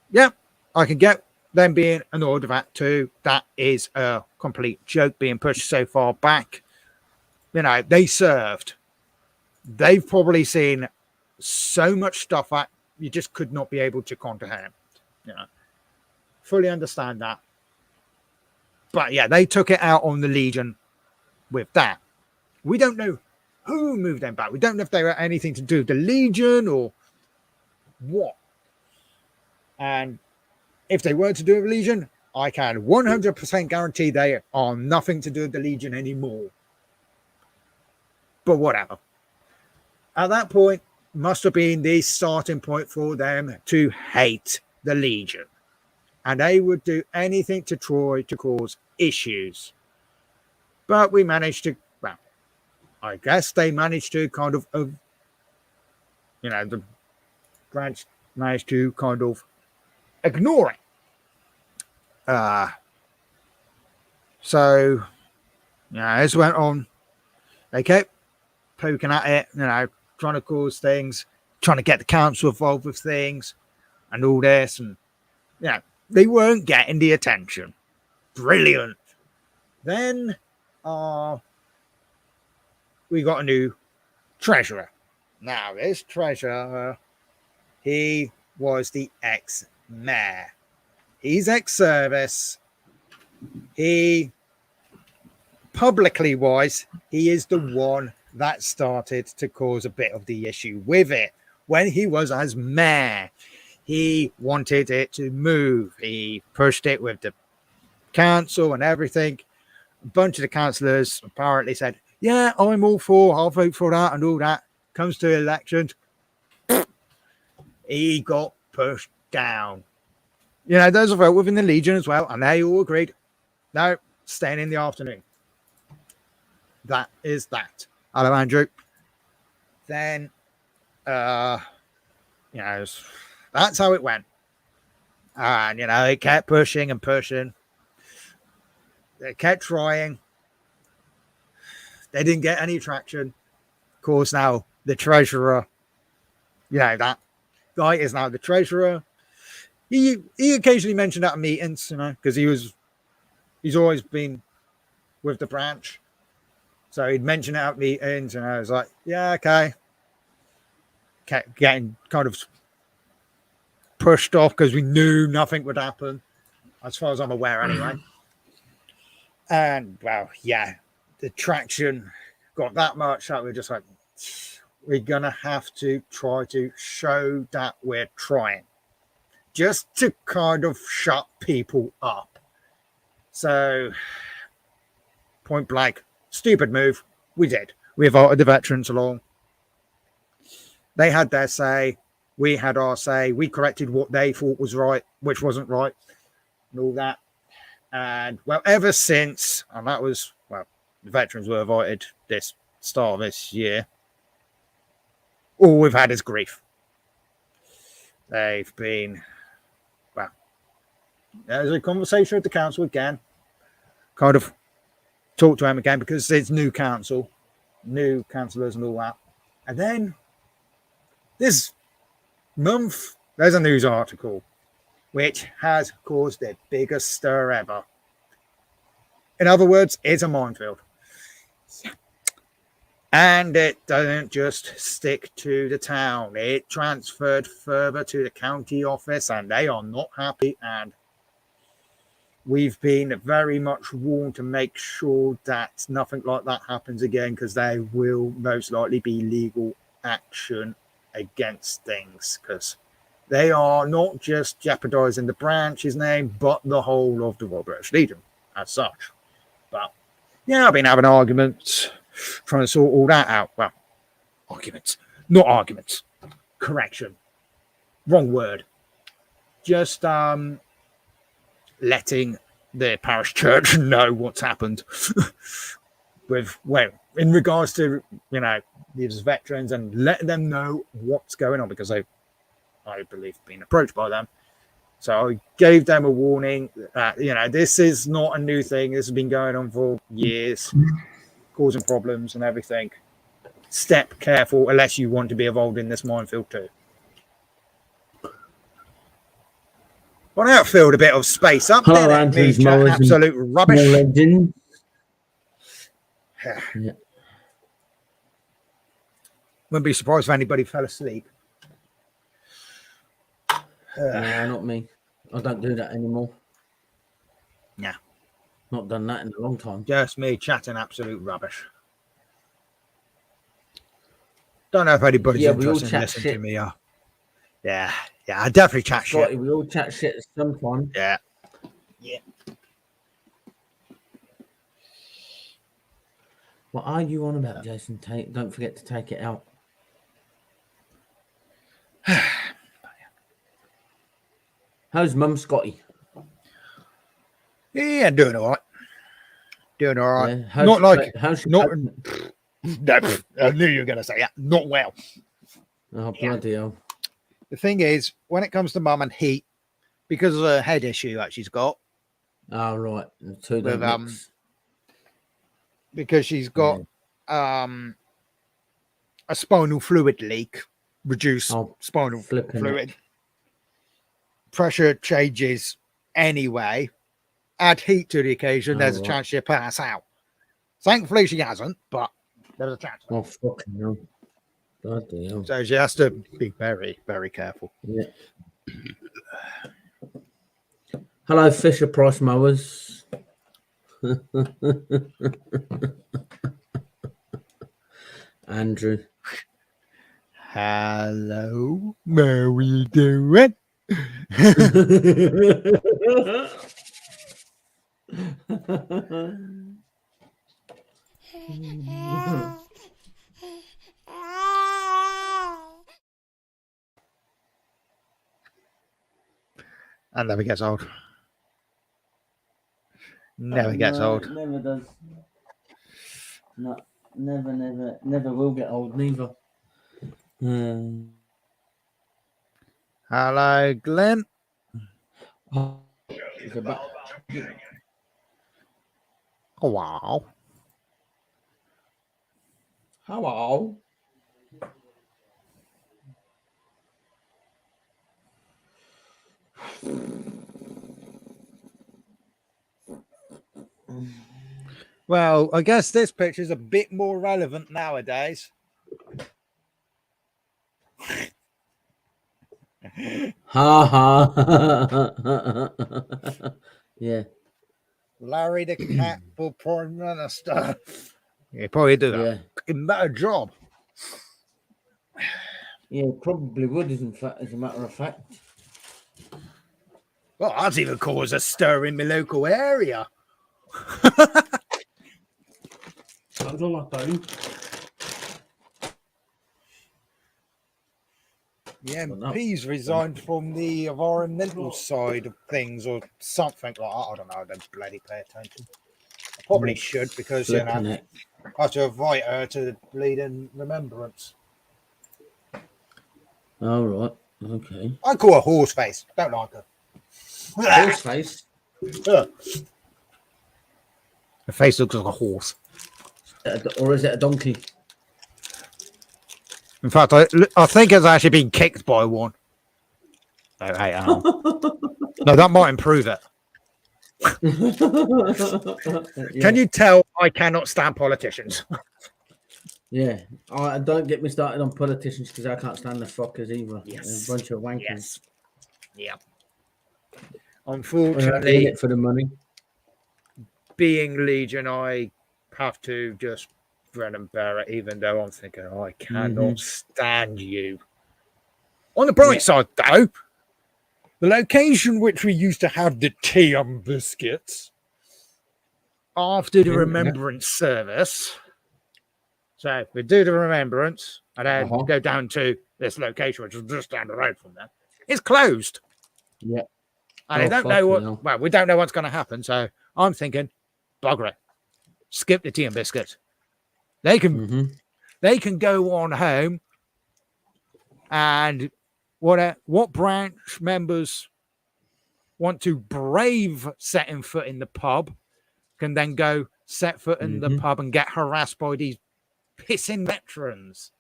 yeah, I can get them being annoyed about too. That is a complete joke, being pushed so far back. You know, they served. They've probably seen so much stuff that you just could not be able to comprehend. You know, fully understand that. But yeah, they took it out on the Legion with that. We don't know who moved them back. We don't know if they were anything to do with the Legion or what. And if they were to do with Legion, I can 100% guarantee they are nothing to do with the Legion anymore. But whatever. At that point, must have been the starting point for them to hate the Legion. And they would do anything to try to cause issues. But we managed to, well, I guess they managed to kind of, you know, the branch managed to kind of ignore it. So, you know, as went on, they kept poking at it, you know, trying to cause things, trying to get the council involved with things and all this. And, you know, they weren't getting the attention. Brilliant. Then we got a new treasurer. Now, this treasurer, he was the ex-mayor. He's ex-service. He, publicly wise, he is the one that started to cause a bit of the issue with it. When he was as mayor, he wanted it to move. He pushed it with the council and everything. A bunch of the councillors apparently said, yeah, I'm all for, I'll vote for that and all that. Comes to elections, he got pushed down. You know, there's a vote within the Legion as well, and they all agreed, no, staying in the afternoon. That is that. Hello, Andrew. Then, You know, that's how it went. And, you know, it kept pushing and pushing. They kept trying. They didn't get any traction. Of course, now the treasurer, you know, that guy is now the treasurer. He occasionally mentioned that at meetings, you know, because he's always been with the branch. So he'd mention it at meetings, and I was like, yeah, okay. Kept getting kind of pushed off because we knew nothing would happen, as far as I'm aware anyway. And, well, yeah, the traction got that much that we're just like, we're going to have to try to show that we're trying. Just to kind of shut people up. So, point blank, stupid move. We did. We invited the veterans along. They had their say. We had our say. We corrected what they thought was right, which wasn't right, and all that. And, well, ever since, and that was, well, the veterans were invited this start of this year, all we've had is grief. They've been, well, there's a conversation with the council again, kind of talk to them again because it's new council, new councillors and all that. And then this month, there's a news article which has caused the biggest stir ever. In other words, it's a minefield. And it doesn't just stick to the town. It transferred further to the county office, and they are not happy. And we've been very much warned to make sure that nothing like that happens again, because there will most likely be legal action against things, because they are not just jeopardizing the branch's name, but the whole of the Royal British Legion as such. But yeah, I've been having arguments, trying to sort all that out. Well, arguments, not arguments. Correction. Wrong word. Just letting the parish church know what's happened with, well, in regards to, you know, these veterans, and letting them know what's going on, because they've, I believe, been approached by them. So I gave them a warning that, you know, this is not a new thing. This has been going on for years, causing problems and everything. Step careful unless you want to be involved in this minefield too. Well, now filled a bit of space up. Hello, there, Andrew's Major. Mowers. Absolute rubbish. Legend. Yeah. Wouldn't be surprised if anybody fell asleep. No, not me. I don't do that anymore. Yeah. Not done that in a long time. Just me chatting absolute rubbish. Don't know if anybody's interested in listening to me. Yeah, I definitely chat Scotti, shit. we all chat shit sometimes. Yeah. What are you on about, Jason? Don't forget to take it out. How's Mum, Scotti? Yeah, doing all right. Doing all right. Yeah. Not like, how's not. No, I knew you were going to say that. Not well. Oh, bloody hell. The thing is, when it comes to Mum and heat, because of a head issue that she's got. Oh, right. The two with, don't mix. Because she's got a spinal fluid leak, reduced spinal fluid. Pressure changes anyway. Add heat to the occasion, there's a chance she'll pass out. Thankfully, she hasn't, but there's a chance. Oh, fucking hell. Bloody hell. So she has to be very, very careful. Yeah. Hello, Fisher Price Mowers. Andrew. Hello, how are you doing? And never gets old. Never gets old. Never does. No, never will get old, neither. Hello, Glenn. It's about Oh, wow. hello. Well, I guess this picture's a bit more relevant nowadays. Ha ha. Yeah. Larry the Cat for Prime Minister. You probably do Yeah. a better job. Yeah, probably would, as a matter of fact. Well, that's even caused a stir in my local area. Sounds a lot, though. The MP's resigned from the environmental side of things or something like that. I don't know. I don't bloody pay attention. I probably should because, you know, I have to invite her to the bleeding remembrance. All right. Okay. I call her Horseface. Don't like her. Horseface? Her face looks like a horse. Or is it a donkey? In fact, I think it's actually been kicked by one. Oh, hey, no, that might improve it. Yeah. Can you tell I cannot stand politicians? Yeah. Don't get me started on politicians because I can't stand the fuckers either. Yes. A bunch of wankers. Yes. Yeah. They're Unfortunately, in it for the money. being Legion, I have to just grin and bear it, even though I'm thinking, I cannot stand you. On the bright side, though, the location which we used to have the tea and biscuits after the remembrance service. So we do the remembrance and then go down to this location, which is just down the road from there. It's closed. Yeah. And I don't know what, well, we don't know what's going to happen. So I'm thinking, bugger it. Skip the tea and biscuits. They can go on home, and what branch members want to brave setting foot in the pub can then go set foot in the pub and get harassed by these pissing veterans.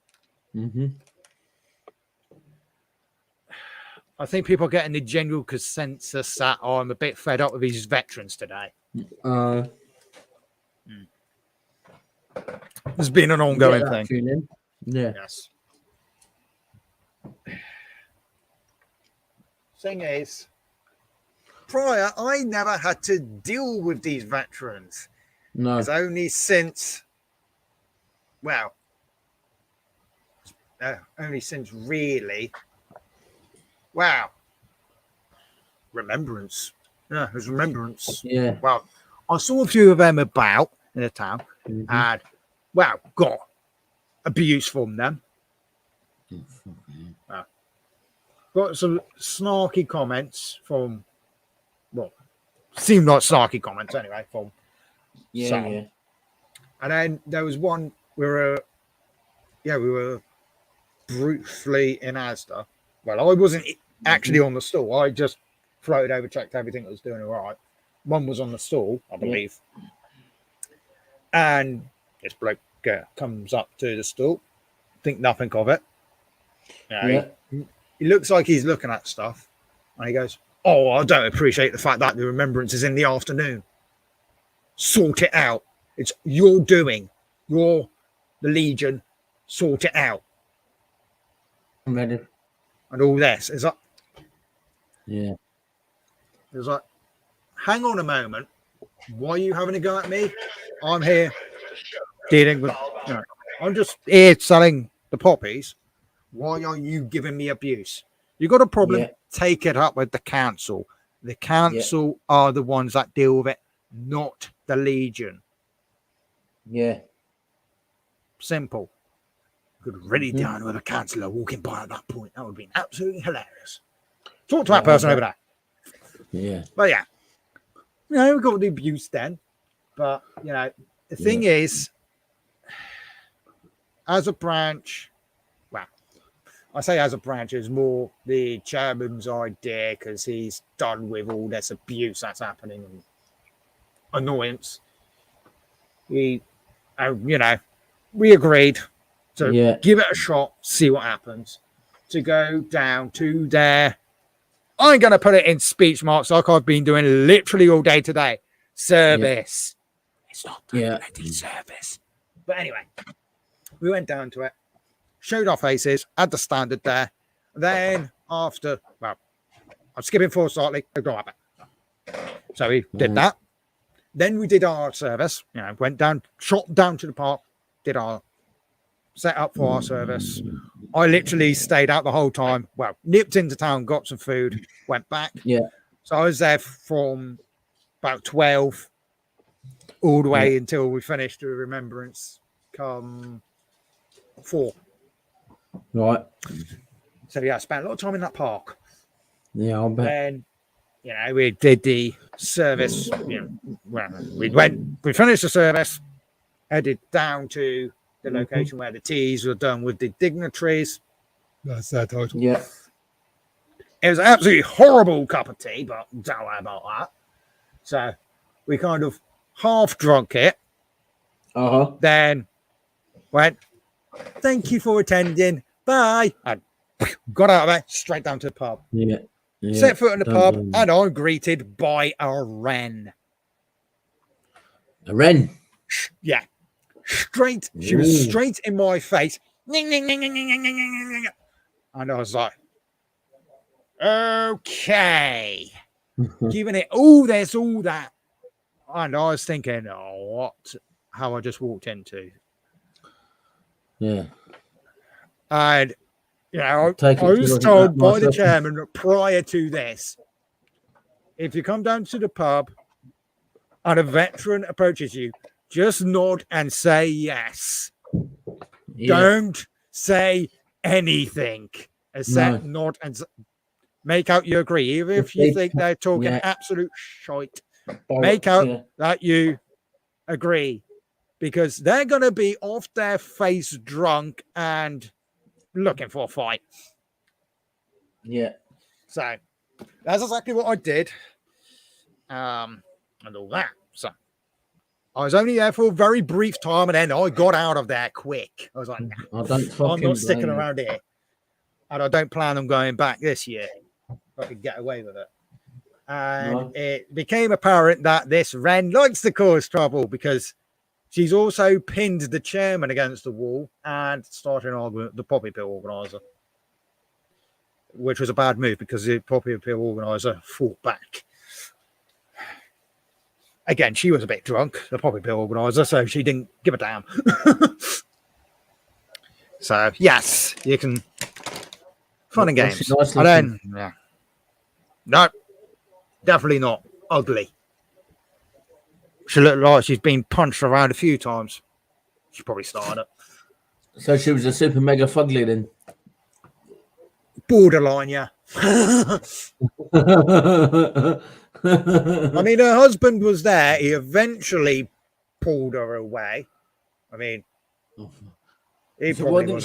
I think people are getting the general consensus that I'm a bit fed up with these veterans today. It's been an ongoing thing. Yeah. Yes. Thing is, prior, I never had to deal with these veterans. No. It's only since, well, only since really, wow, remembrance. Yeah, there's remembrance. Yeah. Well, I saw a few of them about in the town and, wow, got abuse from them. Got some snarky comments from, well, seemed like snarky comments anyway from some. Yeah. And then there was one we were briefly in Asda. Well, I wasn't actually on the stall. I just floated over, checked everything was doing all right. One was on the stall, I believe. And this bloke comes up to the stall, think nothing of it. He looks like he's looking at stuff, and he goes, "Oh, I don't appreciate the fact that the remembrance is in the afternoon. Sort it out. It's your doing. You're the Legion. Sort it out." I'm ready. And all this is like, yeah. It's like, hang on a moment. Why are you having a go at me? I'm here dealing with. I'm just here selling the poppies. Why are you giving me abuse? You got a problem? Take it up with the council. The council are the ones that deal with it, not the Legion. Yeah. Simple. Could really down with a councillor walking by at that point. That would have been absolutely hilarious. Talk to that person over there. Yeah. But yeah. We got the abuse then. But, the thing is, as a branch, well, I say as a branch, is more the chairman's idea because he's done with all this abuse that's happening and annoyance. We agreed to give it a shot, see what happens. To go down to there, I'm going to put it in speech marks like I've been doing literally all day today. Service. It's not community service. But anyway, we went down to it, showed our faces, had the standard there. Then after, well, I'm skipping forward slightly. So we did that. Then we did our service, went down, shot down to the park, did our set up for our service. I literally stayed out the whole time. Well, nipped into town, got some food, went back. Yeah. So I was there from about 12 all the way until we finished the remembrance come 4. Right. So I spent a lot of time in that park. Yeah, I'll bet. Then, we did the service. We finished the service, headed down to the location where the teas were done with the dignitaries. That's that title. Yeah. It was an absolutely horrible cup of tea, but don't worry about that. So we kind of half drunk it. Then went, thank you for attending. Bye. And got out of there, straight down to the pub. Yeah. Set foot in the pub, and I'm greeted by a wren. A wren? Yeah. Straight. She was straight in my face. And I was like, okay. Giving it all this, all that. And I was thinking, how I just walked into. Yeah. And, I was told by the chairman that prior to this, if you come down to the pub and a veteran approaches you, just nod and say yes. Yeah. Don't say anything except nod and make out you agree. Even if you think they're talking absolute shite, make out that you agree. Because they're going to be off their face drunk and looking for a fight. Yeah. So that's exactly what I did. And all that. So I was only there for a very brief time, and then I got out of there quick. I was like, I'm not sticking around here. And I don't plan on going back this year. If I could get away with it. And it became apparent that this wren likes to cause trouble because she's also pinned the chairman against the wall and started an argument with the Poppy Pill organizer, which was a bad move because the Poppy Pill organizer fought back. Again, she was a bit drunk, the Poppy Pill organizer, so she didn't give a damn. So, yes, you can. Fun and games. And then, no, definitely not. Ugly. She looked like she's been punched around a few times. She probably started it. So she was a super mega fugly then? Borderline, yeah. I mean, her husband was there. He eventually pulled her away. I mean, so why didn't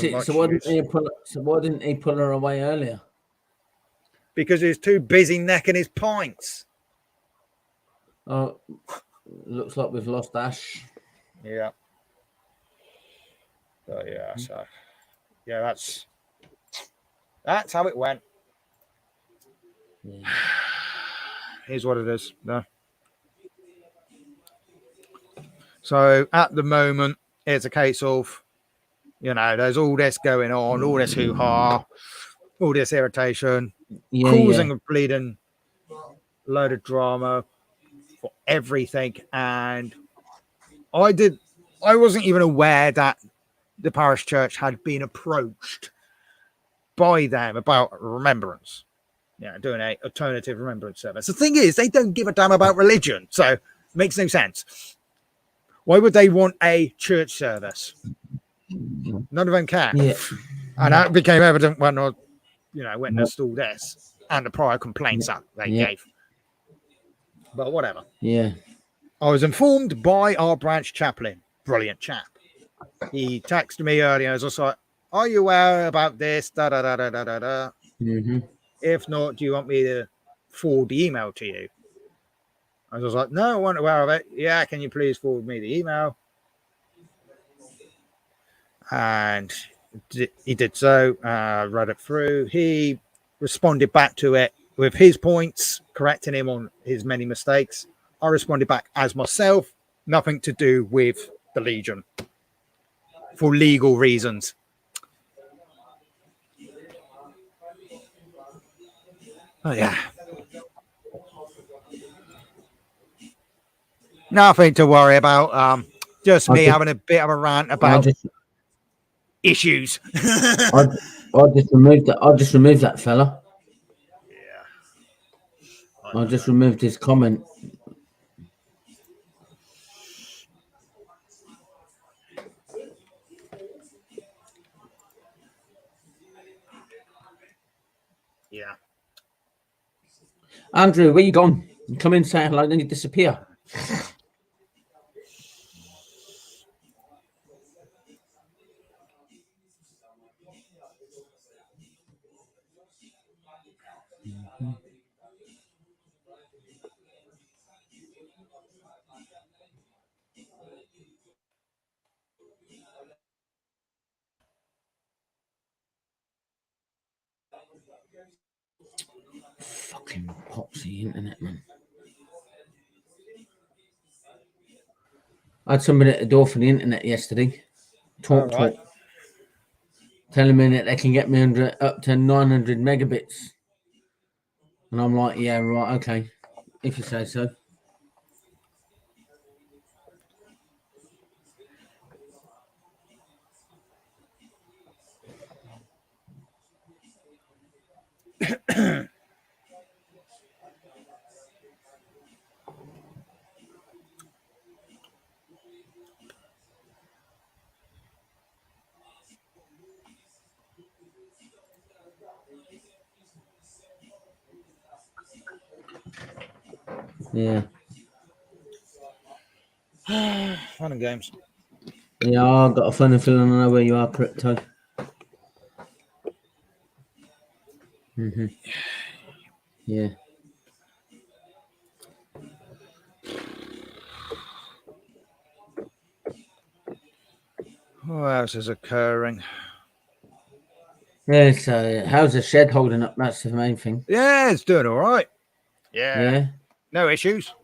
he pull her away earlier? Because he was too busy necking his pints. Oh, looks like we've lost Ash. Yeah. So that's how it went. Yeah. Here's what it is. No. So at the moment, it's a case of, there's all this going on, all this hoo-ha, all this irritation, causing a bleeding load of drama for everything. And I wasn't even aware that the parish church had been approached by them about remembrance. Doing an alternative remembrance service. The thing is, they don't give a damn about religion, so it makes no sense. Why would they want a church service? None of them care. Yeah. And that became evident when I, witnessed all this and the prior complaints that they gave. But whatever. Yeah. I was informed by our branch chaplain. Brilliant chap. He texted me earlier. I was like, are you aware about this? Da da da da da da da. Mm-hmm. If not, do you want me to forward the email to you? I was like, no, I wasn't aware of it. Yeah, can you please forward me the email? And he did so. Read it through. He responded back to it with his points, correcting him on his many mistakes. I responded back as myself, nothing to do with the Legion, for legal reasons. Oh yeah. Nothing to worry about. Just me having a bit of a rant about issues. I just removed that. I just removed that fella. Yeah. I just removed his comment. Yeah. Andrew, where you gone? You come in, say hello, then you disappear. Fucking pops the internet, man. I had somebody at the door for the internet yesterday. Talk. Telling me that they can get me up to 900 megabits. And I'm like, yeah, right, okay. If you say so. Yeah. Fun and games. Yeah, I've got a funny feeling I know where you are, Crypto. Mm-hmm. Yeah. What else is occurring? Yeah, so how's the shed holding up? That's the main thing. Yeah, it's doing all right. Yeah. No issues.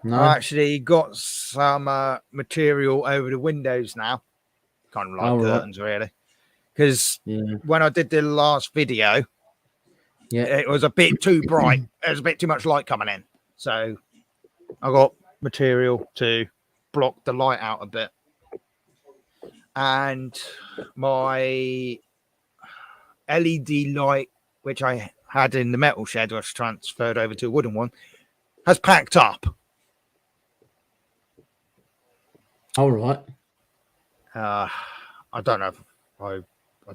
No. I actually got some material over the windows now. Kind of like curtains, really. Because when I did the last video, it was a bit too bright. There's a bit too much light coming in. So I got material to block the light out a bit. And my LED light, which I had in the metal shed, was transferred over to a wooden one, has packed up. All right. I don't know. I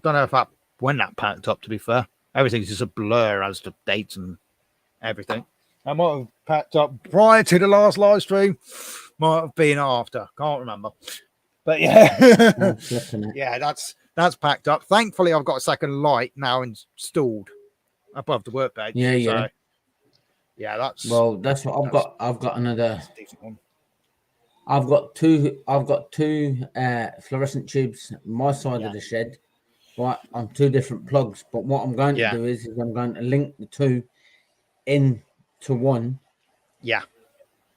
don't know if that when that packed up. To be fair, everything's just a blur as to dates and everything. I might have packed up prior to the last live stream. Might have been after. Can't remember. But yeah, yeah, that's packed up. Thankfully, I've got a second light now installed above the workbench. Yeah. So, yeah, that's what I've got. I've got another. Decent one. I've got two fluorescent tubes my side of the shed, right, on two different plugs. But what I'm going to do is I'm going to link the two into one. Yeah.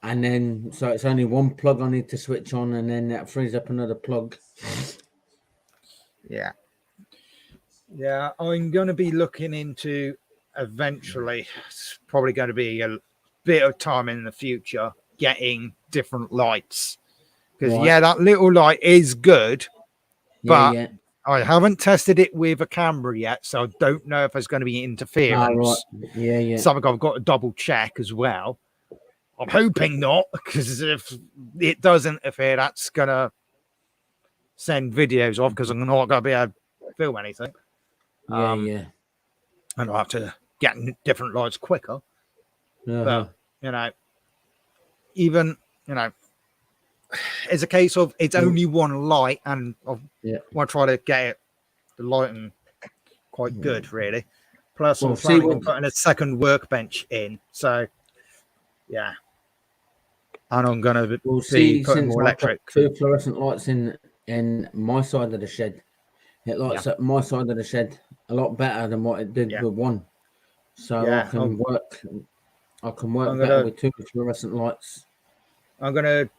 And then so it's only one plug I need to switch on, and then that frees up another plug. Yeah. Yeah, I'm going to be looking into eventually. It's probably going to be a bit of time in the future getting different lights, because that little light is good, but I haven't tested it with a camera yet, so I don't know if there's going to be interference. Something I've got to double check as well. I'm hoping not, because if it does interfere, that's going to send videos off, because I'm not going to be able to film anything. And I'll have to get different lights quicker. But even it's a case of it's only one light, and I want to try to get it the lighting quite good, really. Plus, Well, I'm see planning what- on putting a second workbench in. So, yeah. And I'm going to We'll be see, putting since more I've got electric. 2 fluorescent lights in my side of the shed. It lights up my side of the shed a lot better than what it did Yeah. with one. So Yeah, I can work I'm better gonna- with 2 fluorescent lights. I'm going to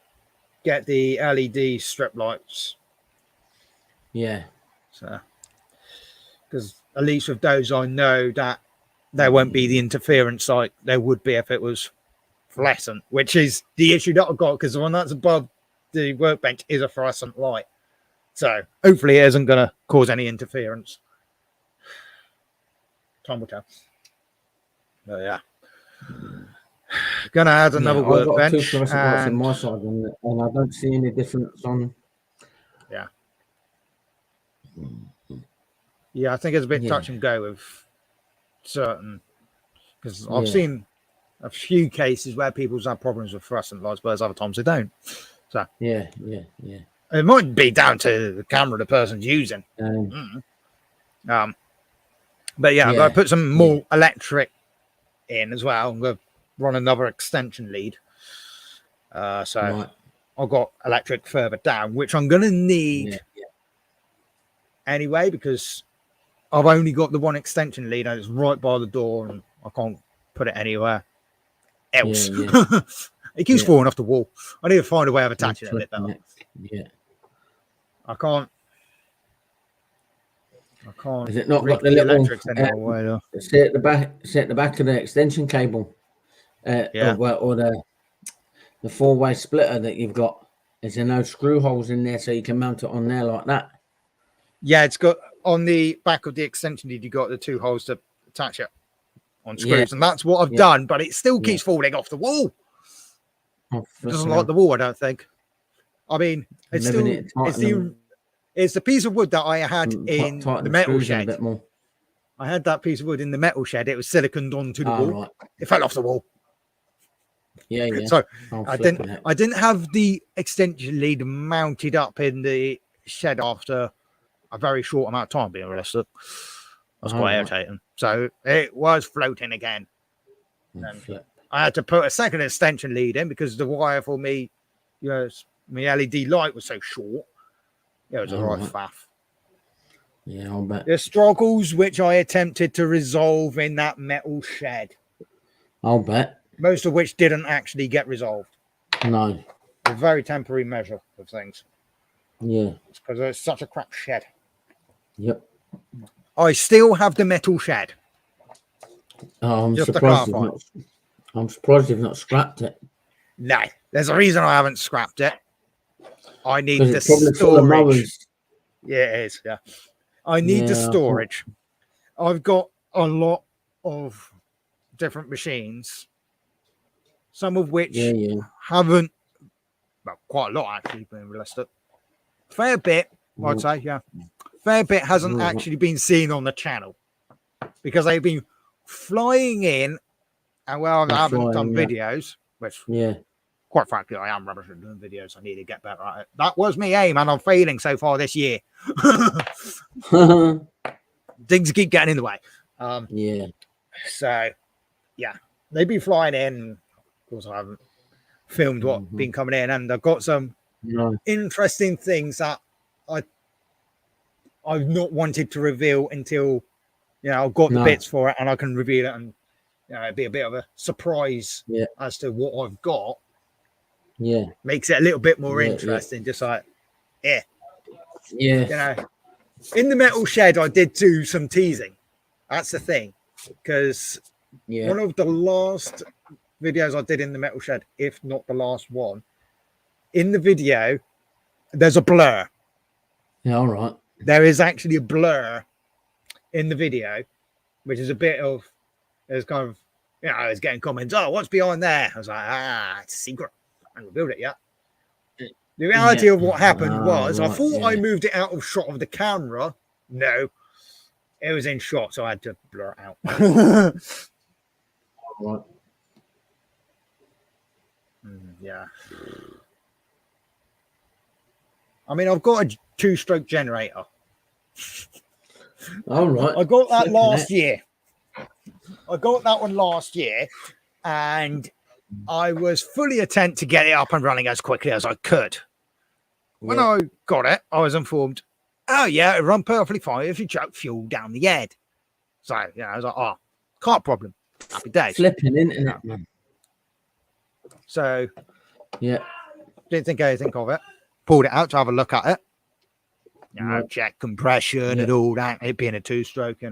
get the LED strip lights. Yeah. So, because at least with those, I know that there won't be the interference like there would be if it was fluorescent, which is the issue that I've got, because the one that's above the workbench is a fluorescent light. So hopefully it isn't going to cause any interference. Time will tell. But yeah. Gonna add another I've got 2 workbench. fluorescent lights in And my side, and I don't see any difference on. yeah. Yeah, I think it's a bit Yeah. touch and go with certain, because I've Yeah. seen a few cases where people's had problems with fluorescent lights, but there's other times they don't. So Yeah. it might be down to the camera the person's using. But yeah, I'm going to put some more electric in as well. I'm going to run another extension lead. So Right. I've got electric further down, which I'm going to need anyway, because I've only got the one extension lead and it's right by the door and I can't put it anywhere else. It keeps falling off the wall. I need to find a way of attaching it a bit better. Yeah. I can't. Has it not rig got the little electrics anymore, though. see at the back of the extension cable? Or the 4-way splitter that you've got? Is there no screw holes in there so you can mount it on there like that? Yeah, it's got on the back of the extension lead, you got the 2 holes to attach it on screws, and that's what I've done, but it still keeps falling off the wall. Oh, It doesn't like the wall, I don't think. I mean, it's still it's the piece of wood that I had in the metal shed. A bit more. I had that piece of wood in the metal shed. It was siliconed onto the wall. Right. It fell off the wall. Yeah. So I didn't have the extension lead mounted up in the shed after a very short amount of time, being realistic. That's quite irritating. So it was floating again. I had to put a second extension lead in because the wire for me, my LED light was so short. It was a right faff. Yeah, I'll bet. The struggles which I attempted to resolve in that metal shed. I'll bet. Most of which didn't actually get resolved. No. A very temporary measure of things. Yeah. It's because it's such a crap shed. Yep. I still have the metal shed. Oh, I'm surprised you've not scrapped it. No, there's a reason I haven't scrapped it. I need the storage. Yeah, it is. Yeah, I need the storage. I've got a lot of different machines, some of which haven't. Well, quite a lot actually, being realistic. Fair bit, I'd say. Yeah, fair bit hasn't actually been seen on the channel because they've been flying in, and I haven't done videos, which quite frankly, I am rubbish at doing videos. I need to get better at it. That was me aim, and I'm failing so far this year. Things keep getting in the way. So, yeah, they've been flying in. Of course, I haven't filmed what's been coming in, and I've got some interesting things that I've not wanted to reveal until I've got the bits for it, and I can reveal it, and it'd be a bit of a surprise as to what I've got. Yeah, makes it a little bit more interesting. Just like, in the metal shed, I did do some teasing. That's the thing, because one of the last videos I did in the metal shed, if not the last one, in the video, there's a blur. Yeah, all right. There is actually a blur in the video, which is a bit of, there's kind of, I was getting comments, oh, what's behind there? I was like, it's a secret. I haven't revealed it yet. The reality of what happened was, I thought I moved it out of shot of the camera. No, it was in shot, so I had to blur it out. Right. Yeah. I mean, I've got a 2-stroke generator. All right. I got that Flipping last heck. year. I got that one last year, and I was fully intent to get it up and running as quickly as I could. When I got it, I was informed, oh, yeah, it run perfectly fine if you chuck fuel down the head. So, I was like, oh, can't problem. Happy days. Flipping internet, man. So, Yeah. didn't think anything of it. Pulled it out to have a look at it. Check compression and all that. It being a two-stroke,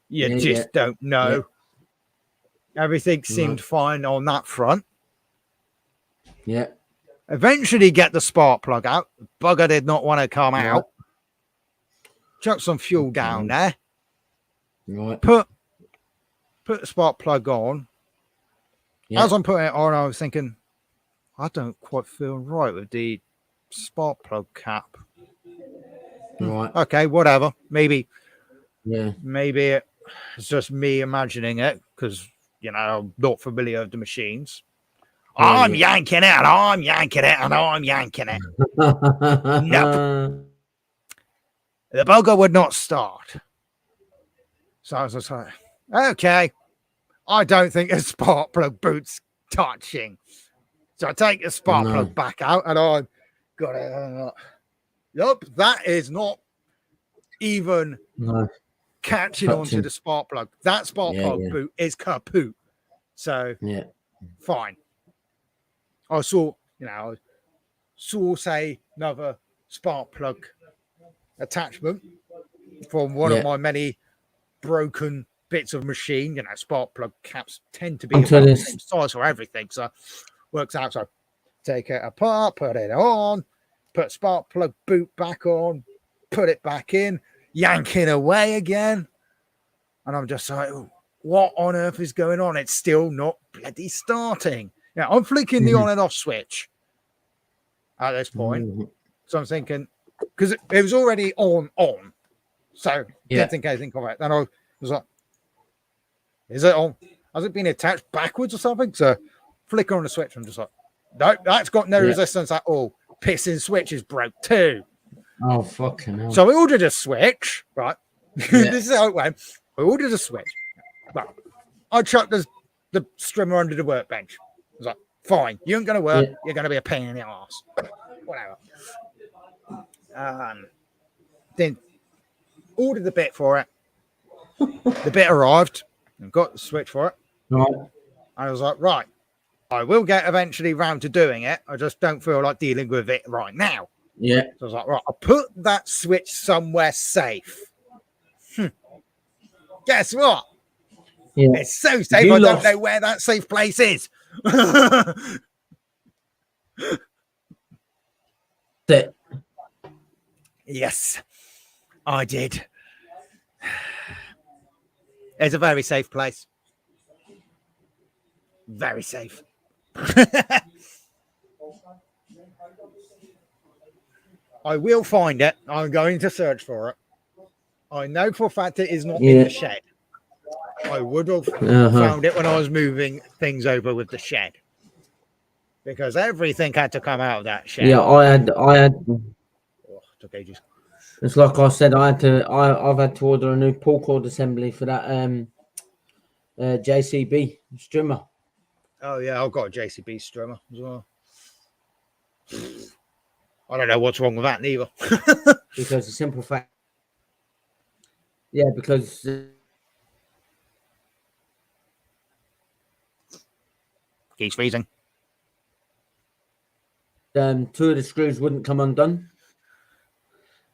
You just don't know. Yeah. Everything seemed fine on that front. Yeah. Eventually get the spark plug out. Bugger did not want to come out. Chuck some fuel down there. Right. Put the spark plug on. Yeah. As I'm putting it on, I was thinking, I don't quite feel right with the spark plug cap. Right. Okay, whatever. Maybe Yeah. it's just me imagining it because, I'm not familiar with the machines. I'm yanking it, and I'm yanking it, and I'm yanking it. Nope. The bugger would not start. So I was just like, okay, I don't think a spark plug boot's touching. So I take the spark plug back out, and I got it. Yup, that is not even catching onto the spark plug. That spark plug boot is kaput. So fine. I saw, say another spark plug attachment from one of my many broken bits of machine. Spark plug caps tend to be about the same size for everything, so works out. So take it apart, put it on, put spark plug boot back on, put it back in, yanking away again, and I'm just like, what on earth is going on? It's still not bloody starting. I'm flicking the on and off switch at this point. So I'm thinking, because it was already on. So didn't think anything of it. Then I was like, is it on? Has it been attached backwards or something? So flick on the switch. I'm just like, no, that's got no resistance at all. Pissing switch is broke too. Oh, fucking hell. So I ordered a switch, right? This is how it went. I ordered a switch. Right. I chucked the strimmer under the workbench. I was like, fine, you ain't going to work. You're going to be a pain in the ass. Whatever. Then ordered the bit for it. The bit arrived and got the switch for it. Right. I was like, right, I will get eventually round to doing it. I just don't feel like dealing with it right now. Yeah. So I was like, right, I'll put that switch somewhere safe. Guess what? Yeah. It's so safe, I don't know where that safe place is. Yes, I did. It's a very safe place. Very safe. I will find it. I'm going to search for it. I know for a fact it is not in the shed. I would have found it when I was moving things over with the shed. Because everything had to come out of that shed. Yeah, I had took ages. It's like I said, I've had to order a new pull cord assembly for that JCB strimmer. Oh yeah, I've got a JCB strimmer as well. I don't know what's wrong with that neither. Because the simple fact, because keeps freezing. 2 of the screws wouldn't come undone.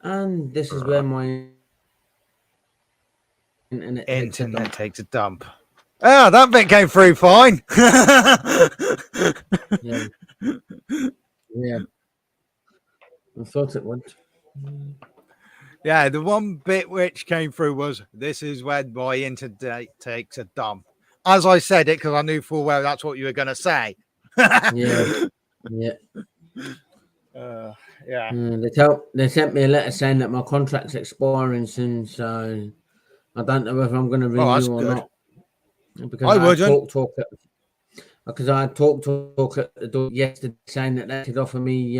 And this is where my internet takes a dump. Ah, that bit came through fine. Yeah. I thought it would. Yeah, the one bit which came through was, this is when my internet takes a dump. As I said it, because I knew full well that's what you were going to say. Yeah. They sent me a letter saying that my contract's expiring soon, so I don't know whether I'm going to renew or not. Because I wouldn't. Because I had talk at the door yesterday saying that they could offer me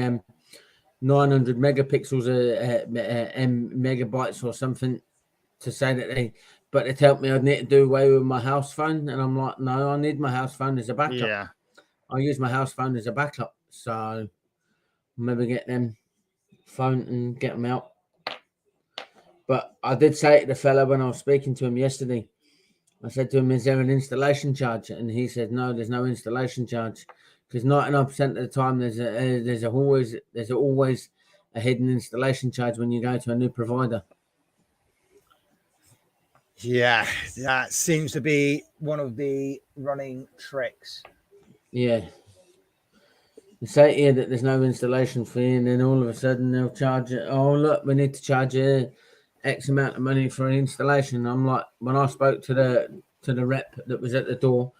900 megapixels megabytes or something to say that they told me I'd need to do away with my house phone, and I'm like, no, I need my house phone as a backup. Yeah. I use my house phone as a backup, so maybe get them phone and get them out. But I did say to the fella when I was speaking to him yesterday, I said to him, "Is there an installation charge?" And he said, "No, there's no installation charge, because 99% of the time there's always a hidden installation charge when you go to a new provider." Yeah, that seems to be one of the running tricks. Yeah. They say here that there's no installation fee, and then all of a sudden they'll charge it. Oh, look, we need to charge you X amount of money for an installation. I'm like, when I spoke to the rep that was at the door,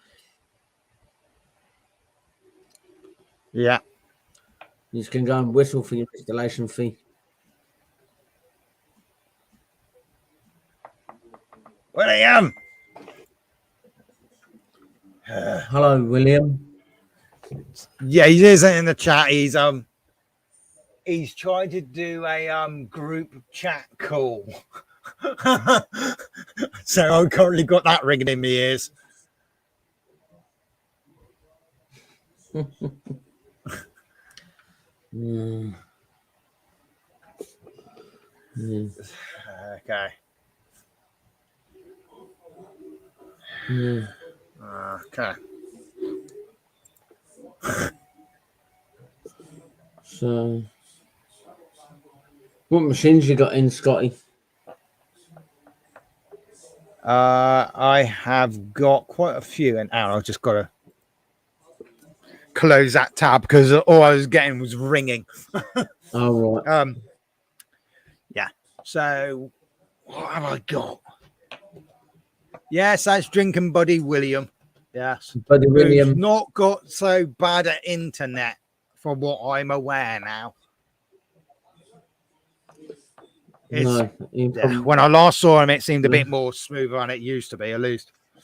Yeah. you can go and whistle for your installation fee. William. Hello, William. Yeah, he is in the chat. He's trying to do a group chat call. So I've currently got that ringing in my ears. Mm. Mm. Okay. Mm. Okay. So, what machines you got in, Scotty? I have got quite a few, and I've just got to close that tab because all I was getting was ringing. Oh, right. Yeah. So, what have I got? Yes, that's drinking buddy William. Yes, Buddy William. Who's not got so bad at internet, from what I'm aware now. No, Yeah, when I last saw him, it seemed a bit more smoother than it used to be, at least. That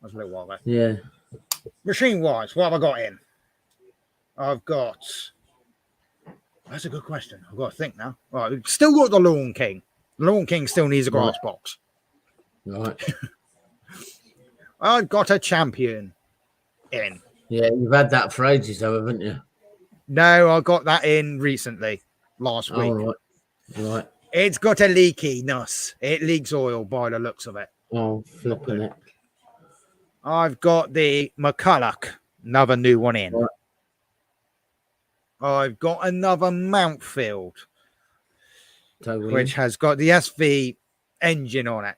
was a little while ago. Yeah. Machine-wise, what have I got in? I've got... That's a good question. I've got to think now. Right, we've still got the Lawn King. The Lawn King still needs a grass box. Right. I've got a champion in. Yeah, you've had that for ages, though, haven't you? No, I got that in recently, last week. Oh, right. It's got a leaky nuss. It leaks oil by the looks of it. Oh, flipping it. I've got the McCulloch, another new one in. Right. I've got another Mountfield, Totally. which has got the SV engine on it.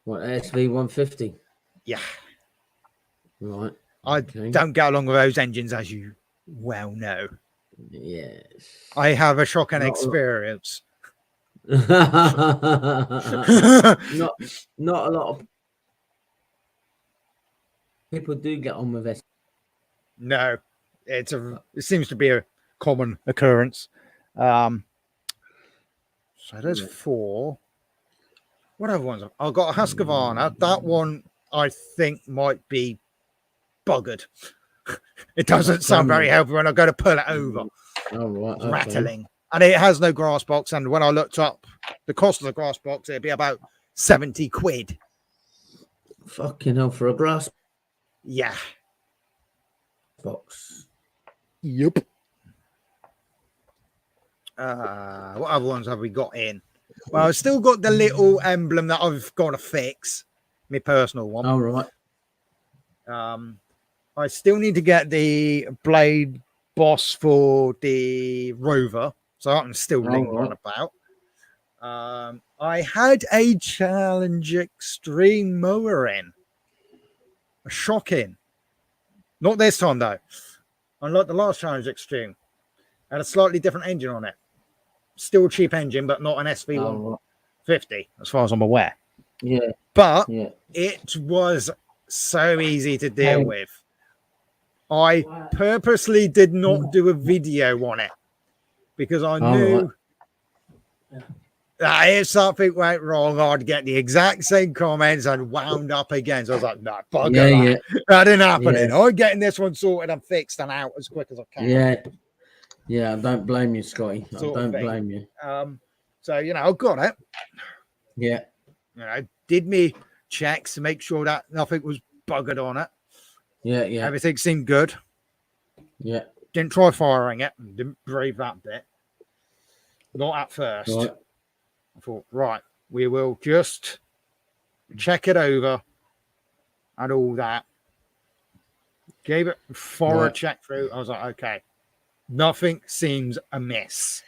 What, SV150? Yeah. Right. I Okay. don't get along with those engines, as you well know. Yes. I have a shocking Not a- experience. not a lot of people do get on with this. No, it seems to be a common occurrence. So there's 4. What other ones? I've got a Husqvarna. That one I think might be buggered. It doesn't sound very healthy when I go to pull it over. Oh, right. It's Okay. rattling. And it has no grass box. And when I looked up the cost of the grass box, it'd be about 70 quid. Fucking hell, for a grass Yeah. box. Yep. What other ones have we got in? Well, I've still got the little emblem that I've got to fix. My personal one. All right. I still need to get the blade boss for the Rover. So I'm still lingering about. I had a Challenge Extreme mower in. Shocking. Not this time, though. Unlike the last Challenge Extreme. Had a slightly different engine on it. Still a cheap engine, but not an SV150, as far as I'm aware. Yeah. But Yeah. it was so easy to deal with. I purposely did not do a video on it because I knew that if something went wrong, I'd get the exact same comments and wound up again. So I was like, no, bugger that. That didn't happen. Yeah. I'm getting this one sorted and fixed and out as quick as I can. Yeah. Yeah, I don't blame you, Scotty. I Sort of don't thing. blame you. So, you know, I got it. Yeah. You know, did me checks to make sure that nothing was buggered on it. Yeah. Yeah. Everything seemed good. Yeah. Didn't try firing it. Didn't brave that bit. Not at first. Right. I thought, right, we will just check it over and all that. Gave it a thorough check through. I was like, okay, nothing seems amiss.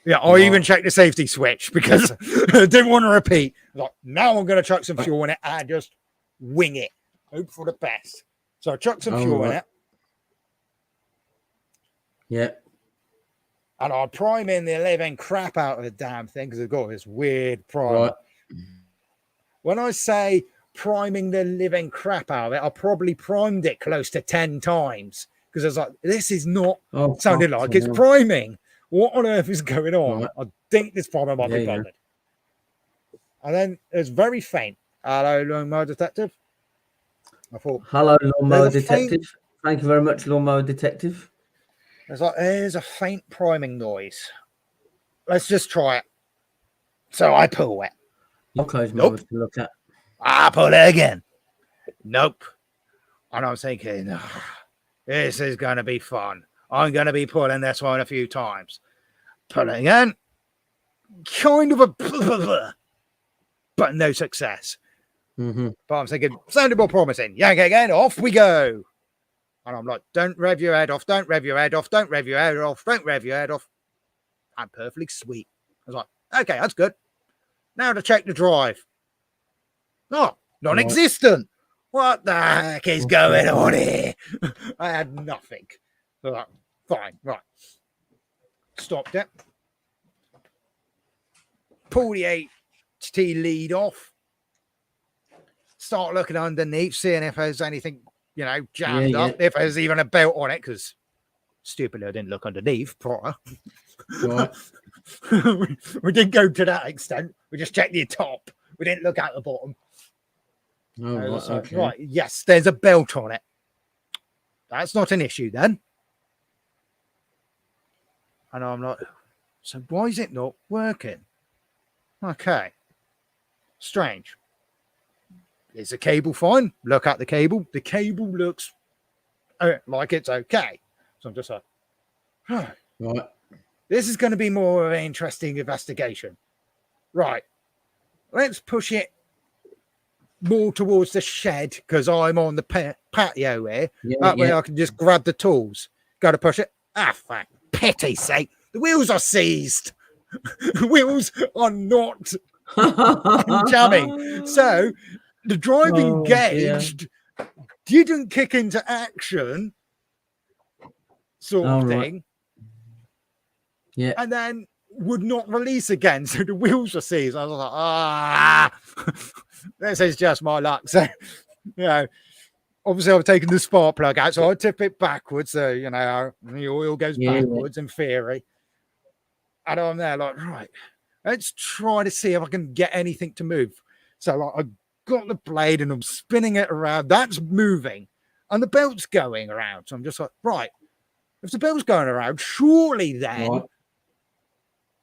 Yeah, I even checked the safety switch because I didn't want to repeat. I was like, now I'm going to chuck some fuel in it and just wing it. Hope for the best. So I chucked some fuel in it. Yeah. And I'll prime in the living crap out of the damn thing because I've got this weird primer. Right. When I say priming the living crap out of it, I probably primed it close to 10 times because I was like, this is not sounding like it's priming. What on earth is going on? Right. I think this primer might be bothered. And then it's very faint. Hello, Lawnmower Detective. I thought, hello, Lawnmower Detective. Thank you very much, Lawnmower Detective. It's like, there's a faint priming noise. Let's just try it. So I pull it. Okay, nope. To look at. I pull it again. Nope. And I'm thinking, this is going to be fun. I'm going to be pulling this one a few times. Pull it again. Kind of a but no success. Mm-hmm. But I'm thinking, sounded more promising. Yank again, off we go. And I'm like, don't rev your head off, don't rev your head off, don't rev your head off, don't rev your head off. I'm perfectly sweet. I was like, okay, that's good. Now to check the drive. Oh, non-existent. What the heck is going on here? I had nothing. So like, fine, right. Stopped it. Pull the HT lead off. Start looking underneath, seeing if there's anything, you know, jammed up. If there's even a belt on it, because stupidly I didn't look underneath prior. Right. we didn't go to that extent. We just checked the top. We didn't look at the bottom. Oh, right, okay. Right, yes, there's a belt on it. That's not an issue then. And I'm like, so why is it not working? Okay. Strange. Is the cable fine? Look at the cable. The cable looks like it's okay. So I'm just like, right. This is going to be more of an interesting investigation. Right. Let's push it more towards the shed because I'm on the patio here. That way I can just grab the tools. Got to push it. For pity's sake. The wheels are seized. The wheels are not jamming. So the drive engaged didn't kick into action, sort of thing. Yeah. And then would not release again. So the wheels were seized. I was like, this is just my luck. So, you know, obviously I've taken the spark plug out. So I tip it backwards. So, you know, the oil goes backwards in theory. And I'm there like, right, let's try to see if I can get anything to move. So like, I got the blade and I'm spinning it around. That's moving. And the belt's going around. So I'm just like, right, if the belt's going around, surely then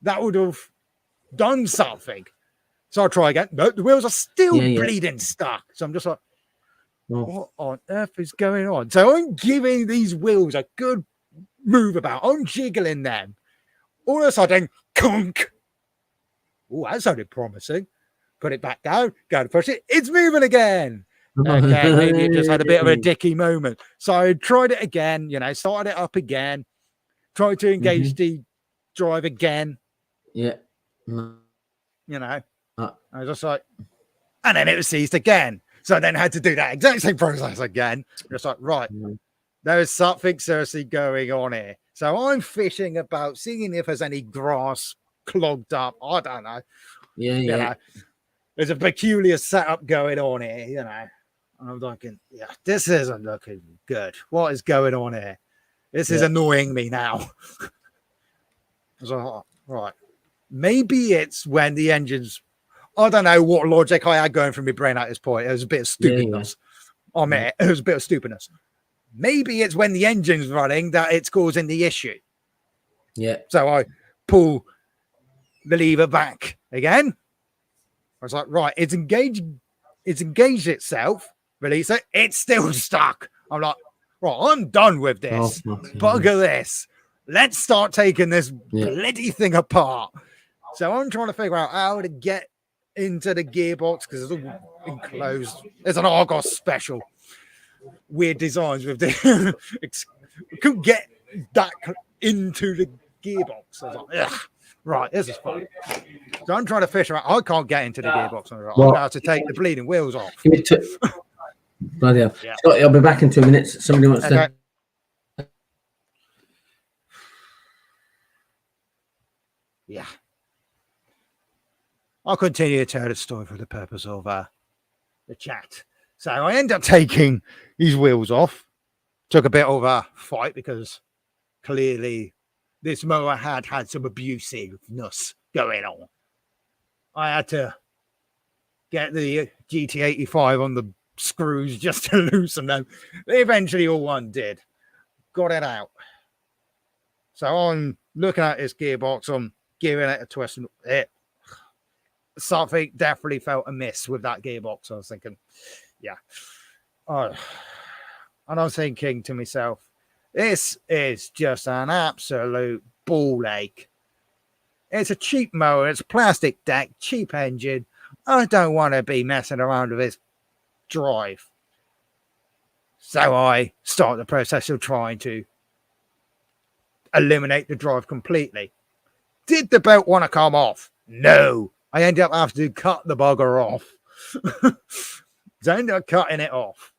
that would have done something. So I try again. No, the wheels are still bleeding stuck. So I'm just like, what on earth is going on? So I'm giving these wheels a good move about. I'm jiggling them. All of a sudden, conk. Oh, that sounded promising. Put it back down. Go to push it. It's moving again. Okay, maybe it just had a bit of a dicky moment. So I tried it again, you know, started it up again, tried to engage the drive again. Yeah. You know, I was just like, and then it was seized again. So I then had to do that exact same process again. Just like, right, there is something seriously going on here. So I'm fishing about, seeing if there's any grass clogged up. I don't know. Yeah, you know, there's a peculiar setup going on here, you know. And I'm thinking, yeah, this isn't looking good. What is going on here? This is annoying me now. I was like, oh, right. Maybe it's when the engine's, I don't know what logic I had going through my brain at this point. It was a bit of stupidness. I mean, it was a bit of stupidness. Maybe it's when the engine's running that it's causing the issue. Yeah. So I pull the lever back again. I was like, right, it's engaged itself. Release it. It's still stuck. I'm like, right, I'm done with this. Bugger this. Let's start taking this bloody thing apart. So I'm trying to figure out how to get into the gearbox because it's all enclosed. There's an Argos special. Weird designs with the couldn't get that into the gearbox. I was like, ugh. Right, this is fun. So I'm trying to fish around. I can't get into the gearbox. I'm going to have to take the bleeding wheels off. Bloody hell. Yeah. Scotty, I'll be back in 2 minutes. Somebody wants to. Yeah. I'll continue to tell the story for the purpose of the chat. So I end up taking these wheels off. Took a bit of a fight because clearly this mower had some abusiveness going on. I had to get the GT85 on the screws just to loosen them. They eventually all undid. Got it out. So I'm looking at this gearbox. I'm giving it a twist. Something definitely felt amiss with that gearbox. I was thinking, yeah. And I was thinking to myself, this is just an absolute ball ache. It's a cheap mower. It's a plastic deck, cheap engine. I don't want to be messing around with this drive. So I start the process of trying to eliminate the drive completely. Did the belt want to come off? No. I ended up having to cut the bugger off. So I ended up cutting it off.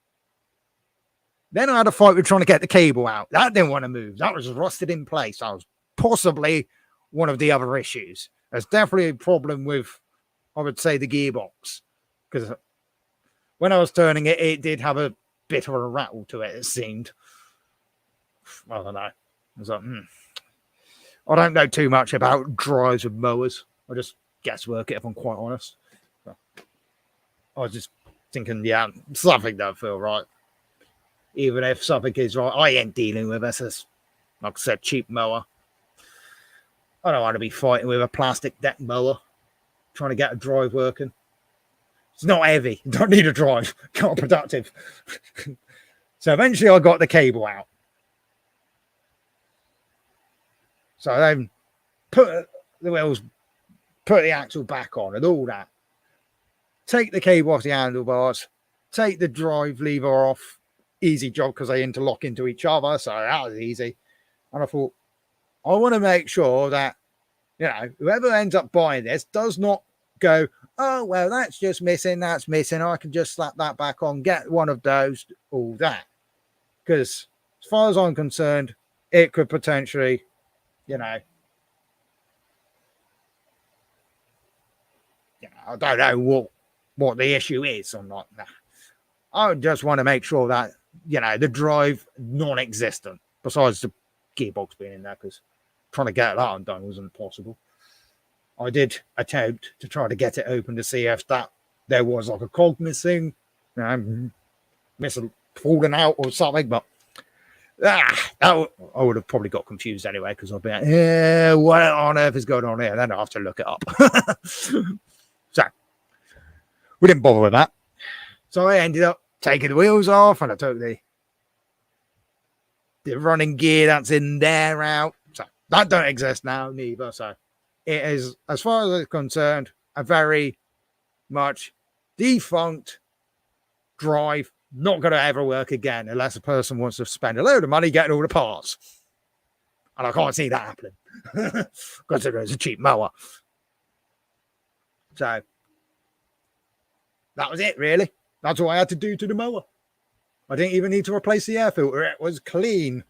Then I had a fight with trying to get the cable out. That didn't want to move. That was rusted in place. That was possibly one of the other issues. There's definitely a problem with, I would say, the gearbox. Because when I was turning it, it did have a bit of a rattle to it, it seemed. I don't know. I was like, I don't know too much about drives with mowers. I just guesswork it, if I'm quite honest. So I was just thinking, yeah, something don't feel right. Even if something is right, I ain't dealing with this as, like I said, cheap mower. I don't want to be fighting with a plastic deck mower, trying to get a drive working. It's not heavy. You don't need a drive. Counterproductive. So eventually I got the cable out. So I then put the wheels, put the axle back on and all that. Take the cable off the handlebars. Take the drive lever off. Easy job because they interlock into each other. So that was easy. And I thought, I want to make sure that, you know, whoever ends up buying this does not go, oh, well, that's just missing. That's missing. I can just slap that back on, get one of those, all that. Because as far as I'm concerned, it could potentially, you know, I don't know what the issue is or not. Nah. I just want to make sure that, you know, the drive non-existent, besides the gearbox being in there, because trying to get that undone wasn't possible. I did attempt to try to get it open to see if there was like a cog missing, you know, falling out or something, but I would have probably got confused anyway, because I'd be like, yeah, what on earth is going on here? Then I have to look it up. So we didn't bother with that. So I ended up taking the wheels off, and I took the running gear that's in there out. So that don't exist now neither. So it is, as far as it's concerned, a very much defunct drive. Not going to ever work again unless a person wants to spend a load of money getting all the parts. And I can't see that happening because it is a cheap mower. So that was it, really. That's all I had to do to the mower. I didn't even need to replace the air filter. It was clean.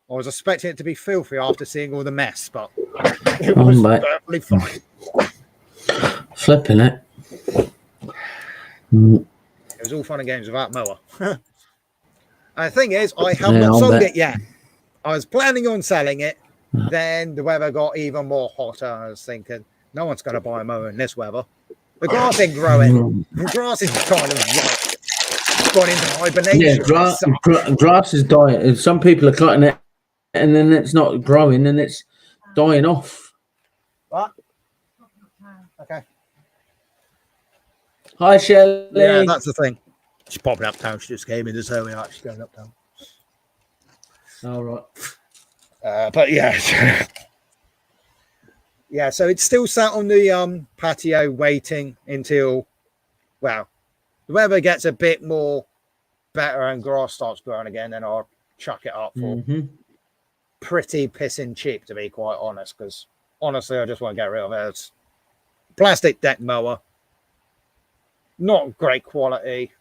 I was expecting it to be filthy after seeing all the mess, but it was perfectly fine. Flipping it. It was all fun and games with that mower. And the thing is, I have not sold it yet. I was planning on selling it. Then the weather got even more hotter. I was thinking, no one's going to buy a mower in this weather. The grass ain't growing. The grass is kind of like gone into hibernation. Yeah, grass is dying. Some people are cutting it, and then it's not growing, and it's dying off. What? Okay. Hi, Shelley. Yeah, that's the thing. She's popping uptown. She just came in as we are. She's going uptown. All right. But yeah. Yeah, so it's still sat on the patio waiting until, well, the weather gets a bit more better and grass starts growing again, then I'll chuck it up for pretty pissing cheap, to be quite honest, because honestly, I just want to get rid of it. It's plastic deck mower, not great quality,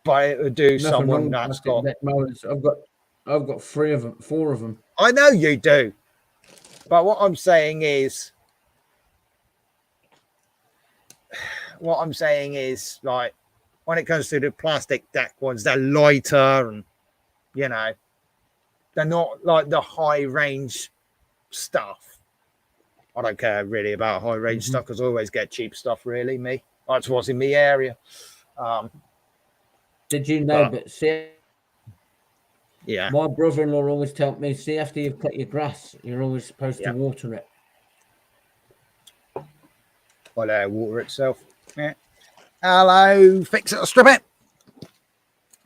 but it would do someone that's got. Deck mowers. I've got 4 of them. I know you do, but what I'm saying is, like, when it comes to the plastic deck ones, they're lighter and, you know, they're not like the high range stuff. I don't care really about high range stuff because I always get cheap stuff, really, me. That's what's in my area. Did you know, but see, yeah, my brother-in-law always told me, see, after you've cut your grass, you're always supposed to water it. Well, water itself. Yeah. Hello, fix it or strip it.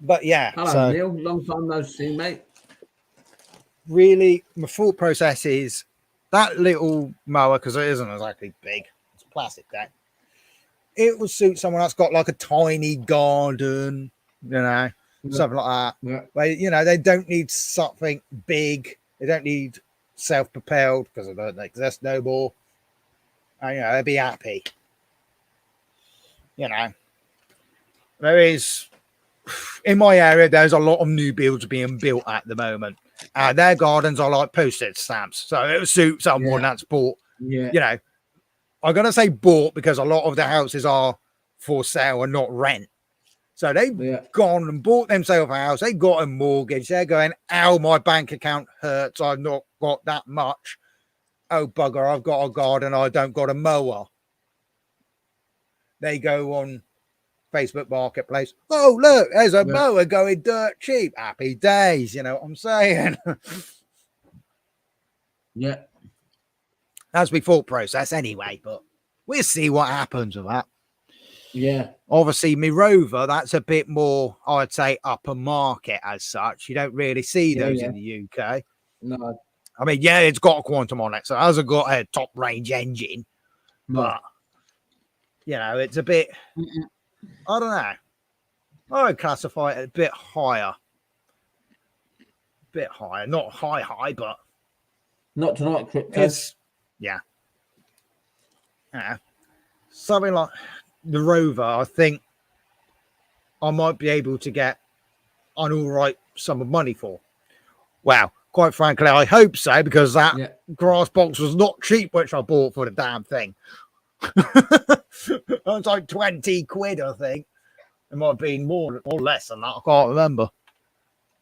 But yeah. Hello, Neil. Long time no see, mate. Really, my thought process is that little mower, because it isn't exactly big, it's plastic deck. It will suit someone that's got like a tiny garden, you know, something like that. Yeah. Where, you know, they don't need something big. They don't need self-propelled because they don't exist no more. And, you know, they'd be happy. You know, there is, in my area, there's a lot of new builds being built at the moment. Their gardens are like postage stamps. So it would suit someone that's bought, you know, I'm going to say bought because a lot of the houses are for sale and not rent. So they've gone and bought themselves a house. They got a mortgage. They're going, ow, my bank account hurts. I've not got that much. Oh, bugger, I've got a garden. I don't got a mower. They go on Facebook Marketplace. Oh, look, there's a mower going dirt cheap. Happy days. You know what I'm saying? Yeah. That's my thought process anyway, but we'll see what happens with that. Yeah. Obviously, my Rover, that's a bit more, I'd say, upper market as such. You don't really see those in the UK. No. I mean, yeah, it's got a Quantum on it, so it hasn't got a top range engine. No. But, you know, it's a bit, I don't know. I would classify it a bit higher. Bit higher. Not high, but. Not tonight, Crypto. It's, yeah. Something like the Rover, I think I might be able to get an all right sum of money for. Wow. Quite frankly, I hope so, because that grass box was not cheap, which I bought for the damn thing. It was like 20 quid, I think. It might have been more or less than that. I can't remember.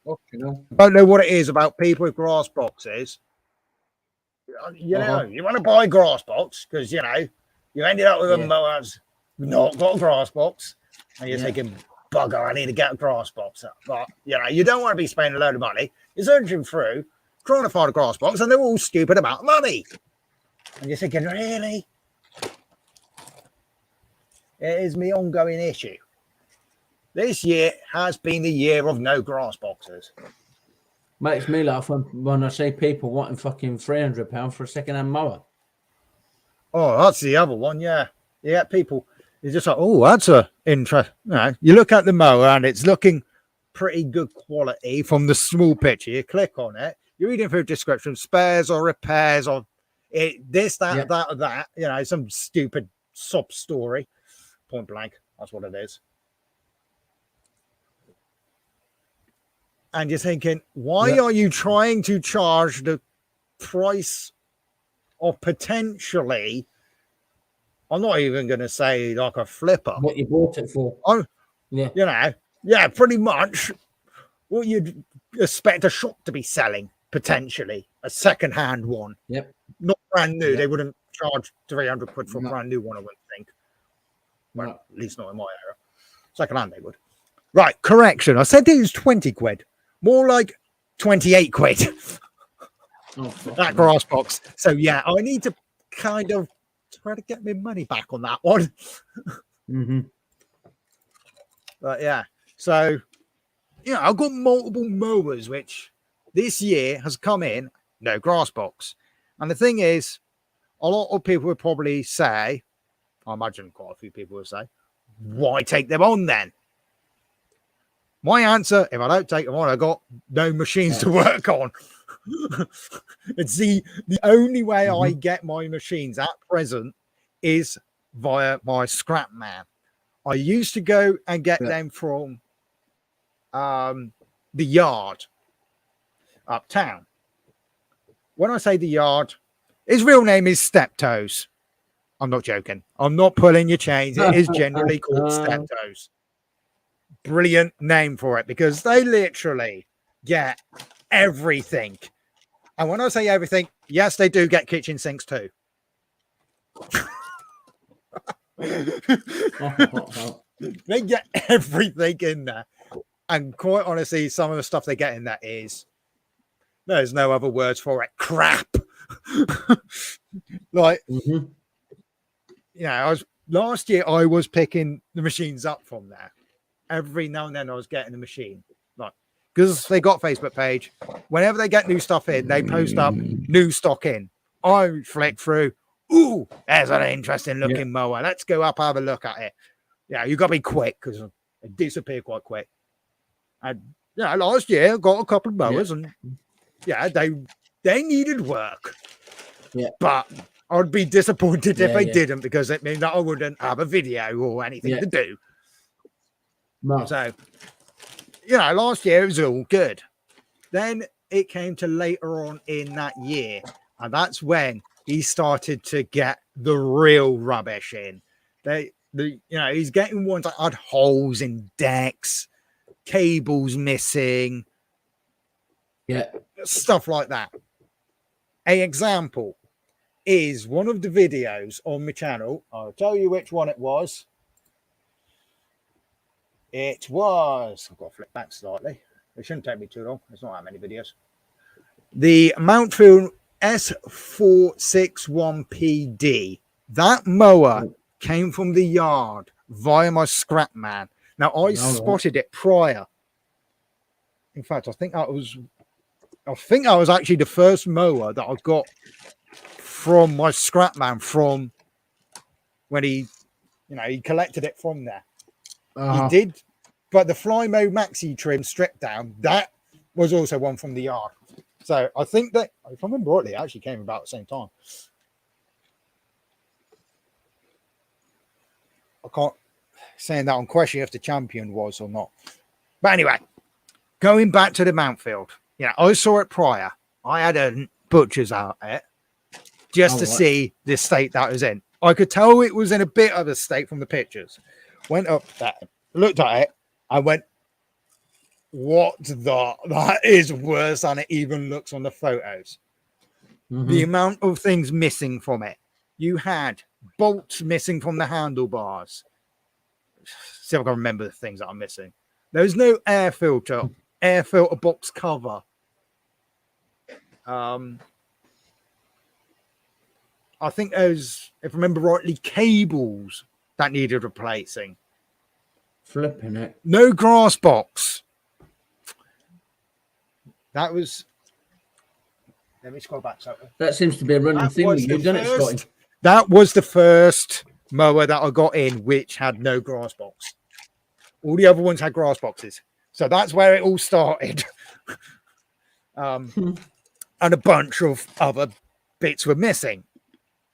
You know. I don't know what it is about people with grass boxes. You know, you want to buy a grass box because, you know, you ended up with a mower that's not got a grass box. And you're thinking, bugger, I need to get a grass box. But, you know, you don't want to be spending a load of money. You're searching through, trying to find a grass box, and they're all stupid amount of money. And you're thinking, really? It is my ongoing issue. This year has been the year of no grass boxes. Makes me laugh when I see people wanting fucking £300 for a second-hand mower. Oh, that's the other one, yeah. Yeah, people, you're just like, oh, that's a interest. You know, you look at the mower and it's looking pretty good quality from the small picture. You click on it, you're reading through description, spares or repairs or this, that, that, you know, some stupid sob story. Point blank, that's what it is. And you're thinking, why are you trying to charge the price of potentially, I'm not even going to say like a flipper. What you bought it for. Oh, you know, pretty much what you'd expect a shop to be selling, potentially. A second-hand one. Yep. Not brand new. They wouldn't charge 300 quid for a brand new one, I wouldn't think. Well, at least not in my area. Second-hand, they would. Right, correction. I said it was 20 quid. More like 28 quid. That grass box. So, yeah, I need to kind of try to get my money back on that one. Mm-hmm. But yeah, so I've got multiple mowers, which this year has come in no grass box. And the thing is, a lot of people would probably say, I imagine quite a few people would say, why take them on then? My answer, if I don't take them on, I got no machines to work on. It's the only way I get my machines at present is via my scrap man. I used to go and get them from the yard uptown. When I say the yard, his real name is Steptoes. I'm not joking. I'm not pulling your chains. It is generally called Steptoes. Brilliant name for it because they literally get everything. And when I say everything, yes, they do get kitchen sinks too. They get everything in there. And quite honestly, some of the stuff they get in there is, there's no other words for it, crap. Like, last year I was picking the machines up from there. Every now and then I was getting the machine. Like, because they got a Facebook page. Whenever they get new stuff in, they post up new stock in. I flick through. Ooh, there's an interesting looking mower. Let's go up, have a look at it. Yeah, you got to be quick because it disappeared quite quick. And last year I got a couple of mowers and they needed work. Yeah. But I'd be disappointed if they didn't because it means that I wouldn't have a video or anything to do. No. So, last year it was all good. Then it came to later on in that year, and that's when he started to get the real rubbish in. He's getting ones that had holes in decks, cables missing, stuff like that. An example is one of the videos on my channel. I'll tell you which one it was. It was, I've got to flip back slightly. It shouldn't take me too long. There's not that many videos. The Mountfield S461PD. That mower came from the yard via my scrap man. Now, I spotted it prior. In fact, I think I was actually the first mower that I got from my scrap man from when he collected it from there. He did, but the Fly Mode Maxi trim stripped down, that was also one from the yard. So I think that, if I remember rightly, it actually came about at the same time. I can't saying that on question if the champion was or not. But anyway, going back to the Mountfield, I saw it prior. I had a butcher's out it just to see the state that it was in. I could tell it was in a bit of a state from the pictures. Went up there, looked at it, I went, that is worse than it even looks on the photos. The amount of things missing from it. You had bolts missing from the handlebars. See if I can remember the things that are missing. There's no air filter box cover. I think there's, if I remember rightly, cables that needed replacing. Flipping it. No grass box. That was. Let me scroll back. That seems to be a running thing with you, doesn't it, Scotty? That was the first mower that I got in which had no grass box. All the other ones had grass boxes. So that's where it all started. And a bunch of other bits were missing.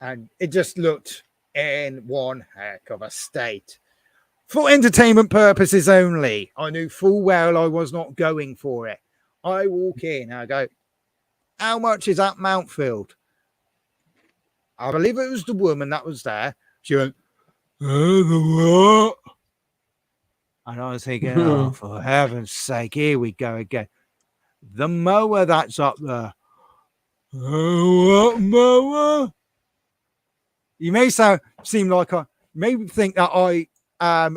And it just looked in one heck of a state. For entertainment purposes only. I knew full well I was not going for it. I walk in and I go, how much is that Mountfield? I believe it was the woman that was there. She went, what? And I was thinking, oh, for heaven's sake, here we go again. The mower that's up there. What mower? You may seem like I maybe think that I am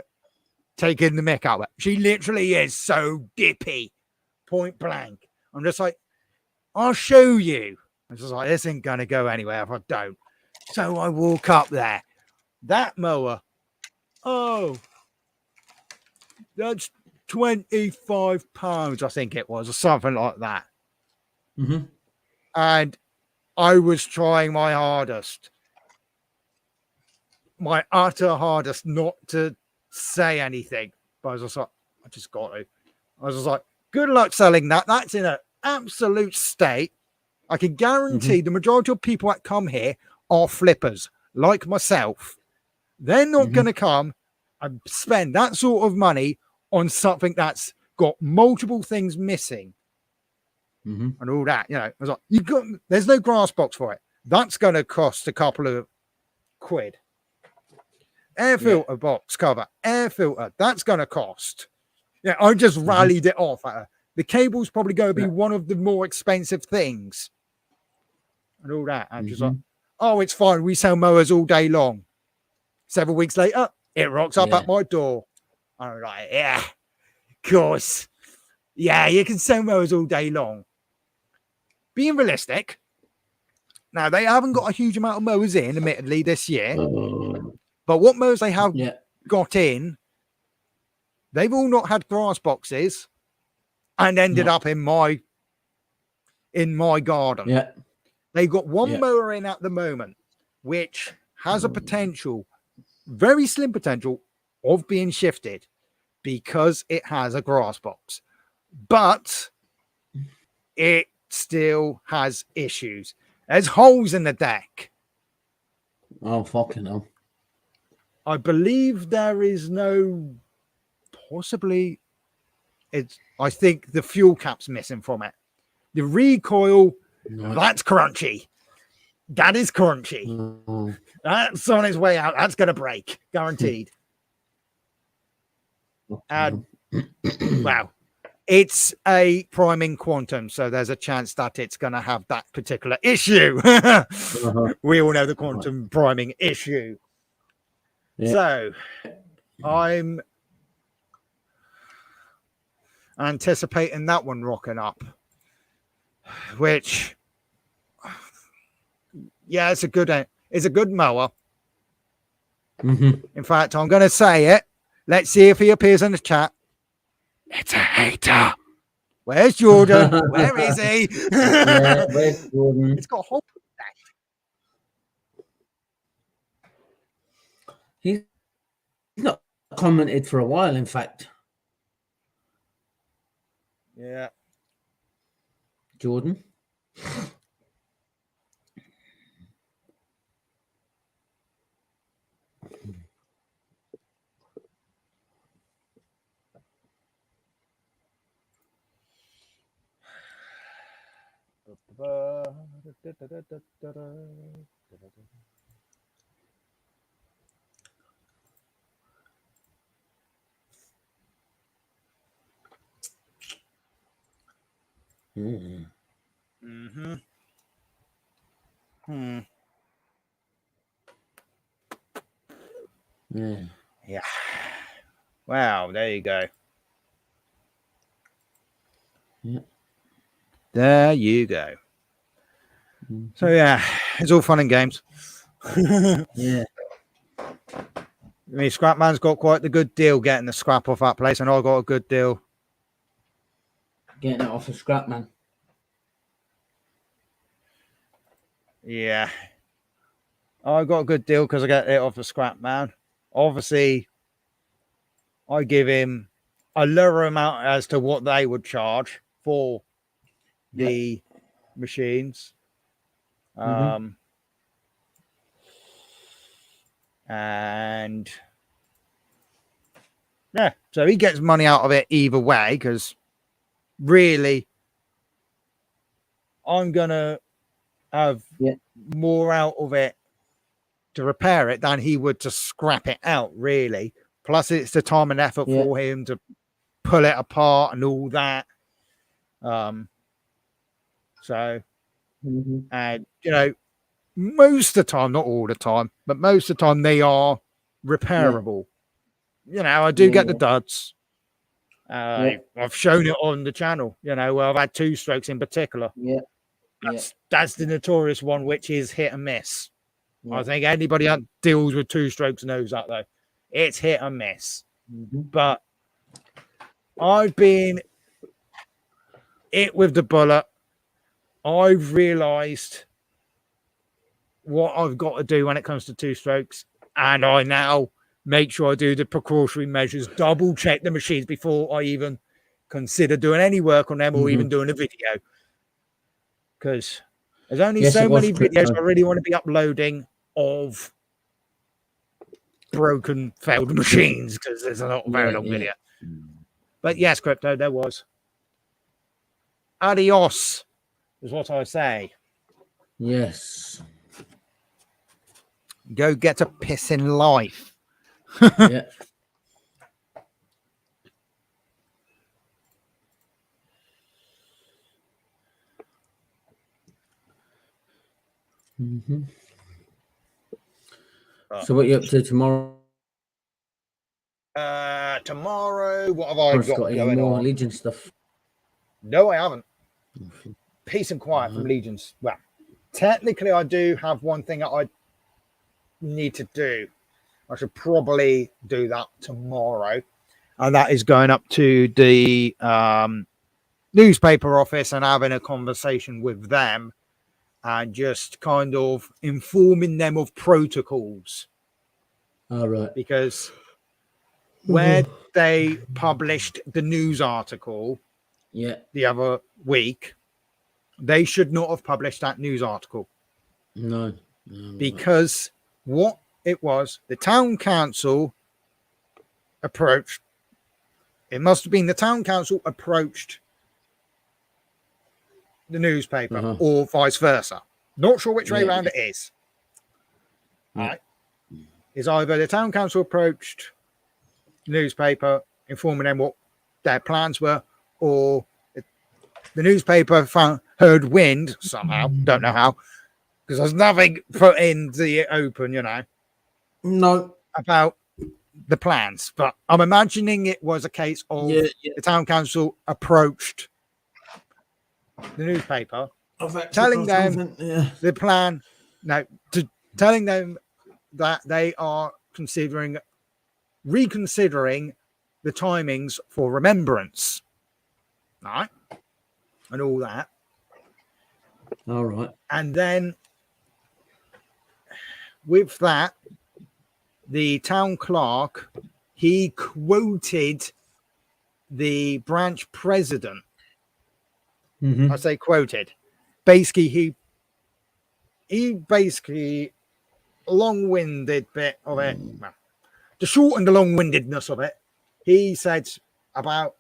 taking the mick out of it. She literally is so dippy, point blank. I'm just like, I'll show you. I'm just like, this ain't gonna go anywhere if I don't. So I walk up there. That mower, oh, that's £25, I think it was, or something like that. Mm-hmm. And I was trying my hardest, my utter hardest, not to say anything. But I was just like, I just got to. I was just like, good luck selling that. That's in an absolute state. I can guarantee the majority of people that come here are flippers, like myself. They're not going to come and spend that sort of money on something that's got multiple things missing and all that. You know, I was like, there's no grass box for it. That's going to cost a couple of quid. Air filter box cover, air filter, that's going to cost. Yeah, I just rallied it off at her. The cable's probably going to be one of the more expensive things. And all that. I'm just like, oh, it's fine. We sell mowers all day long. 7 weeks later, it rocks up at my door. I'm like, yeah, of course. Yeah, you can sell mowers all day long. Being realistic, now they haven't got a huge amount of mowers in, admittedly, this year. But what mowers they have got in, they've all not had grass boxes and ended up in my garden. Yeah. They've got one mower in at the moment, which has a potential, very slim potential, of being shifted because it has a grass box. But it still has issues. There's holes in the deck. Oh, fucking hell. I believe there is no, possibly, I think the fuel cap's missing from it. The recoil, that's crunchy. That is crunchy. That's on its way out. That's going to break, guaranteed. And wow, it's a priming quantum, so there's a chance that it's going to have that particular issue. We all know the quantum priming issue. So I'm anticipating that one rocking up, which, yeah, it's a good mower. In fact, I'm going to say it. Let's see if he appears in the chat. It's a hater. Where's Jordan? Where is he? Where's Jordan? It's got a hole. He's not commented for a while, in fact. Yeah. Jordan. Yeah. Wow, there you go. There you go. So yeah, it's all fun and games. Yeah. I mean, Scrapman's got quite the good deal getting the scrap off that place, and I got a good deal getting it off of Scrapman. Yeah, I got a good deal because I got it off the Scrapman. Obviously, I give him a lower amount as to what they would charge for the machines. And yeah, so he gets money out of it either way, because really I'm gonna have more out of it to repair it than he would to scrap it out, really. Plus it's the time and effort for him to pull it apart and all that. So and you know, most of the time, not all the time, but most of the time they are repairable. You know, I do get the duds. I've shown it on the channel, you know, where I've had 2 strokes in particular. That's the notorious one, which is hit and miss. I think anybody that deals with two strokes knows that, though. It's hit and miss. But I've been it with the bullet. I've realised what I've got to do when it comes to two strokes. And I now make sure I do the precautionary measures, double check the machines before I even consider doing any work on them or even doing a video. Because there's only so many videos I really want to be uploading of broken, failed machines, because there's a lot of very long video. But yes, Crypto, there was. Adios is what I say. Yes. Go get a piss in life. Yeah. So what are you up to tomorrow? Tomorrow, what have I got Got any going more on? Legion stuff? No, I haven't. Peace and quiet from Legions. Well, technically, I do have one thing that I need to do. I should probably do that tomorrow. And that is going up to the newspaper office and having a conversation with them and just kind of informing them of protocols. All right. Because where they published the news article the other week, they should not have published that news article. No. Because what it was, the town council approached, it must have been the town council approached the newspaper or vice versa. Not sure which way around it is. Right. Is either the town council approached the newspaper, informing them what their plans were, or the newspaper heard wind somehow, don't know how, because there's nothing put in the open, No. about the plans. But I'm imagining it was a case of the town council approached the newspaper, telling them the plan, telling them that they are reconsidering the timings for remembrance, right, and all that. All right. And then with that, the town clerk, he quoted the branch president. I say quoted. Basically, he basically long-winded bit of it. Well, the short and the long-windedness of it. He said about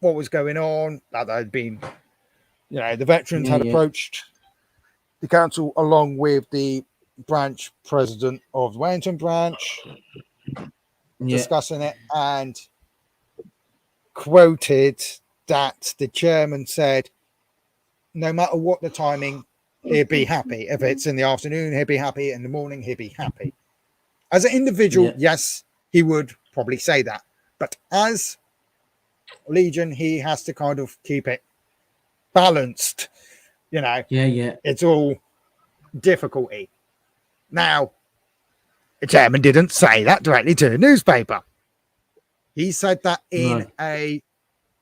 what was going on, that there had been, the veterans had approached the council along with the branch president of the Wellington branch, discussing it, and quoted that the chairman said, no matter what the timing, he'd be happy. If it's in the afternoon, he'd be happy. In the morning, he'd be happy. As an individual, yes, he would probably say that. But as Legion, he has to kind of keep it balanced. It's all difficulty. Now, the chairman didn't say that directly to the newspaper. He said that in a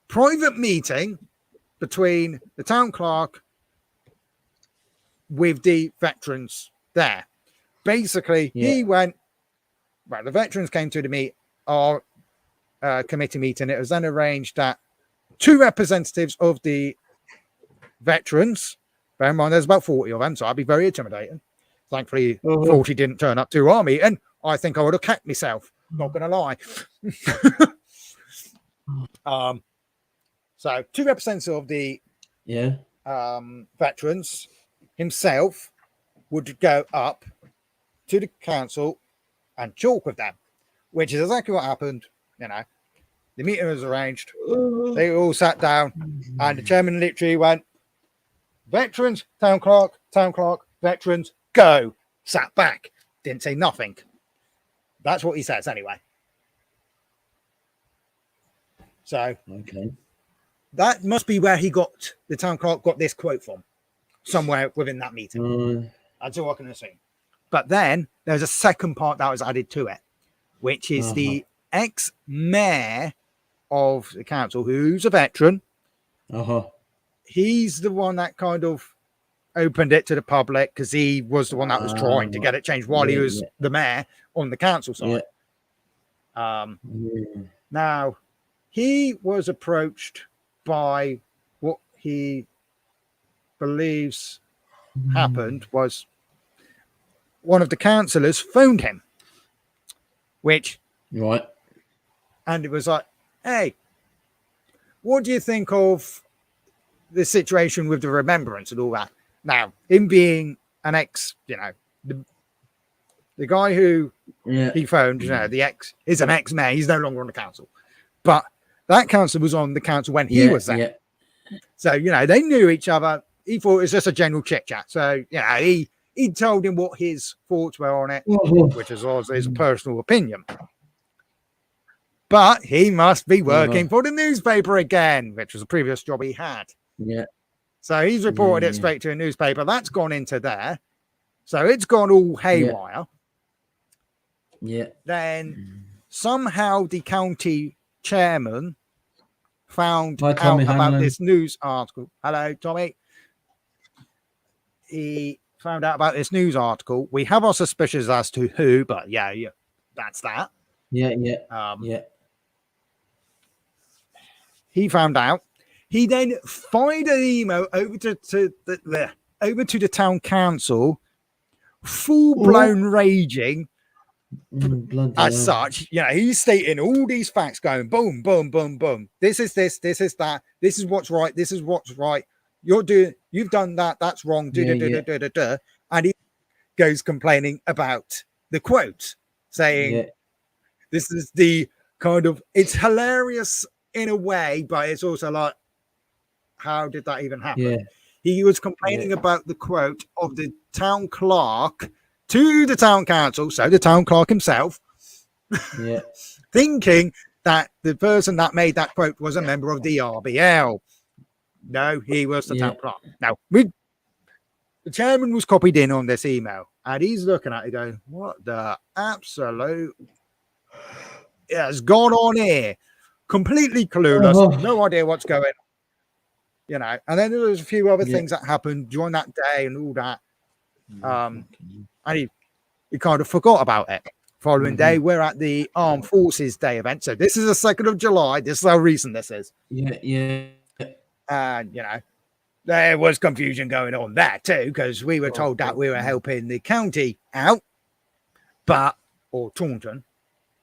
private meeting between the town clerk with the veterans there. Basically, he went, the veterans came to our committee meeting. It was then arranged that two representatives of the veterans, bear in mind there's about 40 of them, so I'd be very intimidating. Thankfully, 40 didn't turn up to our meeting. I think I would have kept myself, not going to lie. So two representatives of the veterans himself would go up to the council and talk with them, which is exactly what happened. The meeting was arranged. They all sat down, and the chairman literally went, veterans, town clerk, veterans, go. Sat back. Didn't say nothing. That's what he says anyway. So that must be where the town clerk got this quote from, somewhere within that meeting. That's all I can assume. But then there's a second part that was added to it, which is the ex-mayor of the council, who's a veteran. He's the one that kind of opened it to the public because he was the one that was trying to get it changed while he was the mayor on the council side. Now, he was approached by what he believes happened was one of the councillors phoned him, and it was like, hey, what do you think of the situation with the remembrance and all that? Now, him being an ex, the guy who he phoned, the ex is an ex-mayor. He's no longer on the council, but that council was on the council when he was there. So, they knew each other. He thought it was just a general chit chat. So, he told him what his thoughts were on it, which is also his personal opinion. But he must be working for the newspaper again, which was a previous job he had. So he's reported it straight to a newspaper. That's gone into there. So it's gone all haywire. Then somehow the county chairman found out about this news article. Hello, Tommy. He found out about this news article. We have our suspicions as to who, but that's that. He found out. He then fired an email over to the town council, full-blown raging. As such, he's stating all these facts, going boom, boom, boom, boom. This is this is that. This is what's right. This is what's right. You've done that. That's wrong. And he goes complaining about the quote, saying this is the kind of, it's hilarious in a way, but it's also like, how did that even happen? He was complaining about the quote of the town clerk to the town council, so the town clerk himself, thinking that the person that made that quote was a member of the RBL. No, he was the town clerk. Now, the chairman was copied in on this email, and he's looking at it going, what the absolute has gone on here? Completely clueless, no idea what's going on. And then there was a few other things that happened during that day and all that. And he kind of forgot about it. Following day, we're at the Armed Forces Day event. So this is the 2nd of July. This is how recent this is. And, there was confusion going on there too, because we were told that we were helping the county out, or Taunton.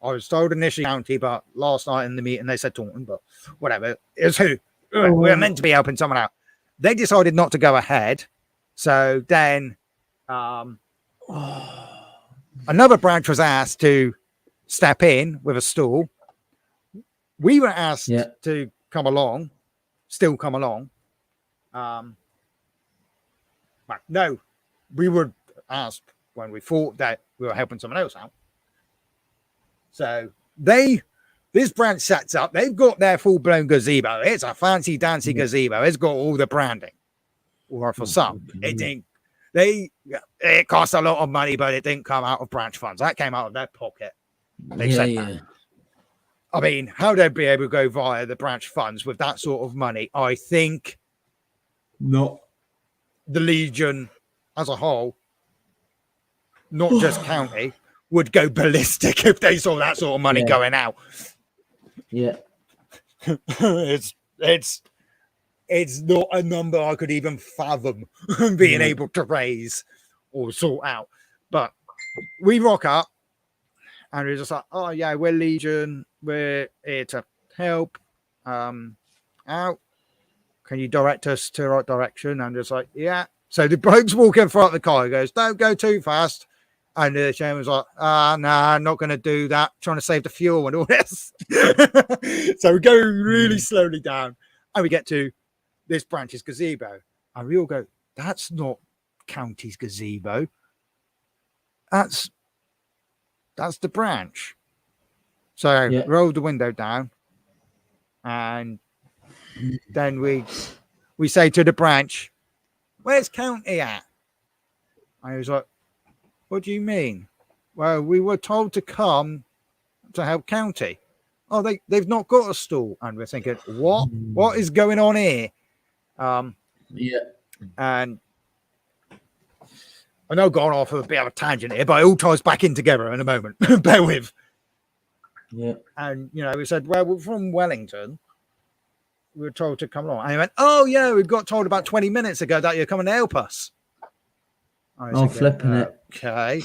I was told initially county, but last night in the meeting they said Taunton, but whatever. It's who. We're meant to be helping someone out. They decided not to go ahead. So then another branch was asked to step in with a stool. We were asked to still come along. No, we were asked when we thought that we were helping someone else out. So this branch sets up. They've got their full-blown gazebo. It's a fancy dancy gazebo. It's got all the branding. Or for some, it cost a lot of money, but it didn't come out of branch funds. That came out of their pocket. They said that. I mean, how they'd be able to go via the branch funds with that sort of money, I think not. The Legion as a whole, not just county, would go ballistic if they saw that sort of money going out. It's not a number I could even fathom being able to raise or sort out. But we rock up and we're just like, oh yeah, we're Legion, we're here to help out. Can you direct us to the right direction? And just like, yeah. So the bloke's walking in front of the car. He goes, don't go too fast. And the chairman's like, I'm not going to do that. Trying to save the fuel and all this. So we go really slowly down and we get to this branch's gazebo. And we all go, that's not county's gazebo. That's the branch. So roll the window down. And then we say to the branch, where's county at? And he was like, what do you mean? Well, we were told to come to help county. Oh, they've not got a stall. And we're thinking, what? What is going on here? Yeah. And I know gone off of a bit of a tangent here, but it all ties back in together in a moment. Bear with. Yeah. And, you know, we said, well, we're from Wellington. We were told to come along. And he went, oh, yeah, we got told about 20 minutes ago that you're coming to help us. I'm flipping it. Okay.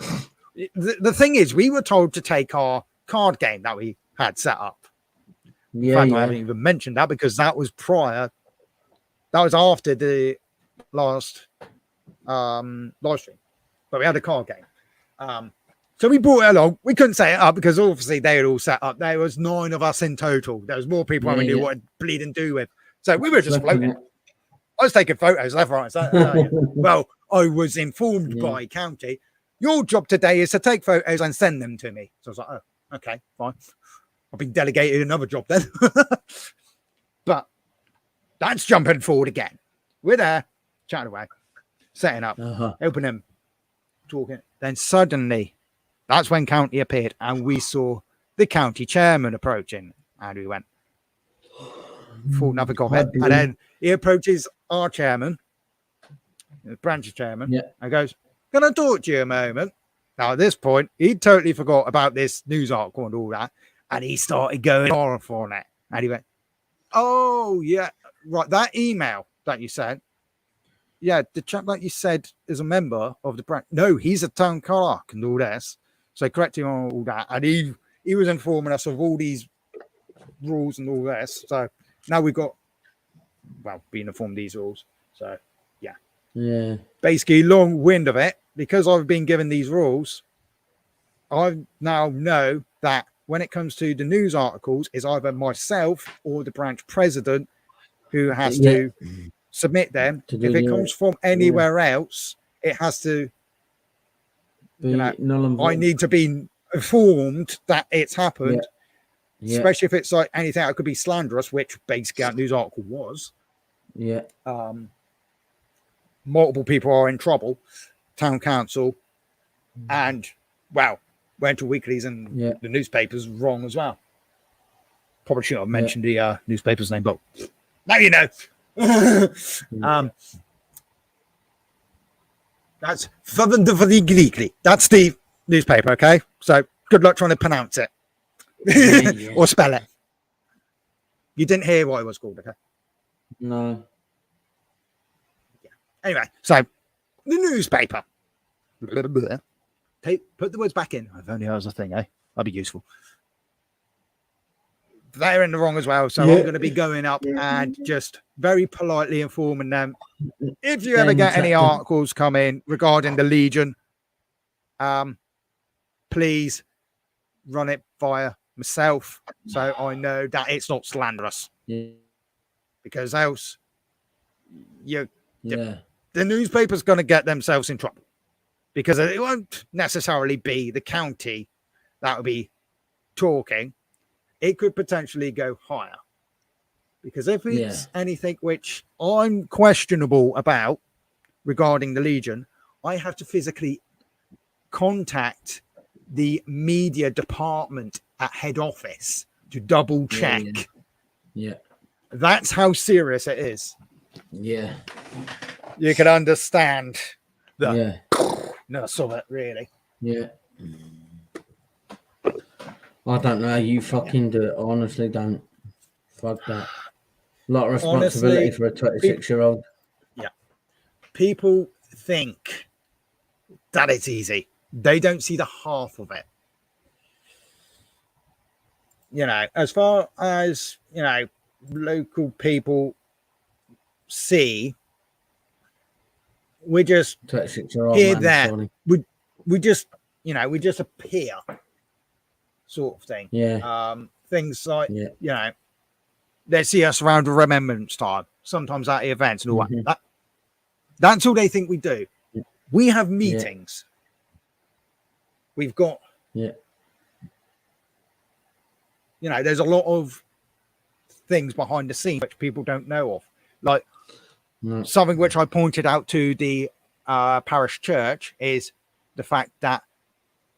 The thing is, we were told to take our card game that we had set up. Yeah, In fact, I haven't even mentioned that because that was prior. That was after the last live stream. But we had a card game. So we brought it along. We couldn't set it up because obviously they had all set up. There was 9 of us in total. There was more people than we knew what to bleed and do with. So we were just floating. I was taking photos left, right, and center. Well, I was informed by county, your job today is to take photos and send them to me. So I was like, oh, okay, fine. I've been delegated another job then. But that's jumping forward again. We're there, chatting away, setting up, helping them, talking. Then suddenly, that's when county appeared, and we saw the county chairman approaching. And we went, thought nothing of it. And then he approaches our chairman, the branch chairman, and goes, can I talk to you a moment? Now, at this point, he totally forgot about this news article and all that. And he started going off on it. And he went, oh, yeah, right, that email that you sent. Yeah, the chap that you said is a member of the branch. No, he's a town clerk and all this. So correct him on all that. And he was informing us of all these rules and all this. So now we've got, well, being informed these rules. So, yeah. Yeah. Basically, long wind of it, because I've been given these rules, I now know that when it comes to the news articles, it's either myself or the branch president who has to submit them. If it comes from anywhere else, it has to, you know, I need to be informed that it's happened, especially if it's like anything that could be slanderous, which basically that news article was. Yeah. Multiple people are in trouble, town council, and, well, rental weeklies and the newspapers wrong as well. Probably shouldn't have mentioned the newspaper's name, but now you know. That's that's the newspaper, okay? So good luck trying to pronounce it or spell it. You didn't hear what it was called, okay? No. Anyway, so the newspaper. Put the words back in. If only I was a thing, eh? That'd be useful. They're in the wrong as well, so I'm going to be going up and just very politely informing them. If you ever get any articles come in regarding the Legion, please run it via myself so I know that it's not slanderous. Because else, the newspaper's going to get themselves in trouble. Because it won't necessarily be the county that will be talking. It could potentially go higher. Because if it's anything which I'm questionable about regarding the Legion, I have to physically contact the media department at head office to double check. Yeah. That's how serious it is. Yeah. You can understand the nurse of it, really. Yeah. I don't know how you fucking do it. I honestly don't. Fuck that. A lot of responsibility for a 26-year-old. Yeah. People think that it's easy. They don't see the half of it. You know, as far as, you know, local people see, we just here, there. We just, you know, we just appear sort of thing. Yeah. Things like, you know, they see us around Remembrance time, sometimes at events and all that. That's all they think we do. We have meetings. We've got, you know, there's a lot of things behind the scenes which people don't know of. Like something which I pointed out to the parish church is the fact that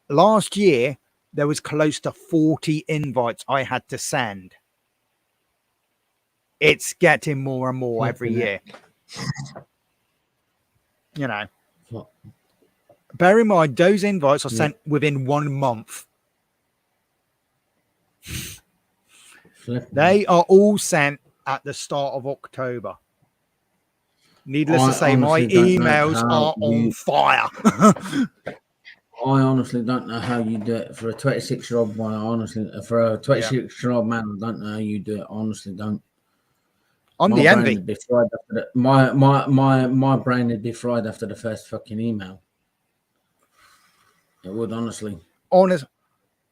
last year there was close to 40 invites I had to send. It's getting more and more every year. You know, bear in mind, those invites are sent within 1 month. They are all sent at the start of October. Needless to say, my emails are on fire. I honestly don't know how you do it for a 26-year-old boy. Honestly, for a 26-year-old man, I don't know how you do it. I honestly don't. I'm my the brain envy. Would be fried after the, my brain would be fried after the first fucking email. It would, honestly.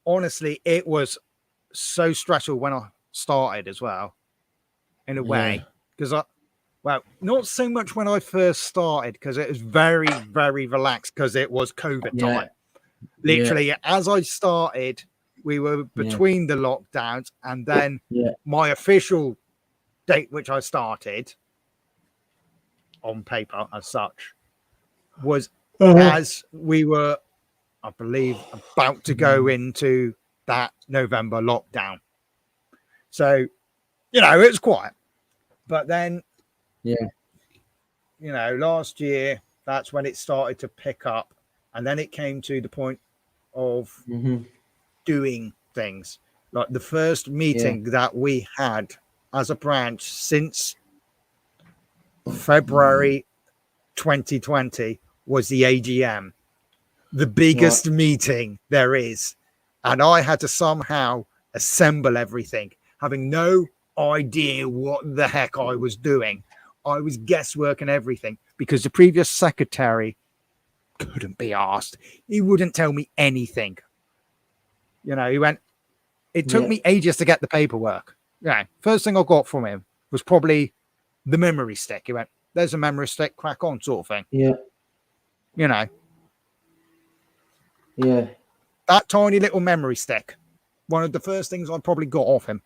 Honestly, it was so stressful when I started as well, in a way, because not so much when I first started, because it was very, very relaxed because it was COVID time. Literally, as I started, we were between the lockdowns, and then my official date, which I started on paper as such, was as we were, I believe, about to go into that November lockdown. So, you know, it was quiet. But then, last year, that's when it started to pick up. And then it came to the point of doing things. Like the first meeting that we had as a branch since February 2020 was the AGM, the biggest meeting there is. And I had to somehow assemble everything, having no idea what the heck I was doing. I was guesswork and everything because the previous secretary couldn't be asked. He wouldn't tell me anything. You know, it took me ages to get the paperwork. Yeah. First thing I got from him was probably the memory stick. He went, there's a memory stick, crack on, sort of thing. Yeah. You know. Yeah. That tiny little memory stick. One of the first things I probably got off him.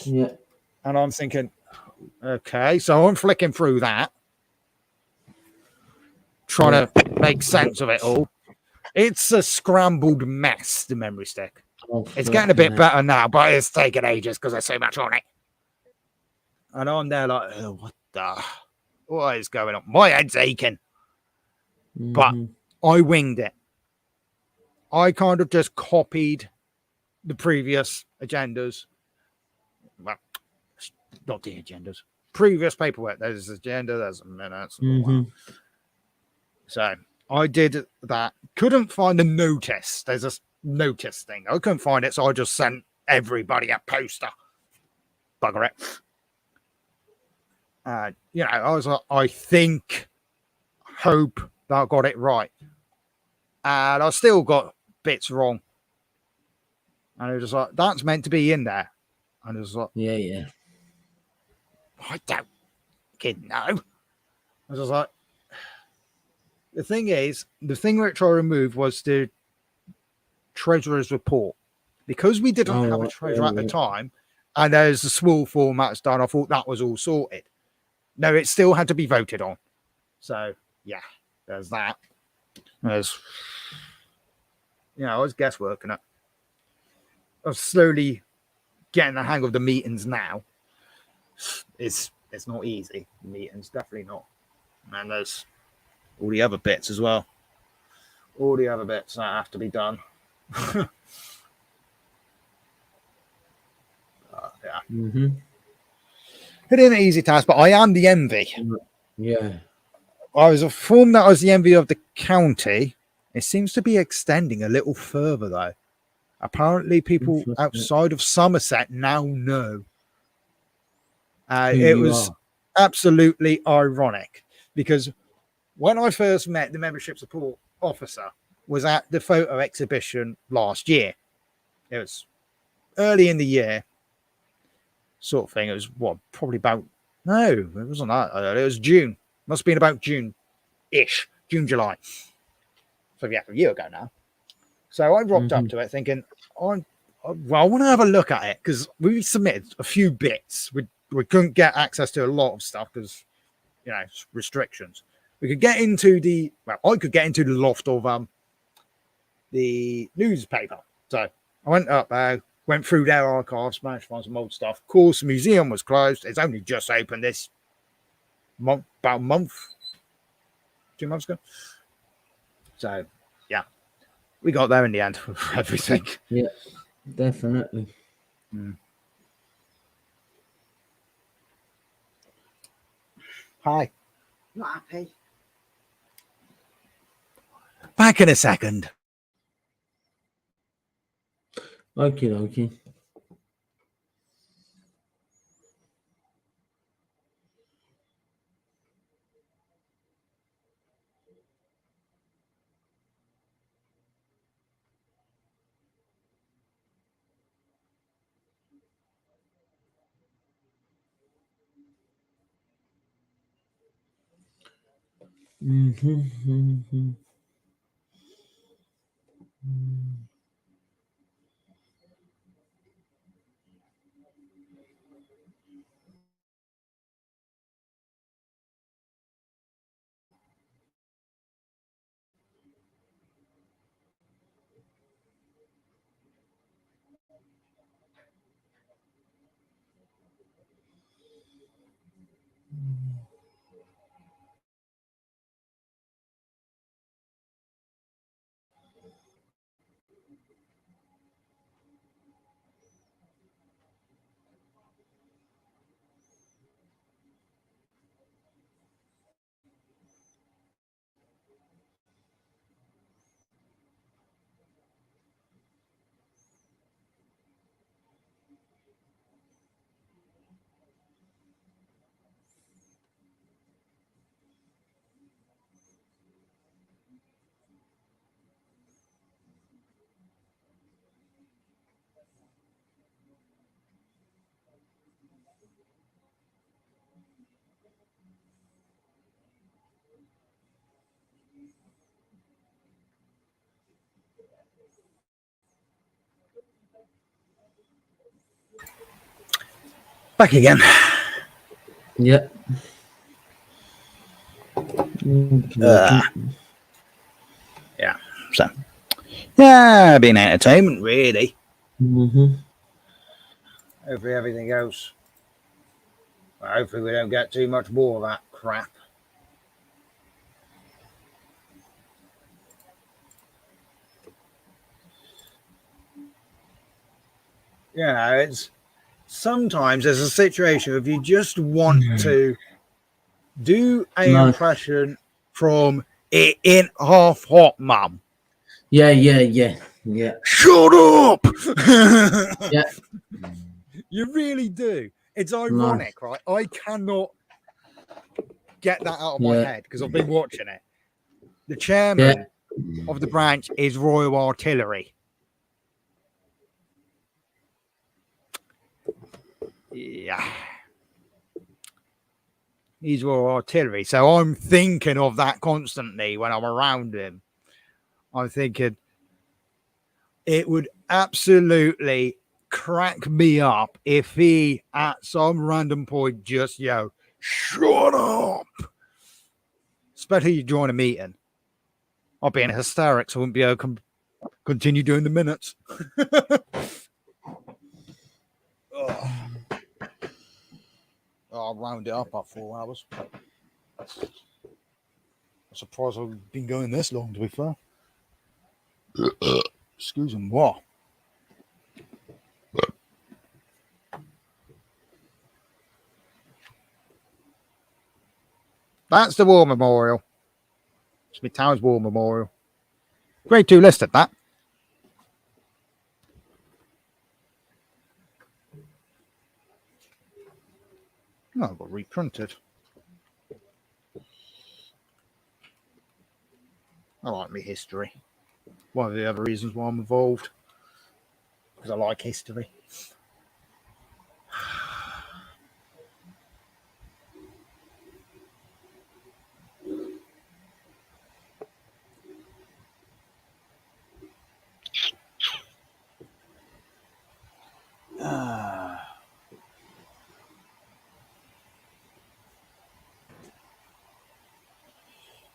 Yeah. And I'm thinking, okay, so I'm flicking through that, trying to make sense of it all. It's a scrambled mess, the memory stick. It's getting a bit better now, but it's taking ages because there's so much on it. And I'm there like, oh, what is going on? My head's aching. But I winged it. I kind of just copied the previous agendas. Well, not the agendas. Previous paperwork. There's agenda, there's minutes. So I did that. Couldn't find the notice. There's a notice thing. I couldn't find it, so I just sent everybody a poster. Bugger it. I was like, I hope that I got it right. And I still got bits wrong. And it was just like, that's meant to be in there. And it was like, I don't know. I was just like, the thing is, the thing which I removed was the treasurer's report. Because we didn't have a treasurer at the time, and there's a small formats done, I thought that was all sorted. No, it still had to be voted on. So, yeah, there's that. There's, I was guessworking it. I'm slowly getting the hang of the meetings now. It's not easy. Meetings, definitely not. And there's all the other bits as well. All the other bits that have to be done. It ain't an easy task, but I am the envy. Yeah. I was informed that I was the envy of the county. It seems to be extending a little further, though. Apparently, people outside of Somerset now know. It was absolutely ironic because when I first met the membership support officer was at the photo exhibition last year. It was early in the year, sort of thing. It was probably about, no, it wasn't that. It was June. Must have been about June-ish, June, July. So yeah, a year ago now. So I rocked up to it thinking, I want to have a look at it because we submitted a few bits. We couldn't get access to a lot of stuff because, restrictions. we could get into the, well, I could get into the loft of the newspaper. So I went up there, went through their archives, managed to find some old stuff. Of course, the museum was closed. It's only just opened this month, about a month, 2 months ago. So, yeah, we got there in the end with everything. Yeah, definitely. Hi. Not happy. Back in a second. Okie dokie. Back again. Yeah. Yeah. So, yeah, been entertainment, really. Hopefully everything goes. Well, hopefully we don't get too much more of that crap. You know, it's sometimes there's a situation if you just want to do an impression from It Ain't Half Hot, Mum. Yeah. Shut up! Yeah. You really do. It's ironic, right? I cannot get that out of my head because I've been watching it. The chairman of the branch is Royal Artillery. Yeah. He's Royal Artillery. So I'm thinking of that constantly when I'm around him. I'm thinking it would absolutely crack me up if he, at some random point, just shut up. Especially you join a meeting. I'll be in hysterics. I wouldn't be able to continue doing the minutes. I'll round it up at 4 hours. I'm surprised I've been going this long, to be fair. Excuse me, what? That's the War Memorial. Smith Towers War Memorial. Grade 2 listed that. Oh, it got reprinted. I like me history. One of the other reasons why I'm involved. Because I like history.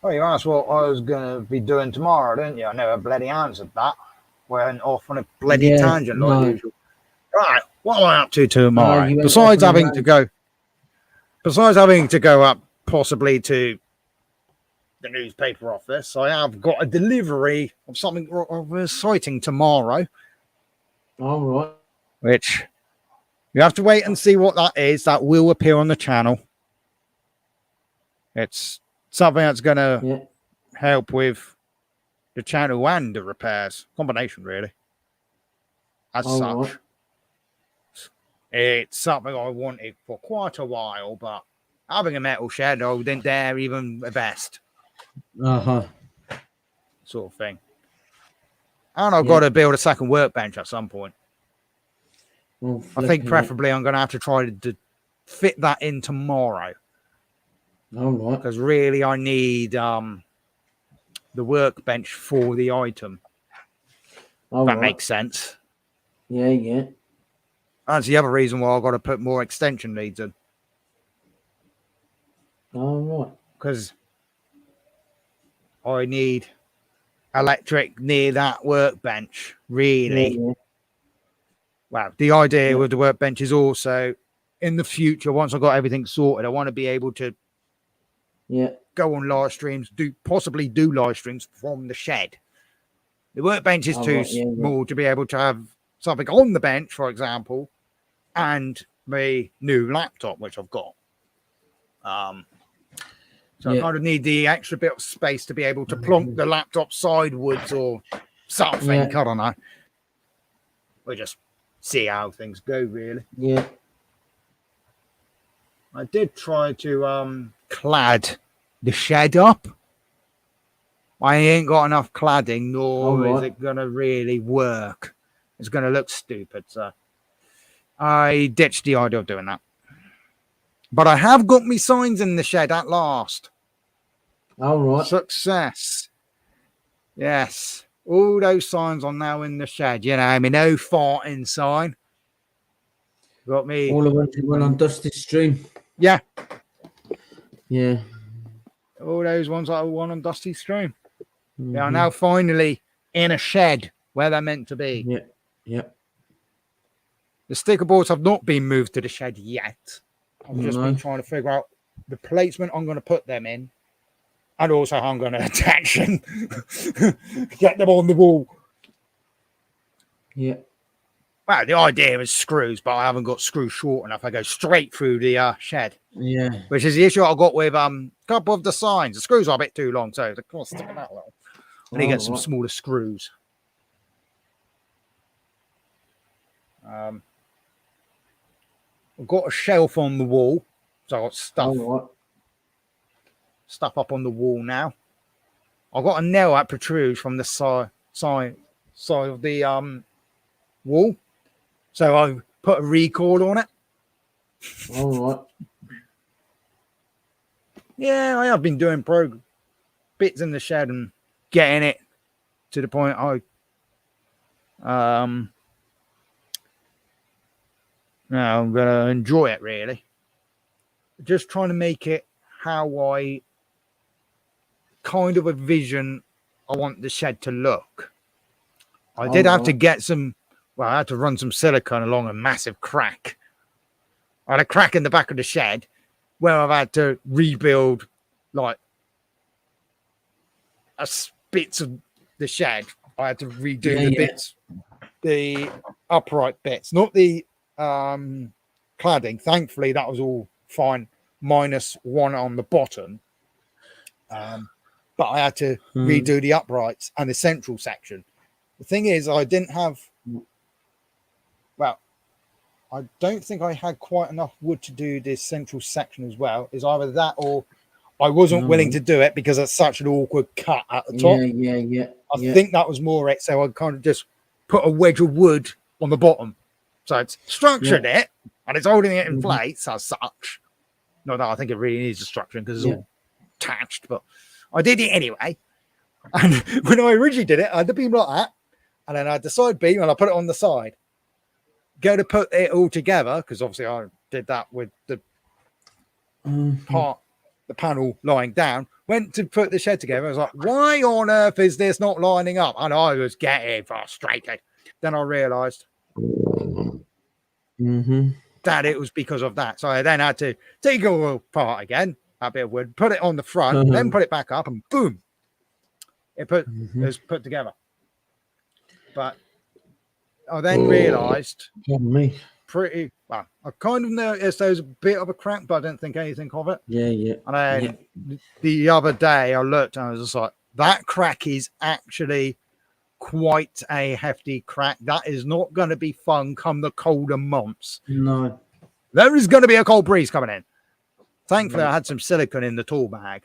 Oh, you asked what I was going to be doing tomorrow, didn't you? I never bloody answered that. Went off on a bloody tangent like usual. Right, what am I up to tomorrow? you went Besides off on a having to go up possibly to the newspaper office, I have got a delivery of something exciting tomorrow. All right. Which you have to wait and see what that is. That will appear on the channel. It's something that's going to help with the channel and the repairs. Combination, really. As such. Right. It's something I wanted for quite a while, but having a metal shed, I didn't dare even invest. Sort of thing. And I've got to build a second workbench at some point. Well, I think preferably I'm going to have to try to fit that in tomorrow. All right. Because really I need the workbench for the item. That makes sense. Yeah. That's the other reason why I've got to put more extension leads in. All right. Because I need electric near that workbench, really. Yeah. Well, the idea with the workbench is also in the future, once I've got everything sorted, I want to be able to go on live streams, possibly do live streams from the shed. The workbench is too small to be able to have something on the bench, for example, and my new laptop, which I've got. So I kind of need the extra bit of space to be able to plonk the laptop sideways or something. I don't know. We'll just see how things go, really. Yeah. I did try to clad the shed up. I ain't got enough cladding, nor is it going to really work. It's going to look stupid. So I ditched the idea of doing that. But I have got me signs in the shed at last. All right. Success. Yes. All those signs are now in the shed. You know, I mean, no farting sign. Got me. All of them went on Dusty's stream. Yeah. Yeah. All those ones that I won on Dusty's stream. They are now finally in a shed where they're meant to be. Yeah. The sticker boards have not been moved to the shed yet. I've just been trying to figure out the placement I'm going to put them in. And also how I'm going to attach them. Get them on the wall. Yeah. Well, the idea is screws, but I haven't got screws short enough. I go straight through the shed. Yeah. Which is the issue I got with a couple of the signs. The screws are a bit too long, so they're kind of sticking out a little. I need to get some smaller screws. I've got a shelf on the wall, so I've got stuff up on the wall now. I've got a nail that protrudes from the side of the wall, so I put a record on it. All right. Yeah, I have been doing bits in the shed and getting it to the point I'm gonna enjoy it, really. Just trying to make it how I kind of a vision I want the shed to look. I did have to get I had to run some silicone along a massive crack. I had a crack in the back of the shed where I've had to rebuild like bits of the shed. I had to redo the bits, the upright bits, not the cladding. Thankfully, that was all fine, minus one on the bottom. But I had to redo the uprights and the central section. The thing is, I didn't have. Well, I don't think I had quite enough wood to do this central section as well. It's either that or I wasn't willing to do it because it's such an awkward cut at the top. I think that was more it. So I kind of just put a wedge of wood on the bottom. So it's structured it and it's holding it in place as such. Not that I think it really needs a structure because it's all attached, but I did it anyway. And when I originally did it, I had the beam like that. And then I had the side beam and I put it on the side. Go to put it all together, because obviously I did that with the the panel lying down. Went to put the shed together. I was like, why on earth is this not lining up? And I was getting frustrated. Then I realised that it was because of that. So I then had to take it all apart again, a bit of wood, put it on the front, then put it back up, and boom, it was put together. But I then realised pretty well. I kind of noticed there was a bit of a crack, but I didn't think anything of it. Yeah. And then the other day I looked and I was just like, that crack is actually quite a hefty crack. That is not going to be fun come the colder months. No. There is going to be a cold breeze coming in. Thankfully, I had some silicone in the tool bag.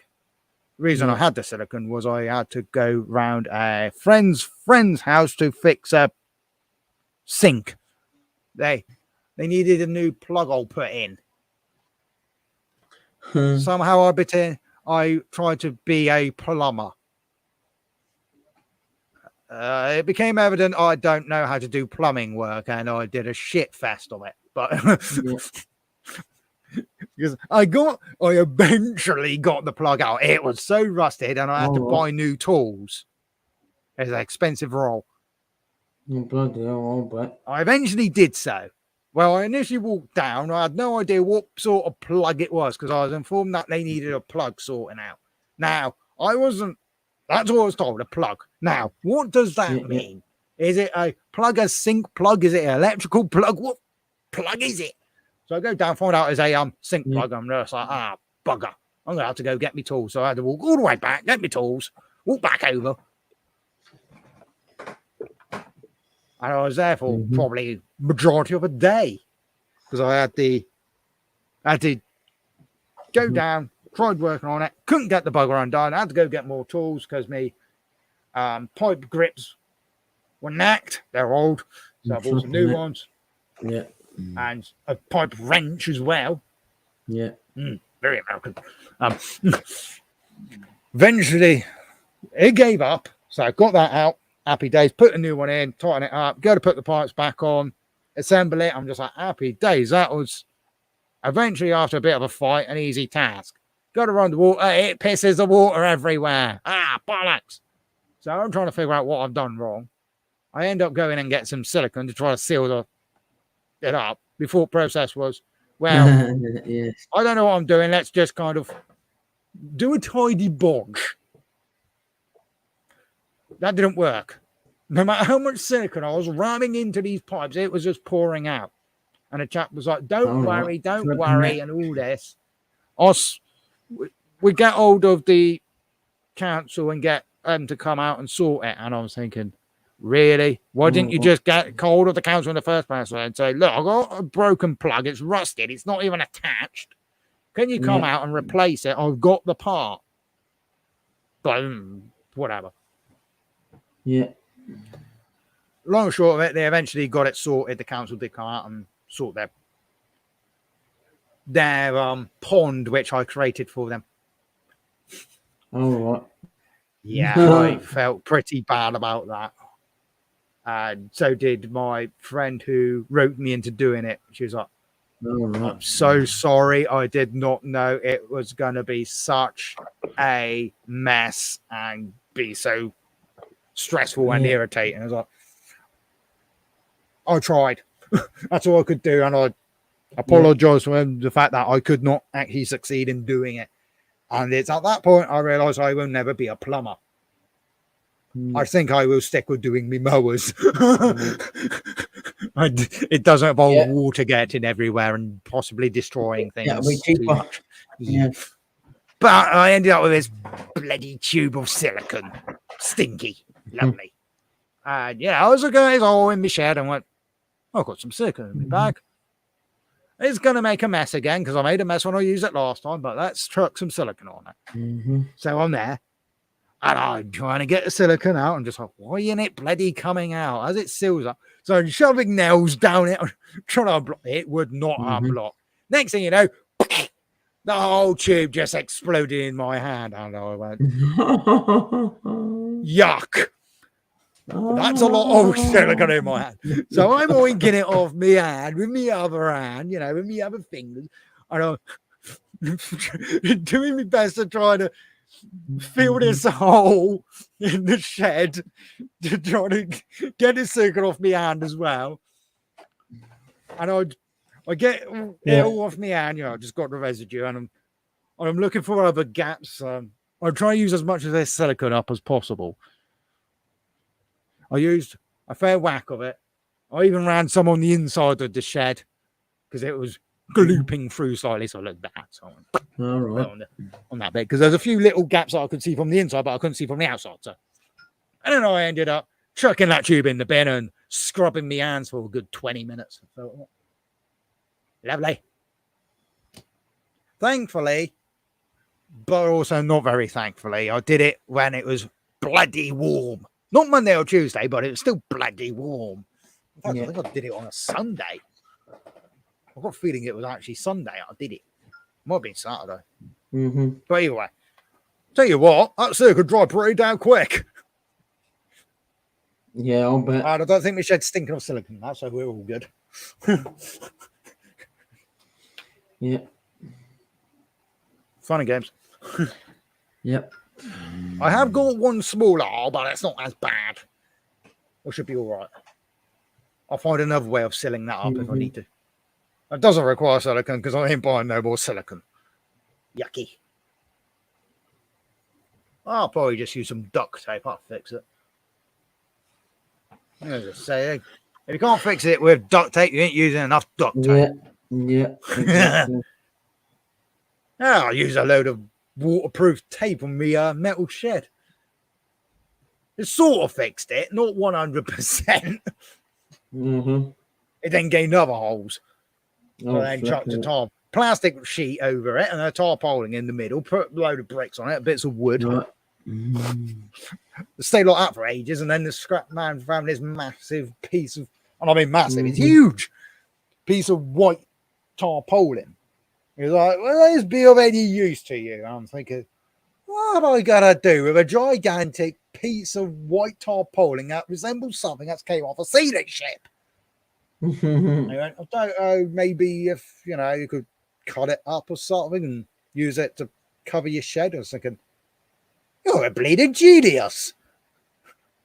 The reason I had the silicone was I had to go round a friend's house to fix a sink. They needed a new plug hole put in. Somehow I tried to be a plumber. It became evident I don't know how to do plumbing work, and I did a shit fest of it. But because I eventually got the plug out. It was so rusted, and I had to buy new tools. It's an expensive roll. Bloody hell, but I eventually did so. Well, I initially walked down. I had no idea what sort of plug it was because I was informed that they needed a plug sorting out. Now, I wasn't. That's what I was told, a plug. Now, what does that mean? Is it a plug, a sink plug? Is it an electrical plug? What plug is it? So I go down, find out it's a sink plug. I'm just like, bugger. I'm going to have to go get me tools. So I had to walk all the way back, get me tools, walk back over. And I was there for probably majority of a day because I had to go down, tried working on it, couldn't get the bugger undone. I had to go get more tools because my pipe grips were knacked. They're old, so I bought some new ones. Yeah, and a pipe wrench as well. Yeah, very American. Eventually, it gave up, so I got that out. Happy days. Put a new one in, tighten it up, go to put the pipes back on, assemble it. I'm just like, happy days. That was eventually, after a bit of a fight, an easy task. Got to run the water. It pisses the water everywhere. Bollocks. So I'm trying to figure out what I've done wrong. I end up going and get some silicone to try to seal it up. The thought process was, well, I don't know what I'm doing. Let's just kind of do a tidy bodge. That didn't work. No matter how much silicone I was ramming into these pipes, it was just pouring out. And the chap was like, don't worry, and all this. We get hold of the council and get them to come out and sort it. And I was thinking, really? Why didn't you just get hold of the council in the first place and say, look, I've got a broken plug. It's rusted. It's not even attached. Can you come out and replace it? I've got the part. But whatever. Yeah. Long and short of it, they eventually got it sorted. The council did come out and sort their pond, which I created for them. All right. Yeah, I felt pretty bad about that. And so did my friend who roped me into doing it. She was like, I'm so sorry. I did not know it was going to be such a mess and be so stressful and irritating. I was like, I tried. That's all I could do. And I apologize for the fact that I could not actually succeed in doing it. And it's at that point I realized I will never be a plumber. I think I will stick with doing me mowers. It doesn't involve water getting everywhere and possibly destroying things too much. Yeah. But I ended up with this bloody tube of silicone. Stinky. Lovely. And I was looking at it all in my shed and went, I've got some silicone in my bag. It's going to make a mess again because I made a mess when I used it last time, but let's chuck some silicone on it. So I'm there and I'm trying to get the silicone out and just like, why isn't it bloody coming out as it seals up? So I'm shoving nails down it, trying to unblock it. It would not unblock. Next thing you know, the whole tube just exploded in my hand. And I went, yuck. That's a lot of silicone in my hand. So I'm oinking it off my hand with my other hand, with my other fingers. And doing my best to try to fill this hole in the shed to try to get the silicone off my hand as well. And I get it all off my hand, I just got the residue, and I'm looking for other gaps. I try to use as much of this silicone up as possible. I used a fair whack of it. I even ran some on the inside of the shed because it was glooping through slightly, so I looked bad. So all right. on that bit, because there's a few little gaps that I could see from the inside, but I couldn't see from the outside. So, and then I ended up chucking that tube in the bin and scrubbing my hands for a good 20 minutes. Lovely. Thankfully, but also not very thankfully, I did it when it was bloody warm. Not Monday or Tuesday, but it was still bloody warm. In fact, I think I did it on a Sunday. I've got a feeling it was actually Sunday I did it. Might have been Saturday. But anyway, tell you what, that circle dried pretty damn quick. Yeah, I'll bet. And I don't think my shed's stinking of silicone now, so we're all good. Yeah. Fun and games. Yep. I have got one smaller hole, but it's not as bad. I should be all right. I'll find another way of sealing that up if I need to. It doesn't require silicone because I ain't buying no more silicone. Yucky. I'll probably just use some duct tape. I'll fix it. As I say, if you can't fix it with duct tape, you ain't using enough duct tape. Yeah. Exactly. I'll use a load of waterproof tape on my metal shed. It sort of fixed it, not 100%. It then gained other holes. So then chucked a plastic sheet over it and a tarpaulin in the middle, put a load of bricks on it, bits of wood. It stayed like that for ages, and then the scrap man found this massive piece of, and I mean massive, it's huge, piece of white tarpaulin. He was like, will this be of any use to you? And I'm thinking, what am I going to do with a gigantic piece of white tarpaulin that resembles something that's came off a sailing ship? He went, I don't know, maybe if, you could cut it up or something and use it to cover your shed. I was thinking, you're a bleeding genius.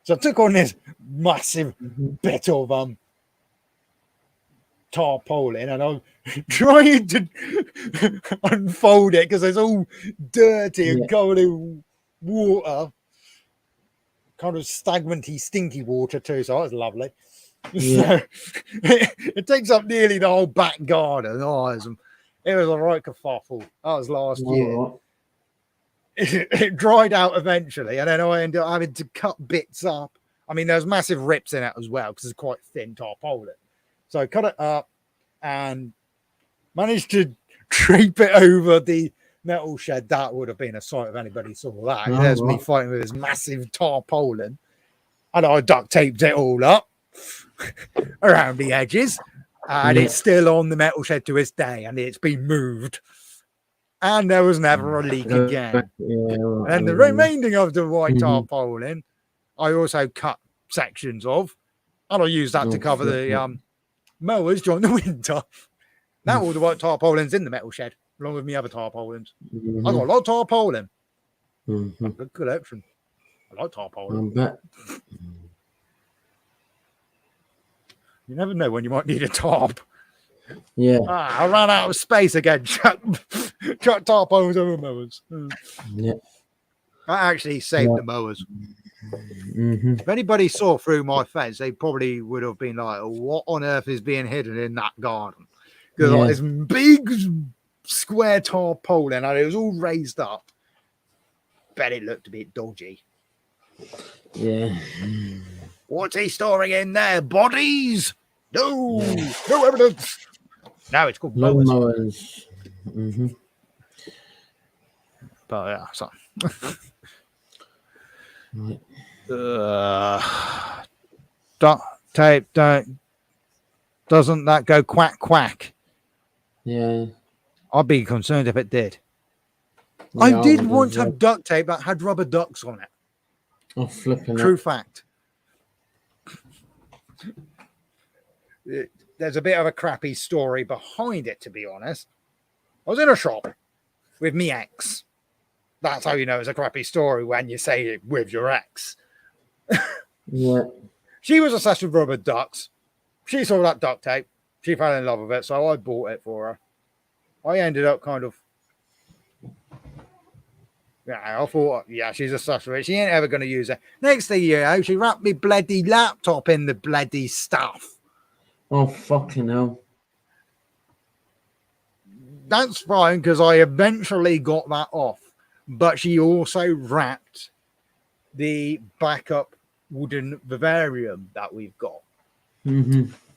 So I took on this massive bit of tarpaulin and I'm trying to unfold it because it's all dirty and covered in water. Kind of stagnanty, stinky water too, so that was lovely. So it takes up nearly the whole back garden. It was a right kerfuffle. That was last year. It dried out eventually, and then I ended up having to cut bits up. I mean, there's massive rips in it as well because it's quite thin tarpaulin. So I cut it up and managed to drape it over the metal shed. That would have been a sight if anybody saw that. There's me fighting with this massive tarpaulin, and I duct taped it all up around the edges, and it's still on the metal shed to this day, and it's been moved. And there was never a leak again. And the remaining of the white tarpaulin, I also cut sections of, and I used that to cover the mowers during the winter. Now all the white tarpaulin's in the metal shed, along with my other tarpaulins. I got a lot of tarpaulin. Good collection. I like tarpaulin. You never know when you might need a tarp. I ran out of space again. Chuck tarpaulins over mowers. I actually saved the mowers. If anybody saw through my fence, they probably would have been like, what on earth is being hidden in that garden? Because like this big square tarpaulin and it was all raised up. Bet it looked a bit dodgy. What's he storing in there? Bodies? No evidence. No, it's called mowers. But yeah, so duct tape doesn't that go quack quack? I'd be concerned if it did. I did once have duct tape that had rubber ducks on it. True fact. There's a bit of a crappy story behind it, to be honest. I was in a shop with me ex. That's how you know it's a crappy story when you say it with your ex. Yeah. She was obsessed with rubber ducks. She saw that duct tape. She fell in love with it, so I bought it for her. I ended up kind of, I thought, she's obsessed with it. She ain't ever going to use it. Next thing you know, she wrapped me bloody laptop in the bloody stuff. Oh, fucking hell. That's fine, because I eventually got that off. But she also wrapped the backup wooden vivarium that we've got,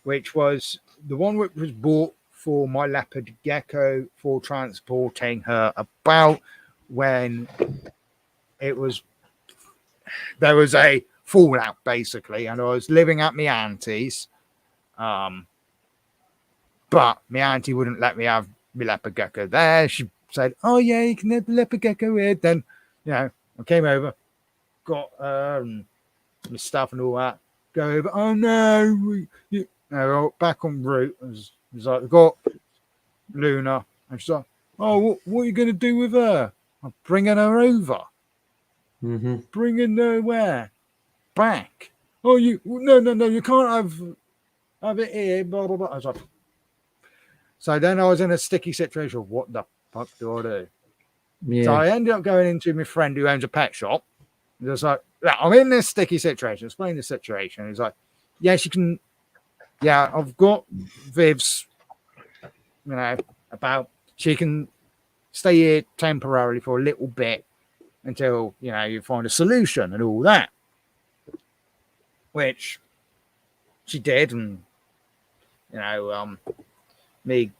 which was the one which was bought for my leopard gecko for transporting her about when there was a fallout, basically, and I was living at my auntie's. But my auntie wouldn't let me have my leopard gecko there. She said, "Oh yeah, you can have the leopard gecko here." Then, I came over, got my stuff and all that. Go over. Oh no, back en route. It was like, I got Luna, and she's like, "Oh, what are you going to do with her?" I'm bringing her over. Bringing her where? Back. Oh, no, you can't have it here. Blah blah blah. I was like, so then I was in a sticky situation. What the fuck do I do? Yeah. So I ended up going into my friend who owns a pet shop. Just like, I'm in this sticky situation. Explain the situation. He's like, yeah, she can. Yeah, I've got Viv's. About she can stay here temporarily for a little bit until you find a solution and all that. Which she did, and me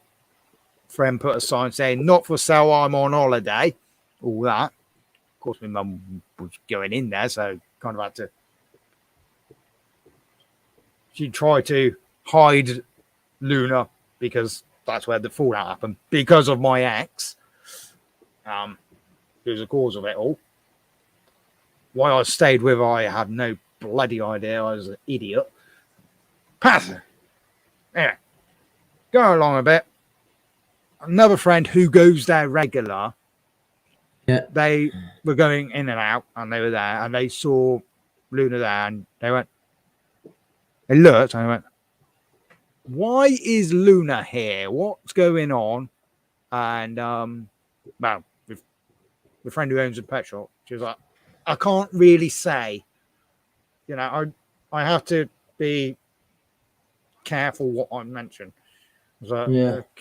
friend put a sign saying "Not for sale. I'm on holiday." All that. Of course, my mum was going in there, so kind of had to. She tried to hide Luna because that's where the fallout happened because of my ex. Who's the cause of it all. Why I stayed with her, I had no bloody idea. I was an idiot. Pass. Anyway, go along a bit. Another friend who goes there regular. Yeah. They were going in and out, and they were there, and they saw Luna there, and they looked, and they went, "Why is Luna here? What's going on?" And well, the friend who owns a pet shop, she was like, "I can't really say. I have to be careful what I mention." I was like,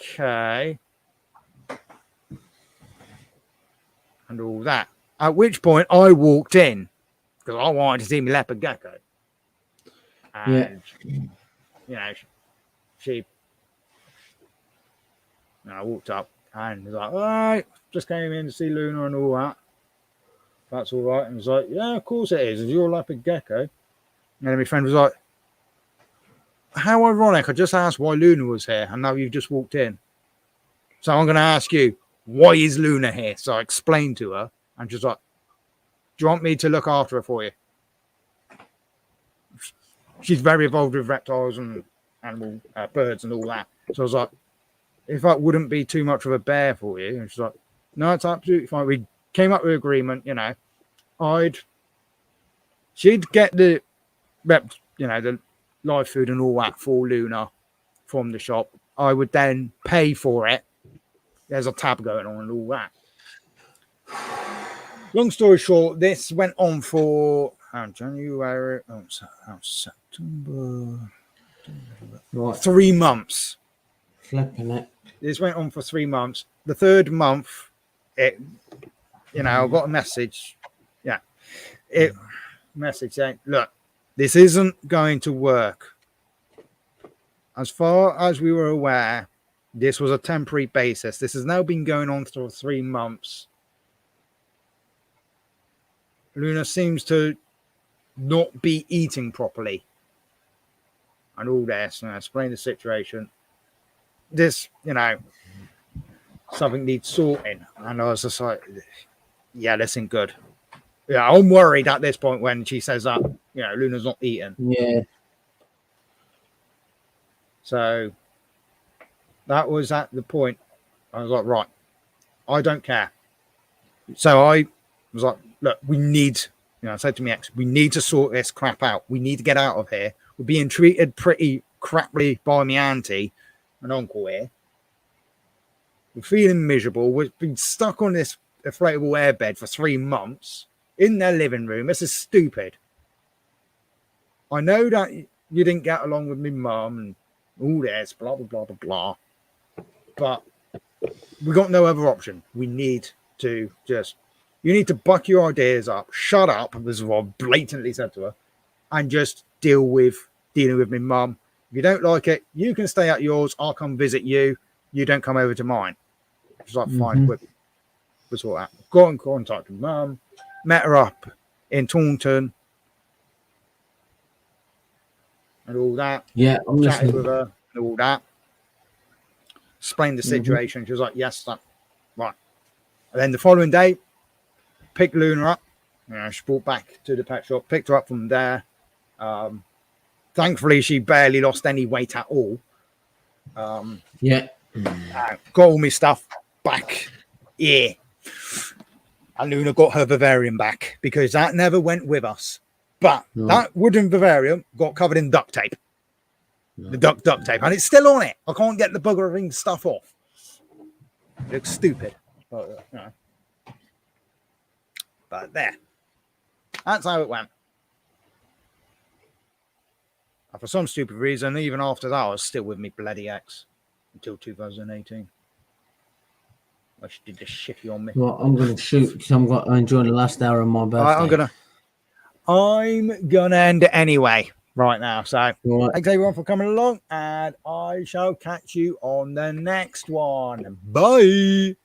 okay. And all that. At which point I walked in because I wanted to see my leopard gecko. And, she I walked up and was like, "All right, just came in to see Luna and all that. That's all right." And was like, "Yeah, of course it is. It's your leopard gecko." And then my friend was like, "How ironic. I just asked why Luna was here and now you've just walked in. So I'm going to ask you, why is Luna here?" So I explained to her, and she's like, "Do you want me to look after her for you?" She's very involved with reptiles and animal birds and all that. So I was like, "If that wouldn't be too much of a bear for you." And she's like, "No, it's absolutely fine." We came up with an agreement, she'd get the the live food and all that for Luna from the shop. I would then pay for it. There's a tab going on and all that. Long story short, this went on for January, September, Right. 3 months. Flipping it. This went on for 3 months. The third month, I got a message. Message saying, "Look, this isn't going to work. As far as we were aware, this was a temporary basis. This has now been going on for 3 months. Luna seems to not be eating properly." And all this, and I explained the situation. This, something needs sorting. And I was just like, yeah, this ain't good. Yeah, I'm worried at this point when she says that, Luna's not eating. Yeah. So that was at the point I was like, right, I don't care. So I was like, look, we need, I said to my ex, we need to sort this crap out. We need to get out of here. We're being treated pretty crappily by my auntie and uncle here. We're feeling miserable. We've been stuck on this inflatable airbed for 3 months in their living room. This is stupid. I know that you didn't get along with my mum and all this, blah, blah, blah, blah, blah. But we got no other option. We need to you need to buck your ideas up, shut up, this is what I blatantly said to her, and just dealing with my mum. If you don't like it, you can stay at yours. I'll come visit you. You don't come over to mine. She's like, fine, we'll sort that. Got in contact with mum, met her up in Taunton, and all that. Yeah, I'm chatted listening. with her and all that. Explained the situation. She was like, yes, that, right. And then the following day, picked Luna up. She brought back to the pet shop, picked her up from there. Thankfully, she barely lost any weight at all. Yeah. Got all my stuff back. Yeah. And Luna got her vivarium back because that never went with us. But that wooden vivarium got covered in duct tape. The duct tape. And it's still on it. I can't get the buggering stuff off. It looks stupid. But there. That's how it went. And for some stupid reason, even after that, I was still with me bloody ex until 2018. Well, she did the shitty on me. Well, I'm going to shoot because I'm going to enjoy the last hour of my birthday. I'm gonna end it anyway right now. So thanks everyone for coming along, and I shall catch you on the next one. Bye.